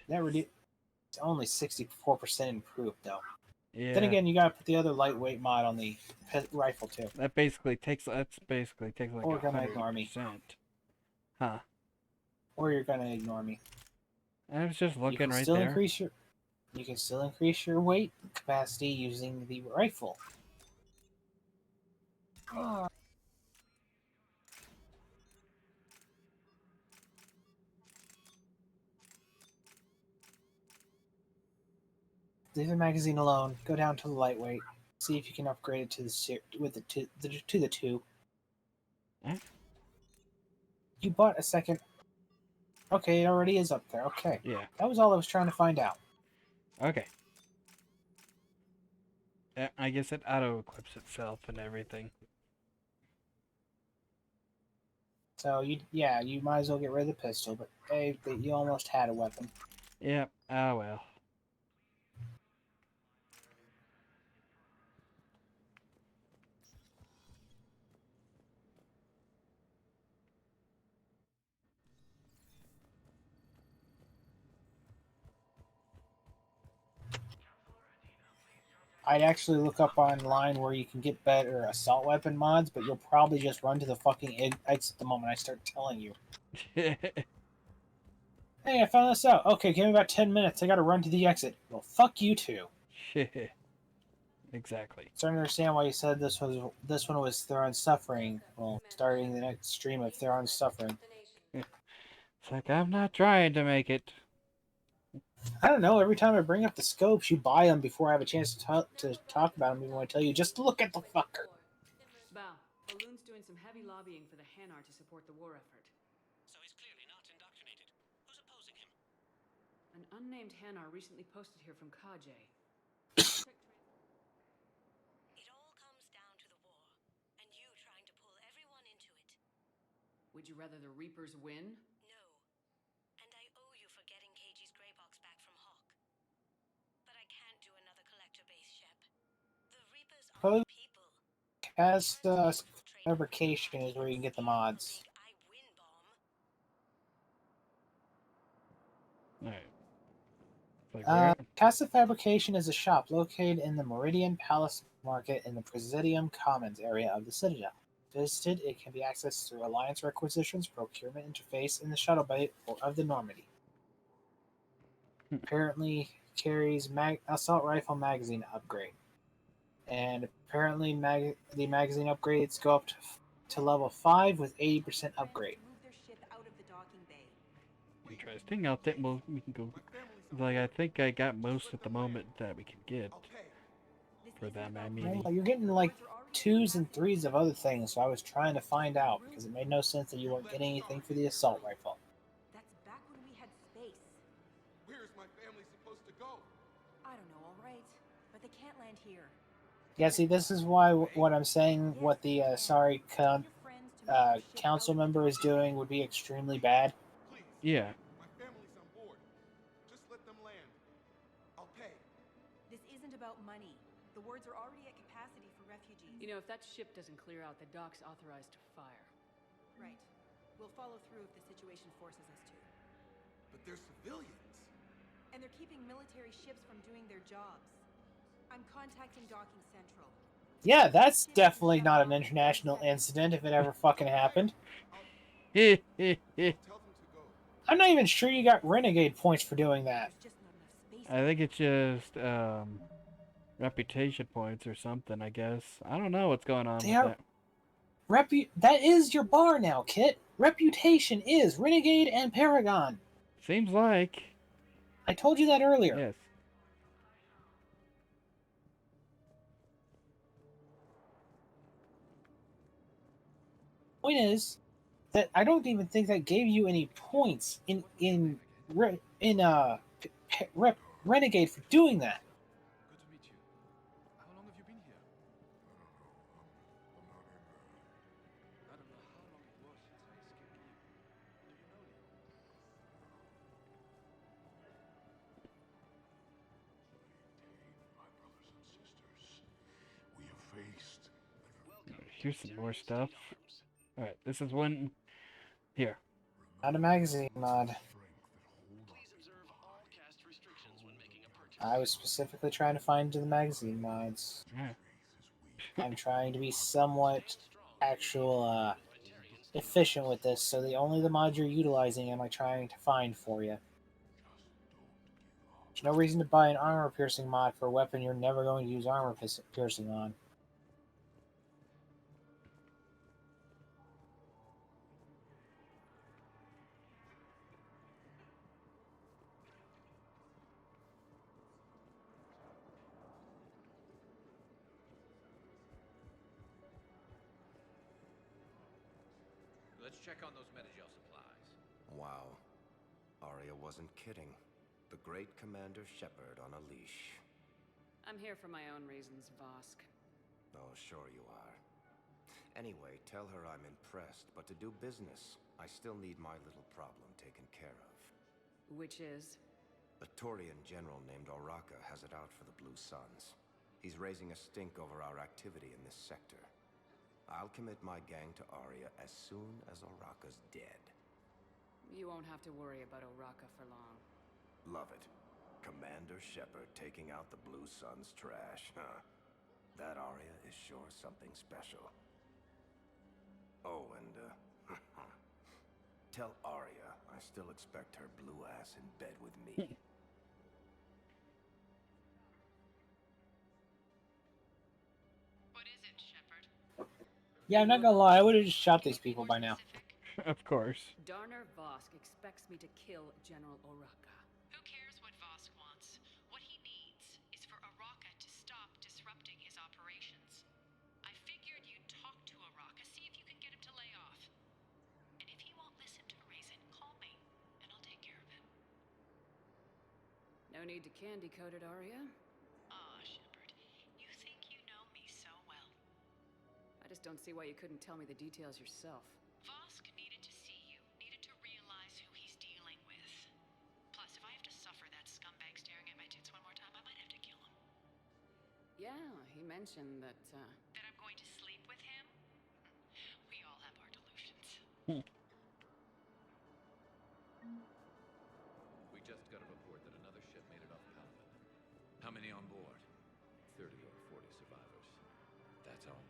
That it's only 64% improved though.
Yeah.
Then again, you got to put the other lightweight mod on the rifle too.
That basically takes like
Or gonna ignore me.
100%. Huh.
Or you're gonna ignore me.
I was just looking
you can
right
still
there.
You can still increase your weight capacity using the rifle. Leave the magazine alone. Go down to the lightweight. See if you can upgrade it to the two. You bought a second. Okay, it already is up there. Okay.
Yeah.
That was all I was trying to find out.
Okay. I guess it auto-equips itself and everything.
So you might as well get rid of the pistol, but hey, you almost had a weapon.
Yep. Ah, well.
I'd actually look up online where you can get better assault weapon mods, but you'll probably just run to the fucking exit the moment I start telling you. Hey, I found this out. Okay, give me about 10 minutes. I gotta run to the exit. Well, fuck you too.
Exactly.
Starting to understand why you said this one was Theron's suffering. Well, starting the next stream of Theron's suffering.
It's like I'm not trying to make it.
I don't know. Every time I bring up the scopes, you buy them before I have a chance to talk about them. Even when I tell you, just look at the fucker.
Val, Balloon's doing some heavy lobbying for the Hanar to support the war effort.
So he's clearly not indoctrinated. Who's opposing him?
An unnamed Hanar recently posted here from Kajay.
It all comes down to the war, and you trying to pull everyone into it.
Would you rather the Reapers win?
No. And I owe you for getting KG's grey box back from Hawk. But I can't do another collector-based ship. The Reapers are people.
Cast fabrication is where you can get the mods.
Alright.
Casa Fabrication is a shop located in the Meridian Palace Market in the Presidium Commons area of the Citadel. Visited, it can be accessed through Alliance requisitions, procurement interface, in the shuttle bay of the Normandy. Apparently carries assault rifle magazine upgrade. And apparently the magazine upgrades go up to level 5 with 80% upgrade.
Interesting. I'll think we can go. Like I think I got most at the moment that we can get for them. I mean,
Well, you're getting like twos and threes of other things, so I was trying to find out because it made no sense that you weren't getting anything for the assault rifle.
That's back when we had space.
Where's my family supposed to go?
I don't know, all right. But they can't land here.
Yeah, see, this is why what I'm saying, what the council member is doing would be extremely bad.
Yeah.
My family's on board. Just let them land. I'll pay.
This isn't about money. The wards are already at capacity for refugees.
You know, if that ship doesn't clear out, the dock's authorized to fire.
Right. We'll follow through if the situation forces us to.
But they're civilians.
And they're keeping military ships from doing their jobs. I'm contacting Docking Central.
Yeah, that's definitely not an international incident if it ever fucking happened. I'm not even sure you got renegade points for doing that.
I think it's just reputation points or something, I guess. I don't know what's going on with that.
That is your bar now, Kit. Reputation is renegade and paragon.
Seems like.
I told you that earlier.
Yes.
Point is that I don't even think that gave you any points in renegade for doing that.
Good to meet you. How long have you been here? I don't know how long it was since I escaped Leo. Do you know Leo?
My brothers and sisters, we have faced.
Here's some more stuff. Alright, this is one. Here.
Not a magazine mod. I was specifically trying to find the magazine mods.
Yeah.
I'm trying to be somewhat efficient with this, so only the mods you're utilizing am I trying to find for you. There's no reason to buy an armor piercing mod for a weapon you're never going to use armor piercing on.
Let's check on those Metagel supplies.
Wow. Arya wasn't kidding. The great Commander Shepard on a leash.
I'm here for my own reasons, Vosk.
Oh, sure you are. Anyway, tell her I'm impressed, but to do business, I still need my little problem taken care of.
Which is?
A Turian general named Oraka has it out for the Blue Suns. He's raising a stink over our activity in this sector. I'll commit my gang to Arya as soon as Oraka's dead.
You won't have to worry about Oraka for long.
Love it. Commander Shepard taking out the Blue Suns trash, huh? That Arya is sure something special. Oh, and, tell Arya I still expect her blue ass in bed with me.
Yeah, I'm not gonna lie, I would have just shot these people by now.
Of course.
Darner Vosk expects me to kill General Oraka.
Who cares what Vosk wants? What he needs is for Oraka to stop disrupting his operations. I figured you'd talk to Oraka, see if you can get him to lay off. And if he won't listen to reason, call me, and I'll take care of it.
No need to candy coat it, Arya.
Aw, Shepard, you think you know me so well.
I just don't see why you couldn't tell me the details yourself.
Vosk needed to see you, needed to realize who he's dealing with. Plus, if I have to suffer that scumbag staring at my tits one more time, I might have to kill him.
Yeah, he mentioned that,
That I'm going to sleep with him? We all have our delusions.
We just got a report that another ship made it off Paladin. How many on board? 30 or 40 survivors. That's all.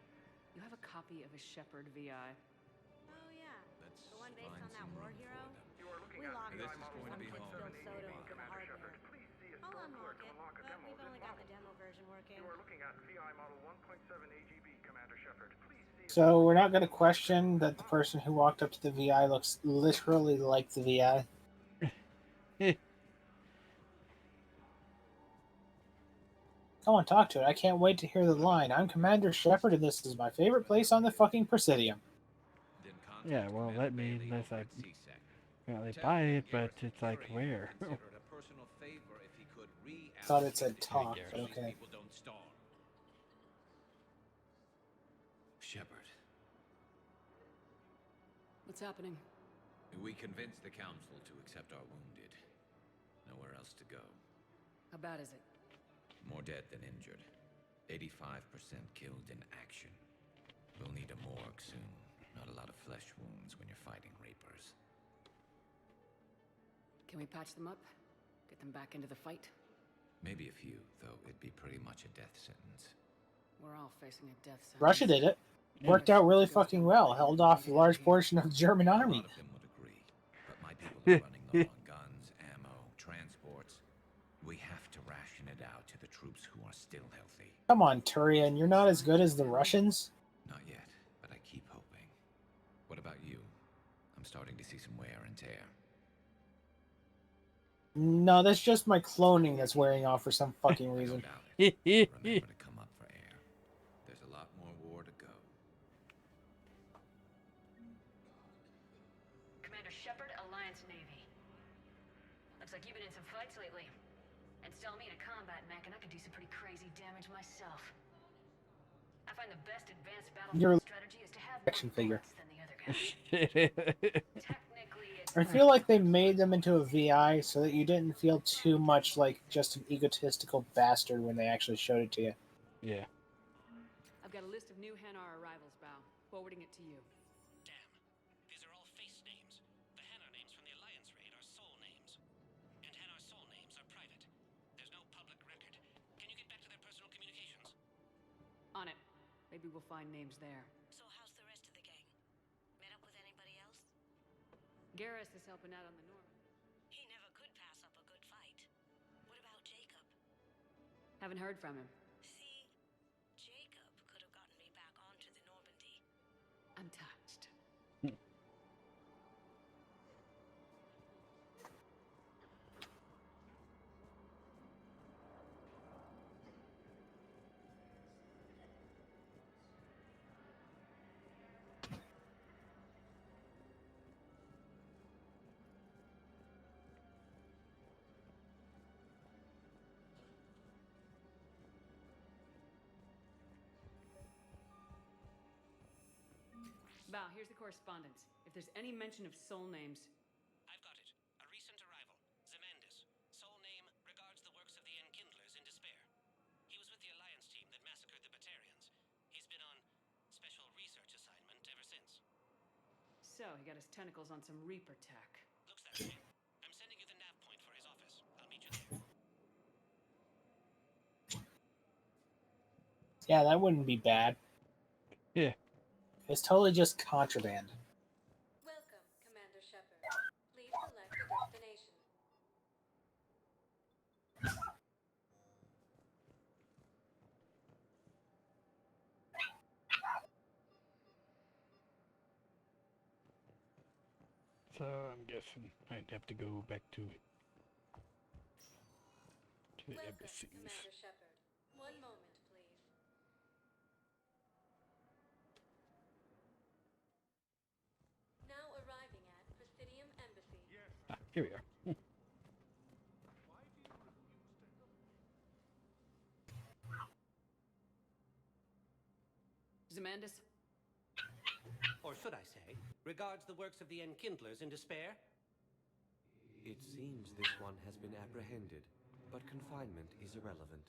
you have a copy of a Shepard VI.
Oh yeah,
Let's
the one based
find
on that
some
war
room
hero.
for them.
We locked
This
it
is
because
going to
some
be
kid
home.
spilled soda into the
Commander
hardware.
Shepard, please see a
I'll
store
unlock
clerk
it,
to unlock a
but
demo
we've
of
only
this
got the
model.
demo version working.
You are looking at VI model 1.7 AGB, Commander Shepard. Please see a
So we're not gonna question that the person who walked up to the VI looks literally like the VI. Come on, talk to it. I can't wait to hear the line. I'm Commander Shepard, and this is my favorite place on the fucking Presidium.
Yeah, well, that means that's like, they buy it, but it's like where?
Thought it said talk, but okay.
Shepard,
What's happening?
we convinced the Council to accept our wounded. Nowhere else to go.
How bad is it?
More dead than injured. 85% killed in action. We'll need a morgue soon. Not a lot of flesh wounds when you're fighting Reapers.
Can we patch them up? Get them back into the fight?
Maybe a few, though it'd be pretty much a death sentence.
We're all facing a death sentence.
Russia did it. Worked out really fucking well. Held off a large portion of the German army.
But my people are running low on guns, ammo, transports. We have to ration it out to the troops who are still healthy.
Come on, Turian. You're not as good as the Russians?
Not yet, but I keep hoping. What about you? I'm starting to see some wear and tear.
No, that's just my cloning that's wearing off for some fucking reason.
Remember to come up for air. There's a lot more war to go.
Commander Shepard, Alliance Navy. Looks like you've been in some fights lately. Install me in a combat mech and I could do some pretty crazy damage myself. I find the best advanced battlefield strategy is to have more
Action figure.
bullets than the other guy.
I feel like they made them into a VI so that you didn't feel too much like just an egotistical bastard when they actually showed it to you.
Yeah.
I've got a list of new Hanar arrivals, Bao. Forwarding it to you.
Damn. These are all face names. The Hanar names from the Alliance raid are soul names. And Hanar soul names are private. There's no public record. Can you get back to their personal communications?
On it. Maybe we'll find names there.
So how's the rest of the gang? Met up with anybody else?
Garrus is helping out on the Norman.
He never could pass up a good fight. What about Jacob?
Haven't heard from him.
See, Jacob could have gotten me back onto the Normandy.
I'm touched. Bao, here's the correspondence. If there's any mention of soul names...
I've got it. A recent arrival. Zemandis. Soul name regards the works of the Enkindlers in despair. He was with the Alliance team that massacred the Batarians. He's been on special research assignment ever since.
So, he got his tentacles on some Reaper tech.
Looks that way. I'm sending you the nav point for his office. I'll meet you there.
Yeah, that wouldn't be bad.
Yeah.
It's totally just contraband.
Welcome, Commander Shepard. Please select a destination.
So I'm guessing I'd have to go back to the
Welcome,
embassies.
Commander Shepard. One moment, please. Now arriving at Presidium Embassy.
Ah, here we are.
Zemandis?
Or should I say, regards the works of the Enkindlers in despair?
It seems this one has been apprehended, but confinement is irrelevant.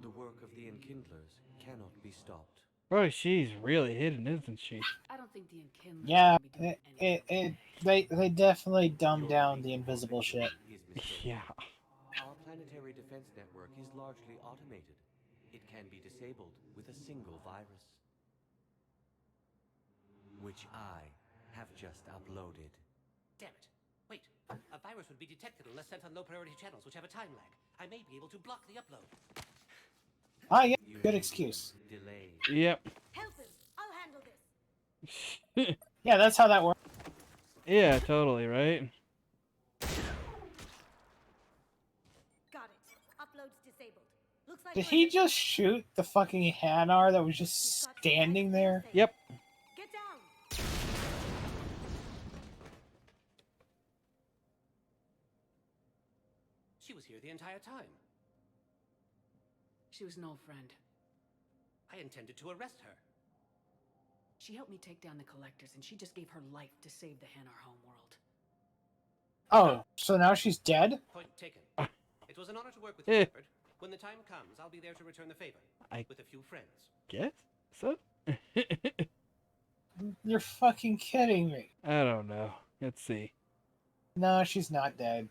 The work of the Enkindlers cannot be stopped.
Boy, she's really hidden, isn't she?
I don't think the Enkindlers...
Yeah, they definitely dumbed down the invisible shit.
Yeah.
Our planetary defense network is largely automated. It can be disabled with a single virus, which I have just uploaded.
Damn it. Wait. A virus would be detected unless sent on low priority channels, which have a time lag. I may be able to block the upload.
Ah, yeah, good excuse.
Delayed.
Yep.
Help him. I'll handle this.
Yeah, that's how that works.
Yeah, totally, right?
Got it. Uploads disabled. Looks
Did he just shoot the fucking Hanar that was just standing there?
Yep.
Get down!
She was here the entire time.
She was an old friend.
I intended to arrest her.
She helped me take down the collectors, and she just gave her life to save the Hanar homeworld.
Oh, so now she's dead?
Point taken. It was an honor to work with you, Shepard. When the time comes, I'll be there to return the favor. With a few friends.
Guess so.
You're fucking kidding me.
I don't know. Let's see.
No, she's not dead.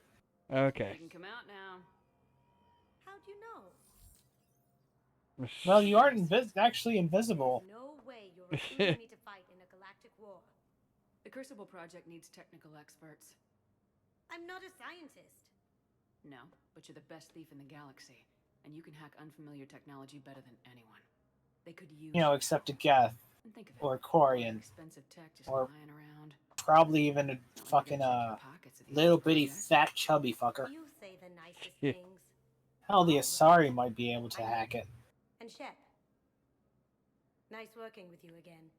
Okay.
You can come out now.
How'd you know?
Well, you aren't actually invisible.
No way you're recruiting me to fight in a galactic war.
The Crucible Project needs technical experts.
I'm not a scientist.
No, but you're the best thief in the galaxy, and you can hack unfamiliar technology better than anyone. They could use
Except a Geth.
And think of it.
Or a Quarian.
Expensive tech just
Or
lying around.
probably even a fucking little bitty fat chubby fucker.
You say the nicest things.
Hell, the Asari might be able to hack it.
And Shep. Nice working with you again.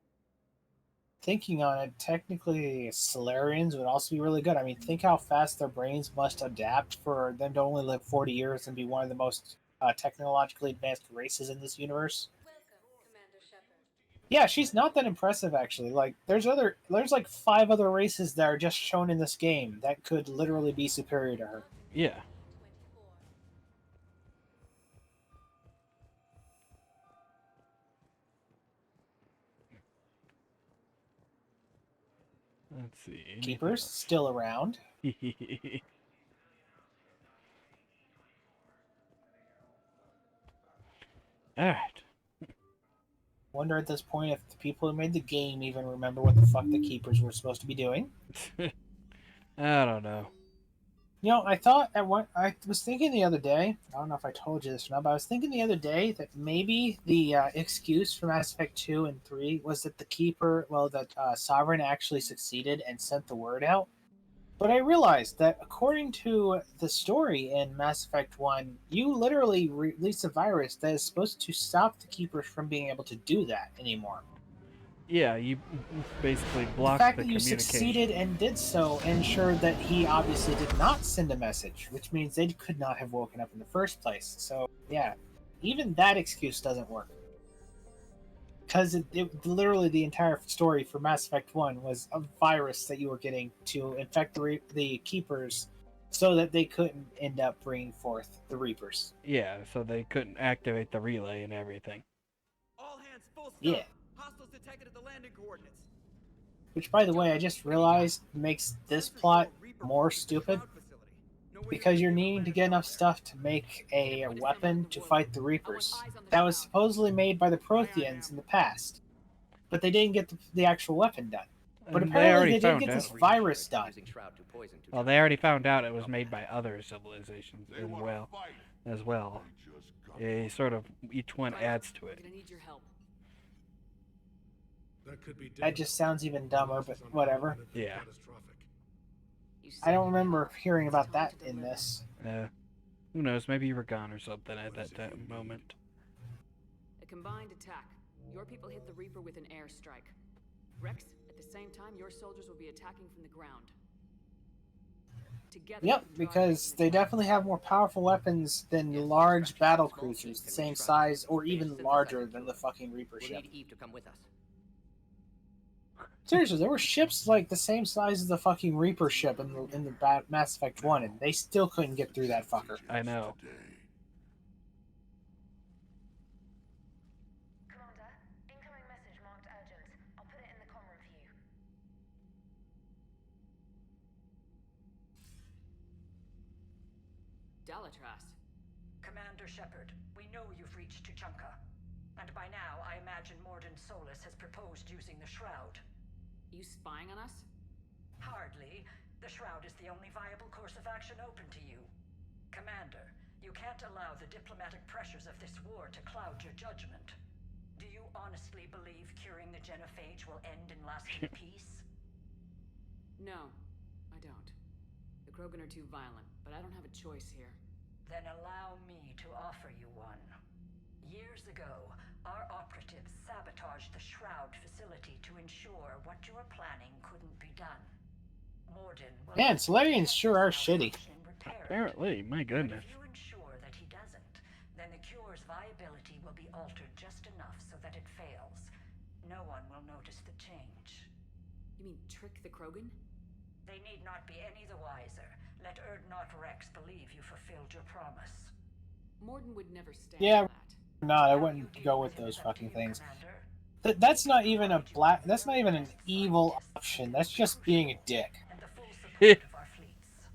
Thinking on it, technically Solarians would also be really good. I mean, think how fast their brains must adapt for them to only live 40 years and be one of the most technologically advanced races in this universe. Yeah, she's not that impressive actually. Like, there's like 5 other races that are just shown in this game that could literally be superior to her.
Yeah. Let's see.
Keepers still around.
Alright.
Wonder at this point if the people who made the game even remember what the fuck the Keepers were supposed to be doing.
I don't know.
I was thinking the other day, I don't know if I told you this or not, but I was thinking the other day that maybe the excuse for Mass Effect 2 and 3 was that Sovereign actually succeeded and sent the word out. But I realized that according to the story in Mass Effect 1, you literally release a virus that is supposed to stop the Keepers from being able to do that anymore.
Yeah, you basically blocked
the fact
the
that you
communication.
succeeded and did so ensured that he obviously did not send a message, which means they could not have woken up in the first place. So, yeah, even that excuse doesn't work. Because it literally the entire story for Mass Effect 1 was a virus that you were getting to infect the Keepers so that they couldn't end up bringing forth the Reapers.
Yeah, so they couldn't activate the relay and everything.
All hands full stop.
Yeah.
Hostiles detected at the landing coordinates.
Which, by the way, I just realized makes this plot more stupid. Because you're needing to get enough stuff to make a weapon to fight the Reapers. That was supposedly made by the Protheans in the past. But they didn't get the actual weapon done. But apparently they did get this virus done.
Well, they already found out it was made by other civilizations as well. Each one adds to it.
That just sounds even dumber, but whatever.
Yeah.
I don't remember hearing about that in this.
Who knows? Maybe you were gone or something at that moment.
A combined attack. Your people hit the Reaper with an airstrike. Rex, at the same time, your soldiers will be attacking from the ground. Together,
Yep, because they definitely have more powerful weapons than large battle cruisers, the same size or even larger than the fucking Reaper ship.
Need Eve to come with us.
Seriously, there were ships like the same size as the fucking Reaper ship in the Mass Effect 1, and they still couldn't get through that fucker.
I know.
Commander, incoming message marked urgent. I'll put it in the comm room for you.
Dalatras.
Commander Shepard, we know you've reached Tuchanka. And by now, I imagine Mordin Solus has proposed using the Shroud.
You spying on us?
Hardly. The Shroud is the only viable course of action open to you. Commander, you can't allow the diplomatic pressures of this war to cloud your judgment. Do you honestly believe curing the genophage will end in lasting peace?
No, I don't. The Krogan are too violent, but I don't have a choice here.
Then allow me to offer you one. Years ago, our operatives sabotaged the Shroud facility to ensure what you were planning couldn't be done. Morden will
Man, Solarians sure are shitty.
Apparently, my goodness.
If you ensure that he doesn't, then the cure's viability will be altered just enough so that it fails. No one will notice the change.
You mean trick the Krogan?
They need not be any the wiser. Let Erdnot Rex believe you fulfilled your promise.
Morden would never stand
Yeah,
for that.
no, I wouldn't go with those fucking things. That's not even a black. That's not even an evil option. That's just being a dick.
And the full support of our fleets.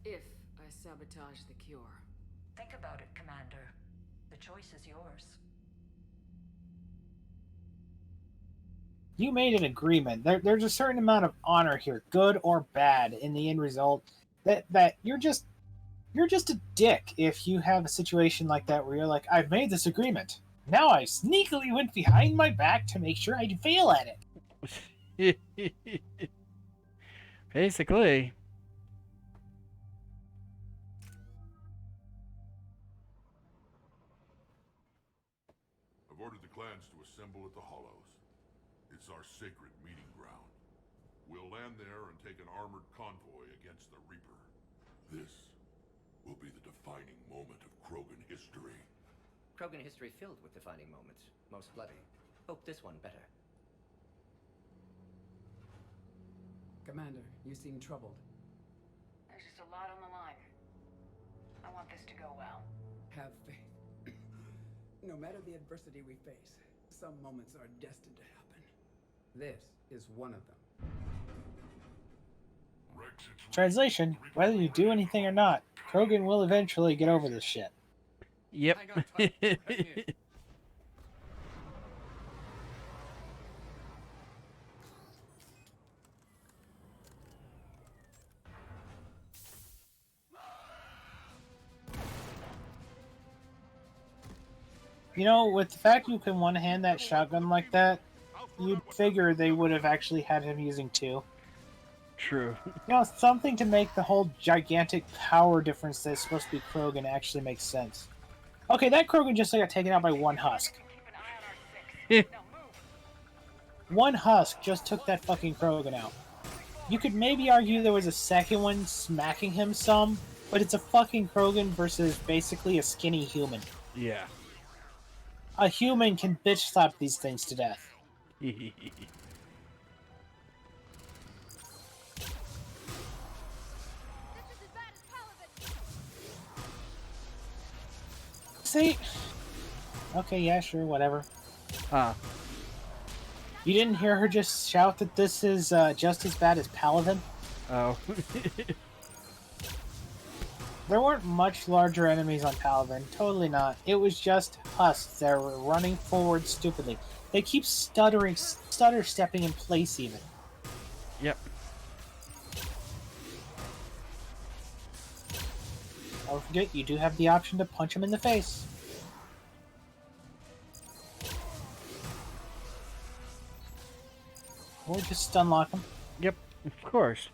If I sabotage the cure.
Think about it, Commander. The choice is yours.
You made an agreement. There's a certain amount of honor here, good or bad, in the end result. That you're just a dick if you have a situation like that where you're like, I've made this agreement. Now I sneakily went behind my back to make sure I'd fail at it.
Basically.
I've ordered the clans to assemble at the Hollows. It's our sacred meeting ground. We'll land there and take an armored convoy against the Reaper. This will be the defining moment of Krogan history.
Krogan history filled with defining moments. Most bloody. Hope this one better.
Commander, you seem troubled.
There's just a lot on the line. I want this to go well.
Have faith. No matter the adversity we face, some moments are destined to happen. This is one of them.
Translation, whether you do anything or not, Krogan will eventually get over this shit.
Yep.
You know, with the fact you can one-hand that shotgun like that, you'd figure they would have actually had him using two.
True.
You know, something to make the whole gigantic power difference that's supposed to be Krogan actually makes sense. Okay, that Krogan just got taken out by one husk. One husk just took that fucking Krogan out. You could maybe argue there was a second one smacking him some, but it's a fucking Krogan versus basically a skinny human.
Yeah.
A human can bitch slap these things to death. See? Okay, yeah, sure, whatever.
Huh.
You didn't hear her just shout that this is just as bad as Paladin?
Oh.
There weren't much larger enemies on Paladin. Totally not. It was just husks that were running forward stupidly. They keep stutter stepping in place even.
Yep.
Don't forget, you do have the option to punch him in the face. Or just stun lock him.
Yep, of course.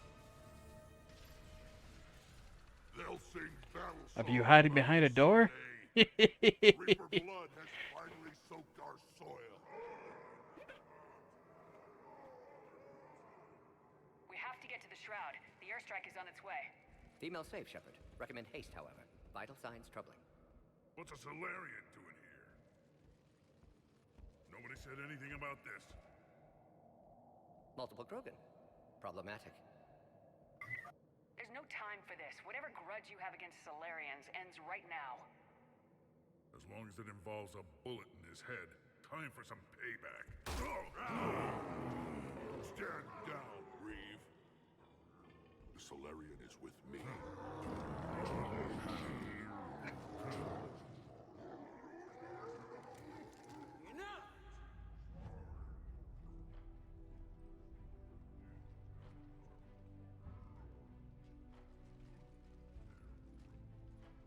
Are you hiding behind a door?
Reaper blood has finally soaked our soil.
We have to get to the Shroud. The airstrike is on its way.
Female safe, Shepard. Recommend haste, however. Vital signs troubling.
What's a Solarian doing here? Nobody said anything about this.
Multiple Krogan. Problematic.
There's no time for this. Whatever grudge you have against Solarians ends right now.
As long as it involves a bullet in his head, time for some payback. Stand down, Reeve. The Solarian is with me.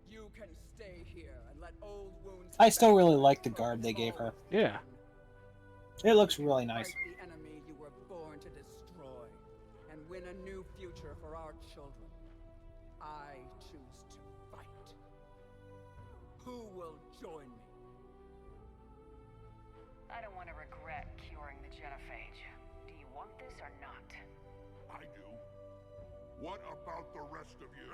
You can stay here and let old wounds.
I still really like the garb they gave her.
Yeah.
It looks really nice.
Fight the enemy you were born to destroy, and win a new future for our children. I choose to fight. Who will join me?
I don't want to regret curing the genophage. Do you want this or not?
I do. What about the rest of you?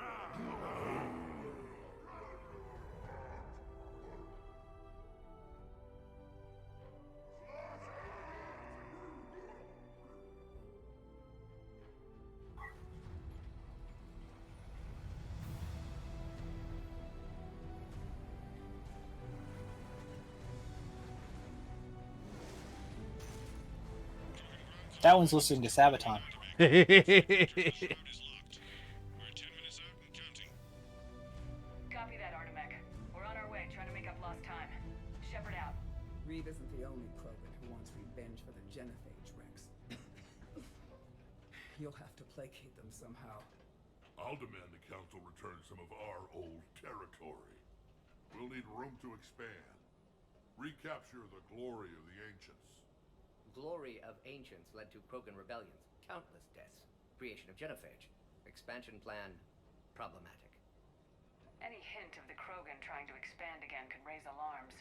That one's listening to Sabaton.
Copy that, Artemech. We're on our way, trying to make up lost time. Shepard out.
Reeve isn't the only Krogan who wants revenge for the genophage, Rex. You'll have to placate them somehow.
I'll demand the Council return some of our old territory. We'll need room to expand. Recapture the glory of the Ancients.
Glory of Ancients led to Krogan rebellions, countless deaths, creation of genophage, expansion plan problematic.
Any hint of the Krogan trying to expand again could raise alarms.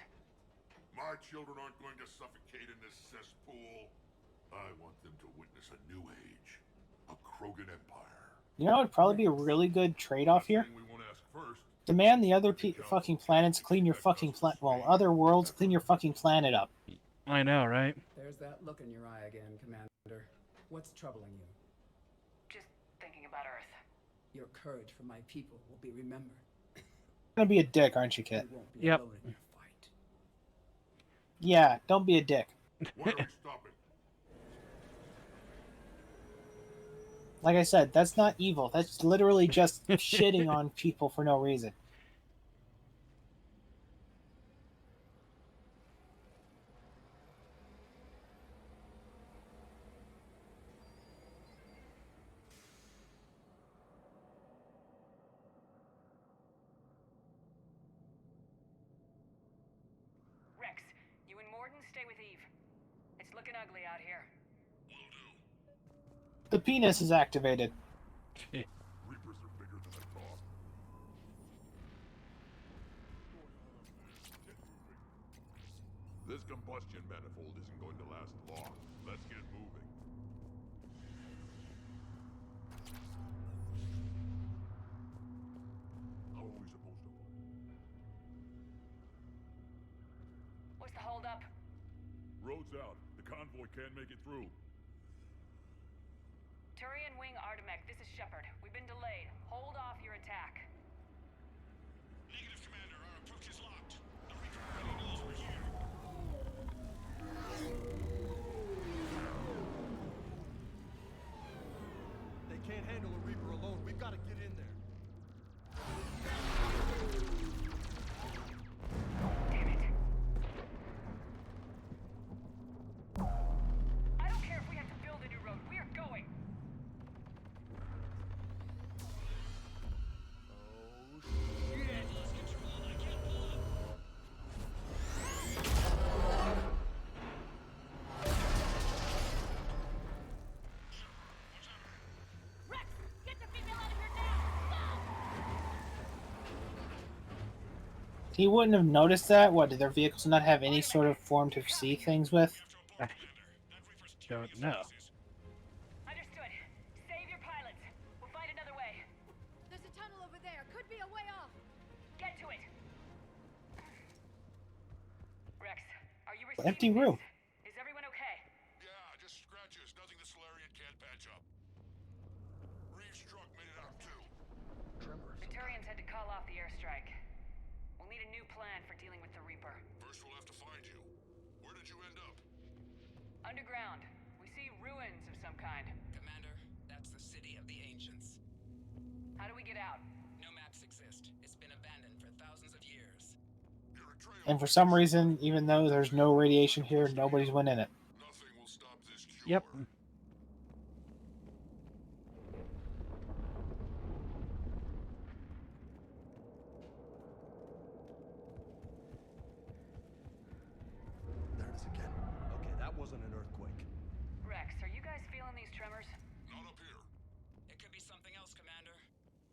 My children aren't going to suffocate in this cesspool. I want them to witness a new age, a Krogan empire.
You know what would probably be a really good trade-off here?
We won't ask first.
Demand the other fucking planets clean your fucking planet. Well, other worlds clean your fucking planet up.
I know, right?
There's that look in your eye again, Commander. What's troubling you?
Just thinking about Earth.
Your courage for my people will be remembered.
You're gonna be a dick, aren't you, Kit?
You won't be
Yep.
alone in your fight.
Yeah, don't be a dick.
Why are we stopping?
Like I said, that's not evil. That's literally just shitting on people for no reason.
Rex, you and Morden stay with Eve. It's looking ugly out here.
The penis is activated.
Reapers are bigger than I thought. This combustion manifold isn't going to last long. Let's get moving. How are we supposed to move?
What's the holdup?
Road's out. The convoy can't make it through.
Turian Wing Artemech, this is Shepard. We've been delayed. Hold off your attack.
Negative, Commander. Our approach is locked. The Reaper already knows we're here.
They can't handle a Reaper alone. We've got to get in there.
Damn it. I don't care if we have to build a new road. We are going.
Rex, get the female out of here now!
He wouldn't have noticed that? What, did their vehicles not have any sort of form to see things with?
I don't know.
Understood. Save your pilots. We'll find another way.
There's a tunnel over there. Could be a way off.
Get to it. Rex, are you receiving
Empty room.
this? Is everyone okay?
Yeah, just scratches. Nothing the Solarian can't patch up. Reeves' truck made it out too. Tremors.
The Turians had to call off the airstrike. We'll need a new plan for dealing with the Reaper.
First we'll have to find you. Where did you end up?
Underground. We see ruins of some kind.
Commander, that's the city of the Ancients.
How do we get out?
No maps exist. It's been abandoned for thousands of years.
And for some reason, even though there's no radiation here, nobody's went in it.
Nothing will stop this cure.
Yep.
There it is again. Okay, that wasn't an earthquake.
Rex, are you guys feeling these tremors?
Not up here.
It could be something else, Commander.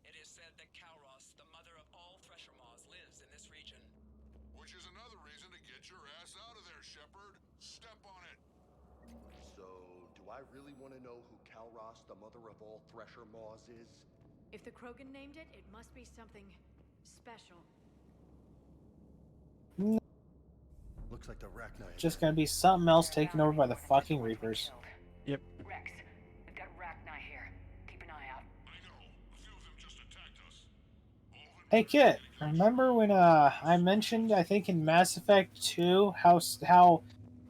It is said that Kalros, the mother of all Thresher Maws, lives in this region.
Which is another reason to get your ass out of there, Shepard. Step on it.
So, do I really want to know who Kalros, the mother of all Thresher Maws, is?
If the Krogan named it, it must be something special.
Looks like the Rachni.
Just gonna be something else taken over by the fucking Reapers.
Yep.
Rex, we've got Rachni here. Keep an eye out.
Hey Kit, remember when I mentioned, I think in Mass Effect 2, how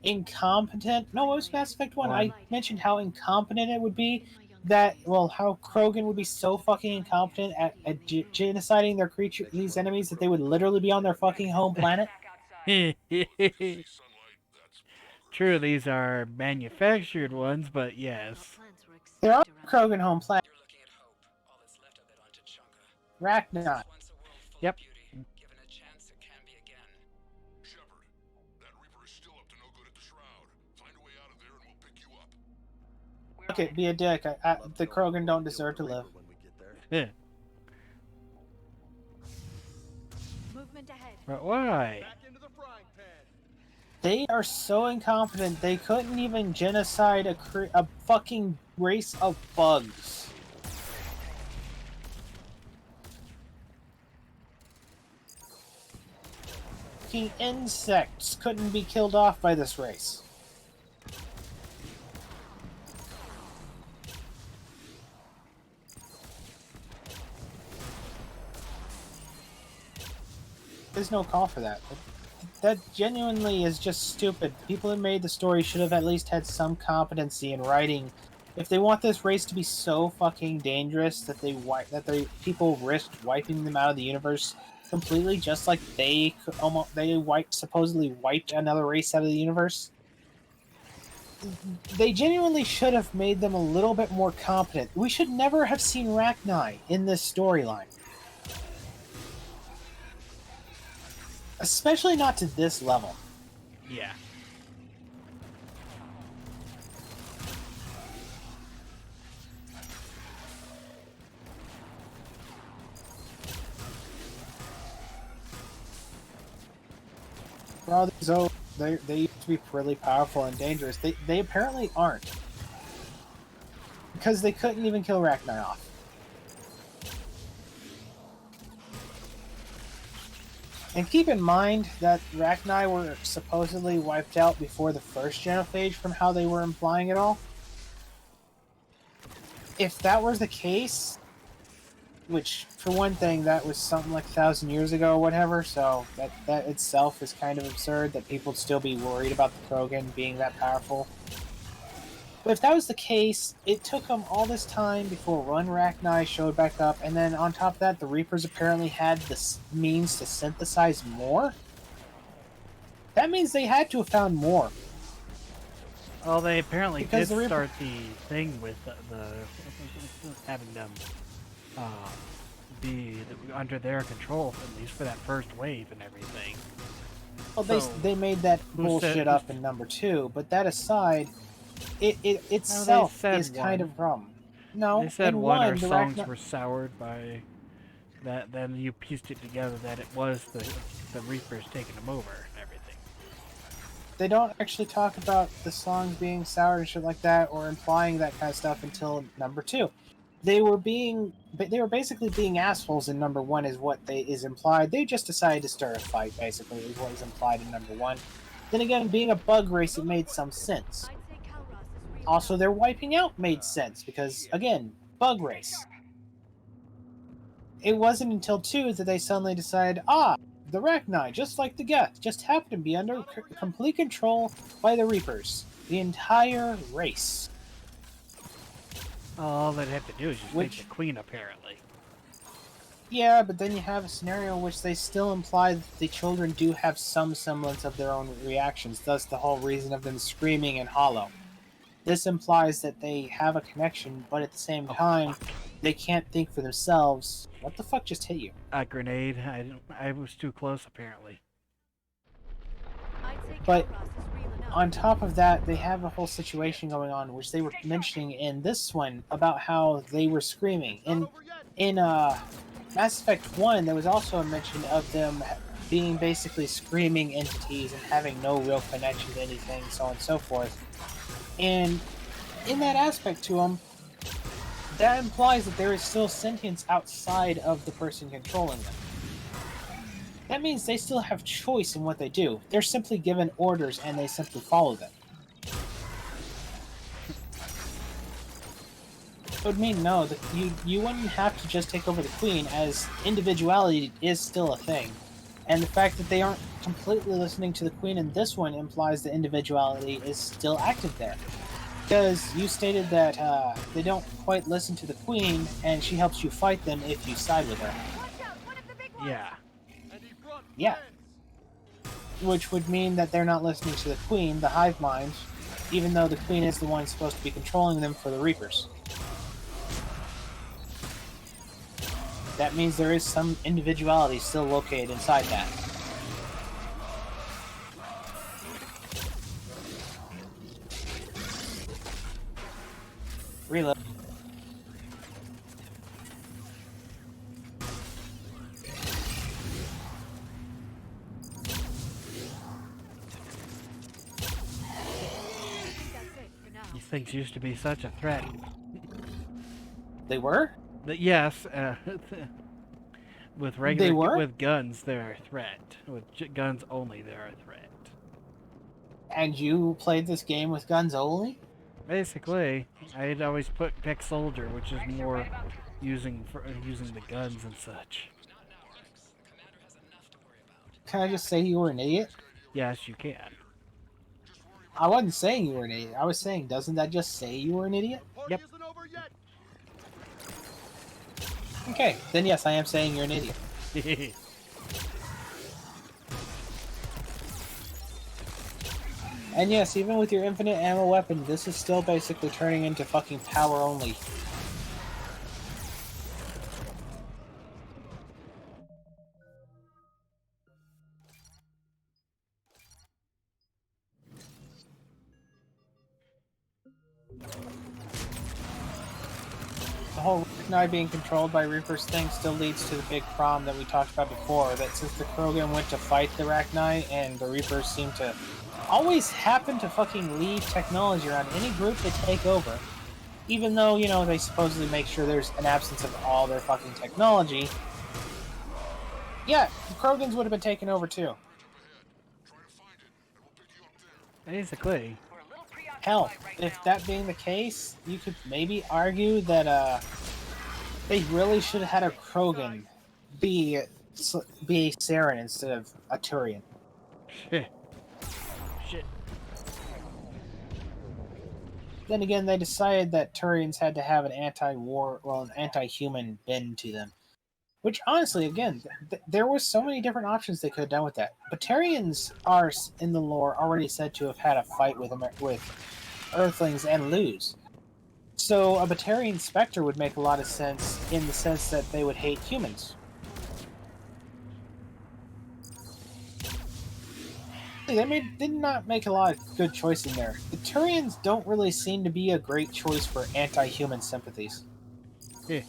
incompetent, no, it was Mass Effect 1, I mentioned how incompetent it would be, that, well, how Krogan would be so fucking incompetent at genociding their these enemies that they would literally be on their fucking home planet?
True, these are manufactured ones, but yes.
They're on Krogan home planet. Rachni.
Yep.
Okay, be a dick. The Krogan don't deserve to live.
Yeah.
Movement ahead.
But why?
They are so incompetent, they couldn't even genocide a fucking race of bugs. Fucking insects couldn't be killed off by this race. There's no call for that. That genuinely is just stupid. People who made the story should have at least had some competency in writing. If they want this race to be so fucking dangerous that people risked wiping them out of the universe completely, just like they supposedly wiped another race out of the universe, they genuinely should have made them a little bit more competent. We should never have seen Rachni in this storyline. Especially not to this level.
Yeah.
Bro, they used to be really powerful and dangerous. They apparently aren't. Because they couldn't even kill Rachni off. And keep in mind that Rachni were supposedly wiped out before the first genophage from how they were implying it all. If that was the case, which, for one thing, that was something like 1,000 years ago or whatever, so that itself is kind of absurd that people would still be worried about the Krogan being that powerful. But if that was the case, it took them all this time before one Rachni showed back up, and then on top of that, the Reapers apparently had the means to synthesize more? That means they had to have found more.
Well, they apparently
Because
did start the thing with the having them be under their control, at least for that first wave and everything.
Well,
So,
they made that bullshit up in number 2, but that aside, it itself is kind of wrong. No,
they said
in
one, our
the
songs
Rachni-
were soured by that. Then you pieced it together that it was the Reapers taking them over and everything.
They don't actually talk about the songs being sour and shit like that, or implying that kind of stuff until number 2. They were basically being assholes in number 1 is what is implied. They just decided to start a fight, basically, is what is implied in number 1. Then again, being a bug race, it made some sense. Also, their wiping out made sense, because, again, bug race. It wasn't until 2 that they suddenly decided, the Rachni, just like the Geth, just happen to be under complete control by the Reapers. The entire race.
All they'd have to do is just make the queen, apparently.
Yeah, but then you have a scenario in which they still imply that the children do have some semblance of their own reactions, thus the whole reason of them screaming in hollow. This implies that they have a connection, but at the same time, they can't think for themselves. What the fuck just hit you?
A grenade. I was too close, apparently.
But on top of that, they have a whole situation going on, which they were mentioning in this one about how they were screaming. In Mass Effect 1, there was also a mention of them being basically screaming entities and having no real connection to anything, so on and so forth. And in that aspect to them, that implies that there is still sentience outside of the person controlling them. That means they still have choice in what they do. They're simply given orders and they simply follow them. It would mean no, that you wouldn't have to just take over the Queen, as individuality is still a thing. And the fact that they aren't completely listening to the Queen in this one implies that individuality is still active there. Because you stated that they don't quite listen to the Queen, and she helps you fight them if you side with her.
Yeah.
Yeah. Which would mean that they're not listening to the Queen, the hive mind, even though the Queen is the one supposed to be controlling them for the Reapers. That means there is some individuality still located inside that. Reload.
These things used to be such a threat.
They were?
But yes, with regular
They were?
with guns, they're a threat. With guns only, they're a threat.
And you played this game with guns only?
Basically, I'd always pick soldier, which is more using the guns and such.
Can I just say you were an idiot?
Yes, you can.
I wasn't saying you were an idiot. I was saying, doesn't that just say you were an idiot?
Yep.
Okay, then yes, I am saying you're an idiot. And yes, even with your infinite ammo weapon, this is still basically turning into fucking power only. The whole Rachni being controlled by Reapers thing still leads to the big problem that we talked about before, that since the Krogan went to fight the Rachni and the Reapers seem to always happen to fucking leave technology around any group they take over, even though, you know, they supposedly make sure there's an absence of all their fucking technology. Yeah, the Krogans would have been taken over too.
Basically.
Hell, if that being the case, you could maybe argue that they really should have had a Krogan be a Saren instead of a Turian.
Shit.
Then again, they decided that Turians had to have an an anti-human bend to them. Which, honestly, again, there were so many different options they could have done with that. Batarians are, in the lore, already said to have had a fight with Earthlings and lose. So a Batarian Spectre would make a lot of sense in the sense that they would hate humans. They did not make a lot of good choices there. The Turians don't really seem to be a great choice for anti-human sympathies.
Yeah.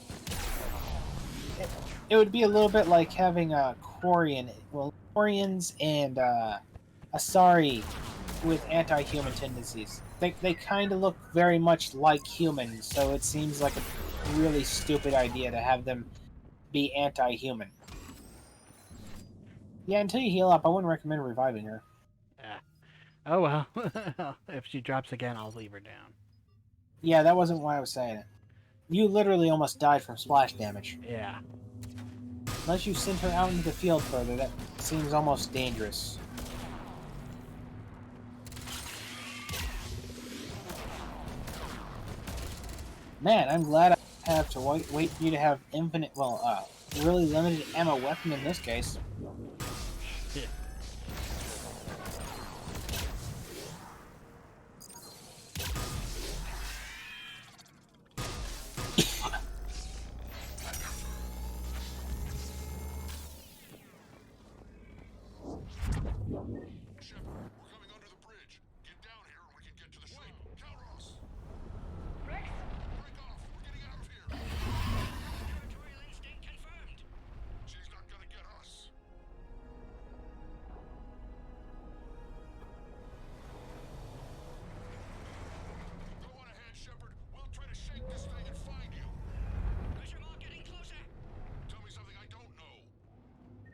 It would be a little bit like having a Quarians and Asari with anti-human tendencies. They kind of look very much like humans, so it seems like a really stupid idea to have them be anti-human. Yeah, until you heal up, I wouldn't recommend reviving her.
Oh well. If she drops again, I'll leave her down.
Yeah, that wasn't why I was saying it. You literally almost died from splash damage.
Yeah.
Unless you sent her out into the field further, that seems almost dangerous. Man, I'm glad I have to wait for you to have infinite, really limited ammo weapon in this case.
Yeah.
try to shake this thing and find you.
Pressure more getting closer.
Tell me something I don't know.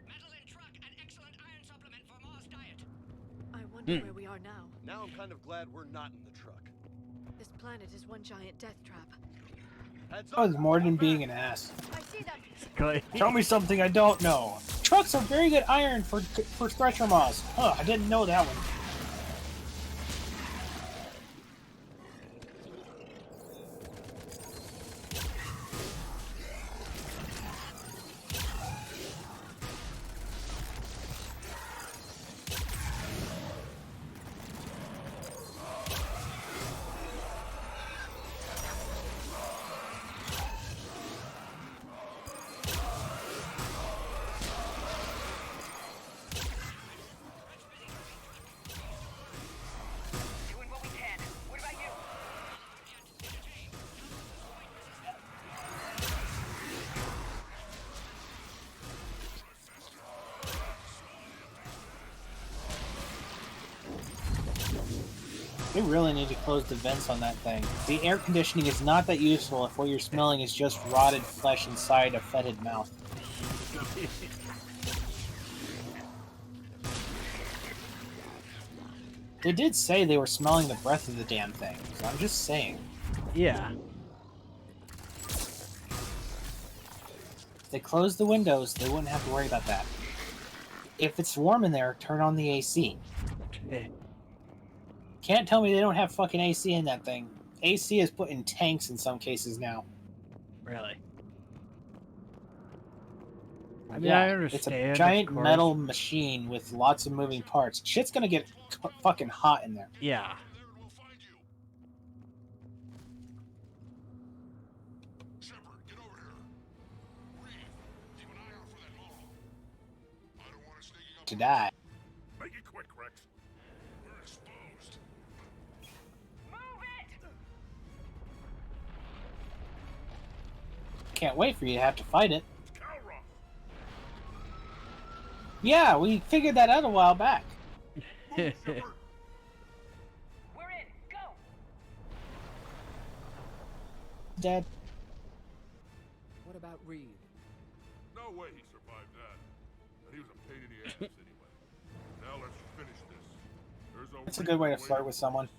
Metal in truck and excellent iron supplement for Mars diet.
I wonder where we are now.
Now I'm kind of glad we're not in the truck.
This planet is one giant death trap.
Heads
That
up.
was more than being an ass.
I see them.
Tell me something I don't know. Trucks are very good iron for stretcher moss. Huh, I didn't know that one.
Doing what we can. What about you?
We really need to close the vents on that thing. The air conditioning is not that useful if what you're smelling is just rotted flesh inside a fetid mouth. They did say they were smelling the breath of the damn thing, so I'm just saying.
Yeah.
If they closed the windows, they wouldn't have to worry about that. If it's warm in there, turn on the AC. Can't tell me they don't have fucking AC in that thing. AC is put in tanks in some cases now.
Really? I mean, I understand.
It's a
of
giant
course.
metal machine with lots of moving parts. Shit's gonna get fucking hot in there.
Yeah.
To die.
Make it quick, Rex. We're exposed.
Can't wait for you to have to fight it. Yeah, we figured that out a while back.
We're in. Go.
Dead.
What about Reed?
No way he survived that. And he was a pain in the ass anyway. Now let's finish this. There's
It's a good way to flirt with someone.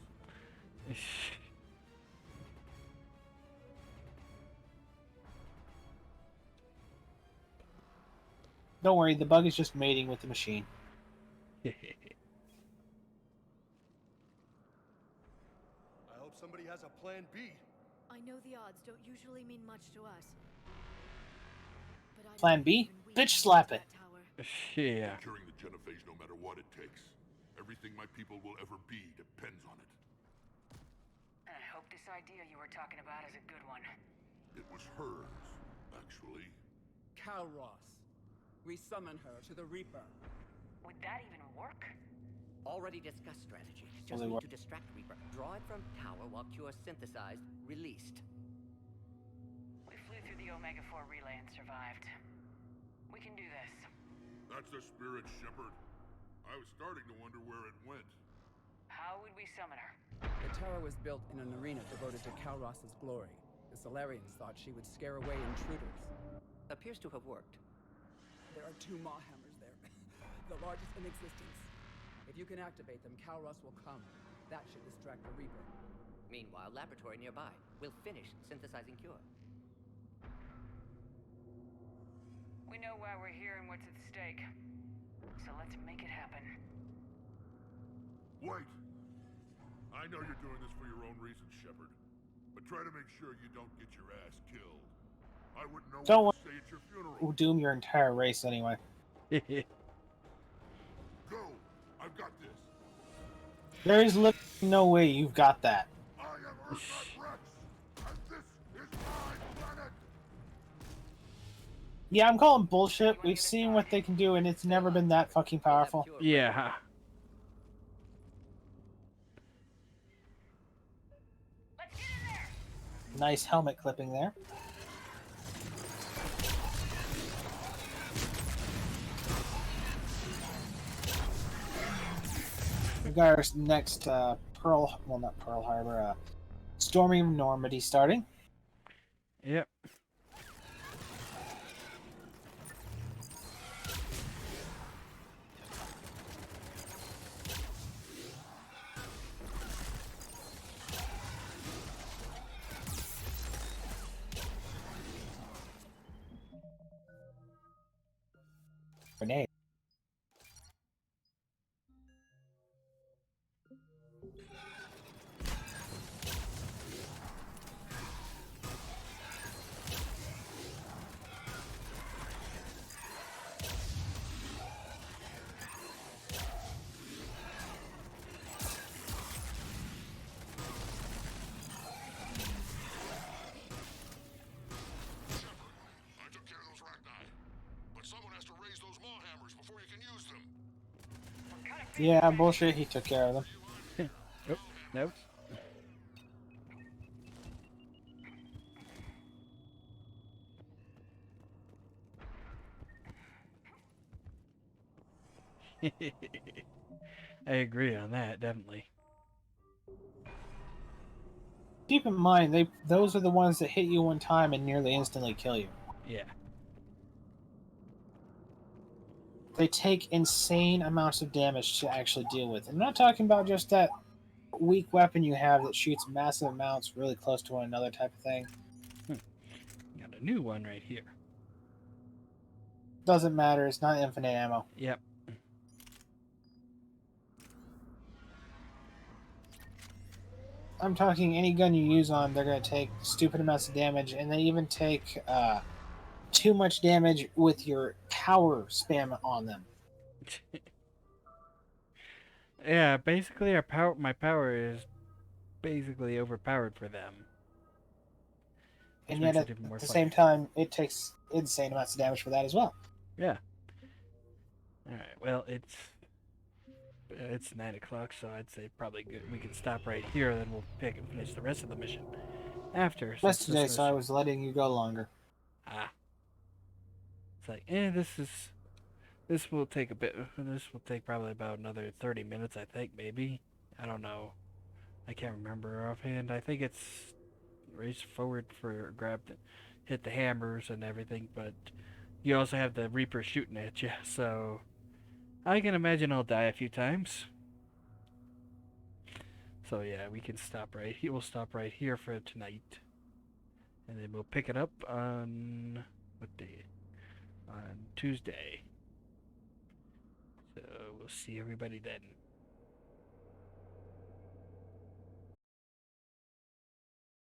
Don't worry, the bug is just mating with the machine.
I hope somebody has a plan B.
I know the odds don't usually mean much to us. But I
Plan B? Bitch slap it.
Yeah.
Securing the genophage no matter what it takes. Everything my people will ever be depends on it.
I hope this idea you were talking about is a good one.
It was hers, actually.
Kalros. We summon her to the Reaper.
Would that even work?
Already discussed strategy. Just
Well, they
need
were-
to distract Reaper. Draw it from tower while Cure synthesized, released.
We flew through the Omega-4 relay and survived. We can do this.
That's the spirit, Shepard. I was starting to wonder where it went.
How would we summon her?
The tower was built in an arena devoted to Kalros's glory. The Solarians thought she would scare away intruders.
Appears to have worked.
There are 2 Maw hammers there, the largest in existence. If you can activate them, Kalros will come. That should distract the Reaper.
Meanwhile, laboratory nearby. We'll finish synthesizing Cure.
We know why we're here and what's at stake. So let's make it happen.
Wait! I know you're doing this for your own reasons, Shepard. But try to make sure you don't get your ass killed. I wouldn't know
Don't
what to say at your funeral.
We'll doom your entire race anyway.
Go! I've got this.
There is literally no way you've got that.
I am Earth Rex, and this is my planet!
Yeah, I'm calling bullshit. We've seen what they can do, and it's never been that fucking powerful.
Yeah.
Nice helmet clipping there. We got our next not Pearl Harbor, Storming Normandy starting.
Yep.
Renegade. Yeah, bullshit. He took care of them.
Oh, nope. I agree on that, definitely.
Keep in mind, those are the ones that hit you one time and nearly instantly kill you.
Yeah.
They take insane amounts of damage to actually deal with. I'm not talking about just that weak weapon you have that shoots massive amounts really close to one another type of thing.
Got a new one right here.
Doesn't matter, it's not infinite ammo.
Yep.
I'm talking any gun you use on, they're going to take stupid amounts of damage, and they even take too much damage with your power spam on them.
Yeah, basically my power is basically overpowered for them.
And yet at the same time, it takes insane amounts of damage for that as well.
Yeah. Alright, well, it's 9 o'clock, so I'd say probably good. We can stop right here, then we'll pick and finish the rest of the mission after.
That's today, so I was letting you go longer.
Ah. It's like, this will take a bit. This will take probably about another 30 minutes, I think, maybe. I don't know. I can't remember offhand. I think it's race forward for hit the hammers and everything, but you also have the Reaper shooting at you, so I can imagine I'll die a few times. So yeah, we can stop right here. We'll stop right here for tonight, and then we'll pick it up on what day? On Tuesday. So we'll see everybody then.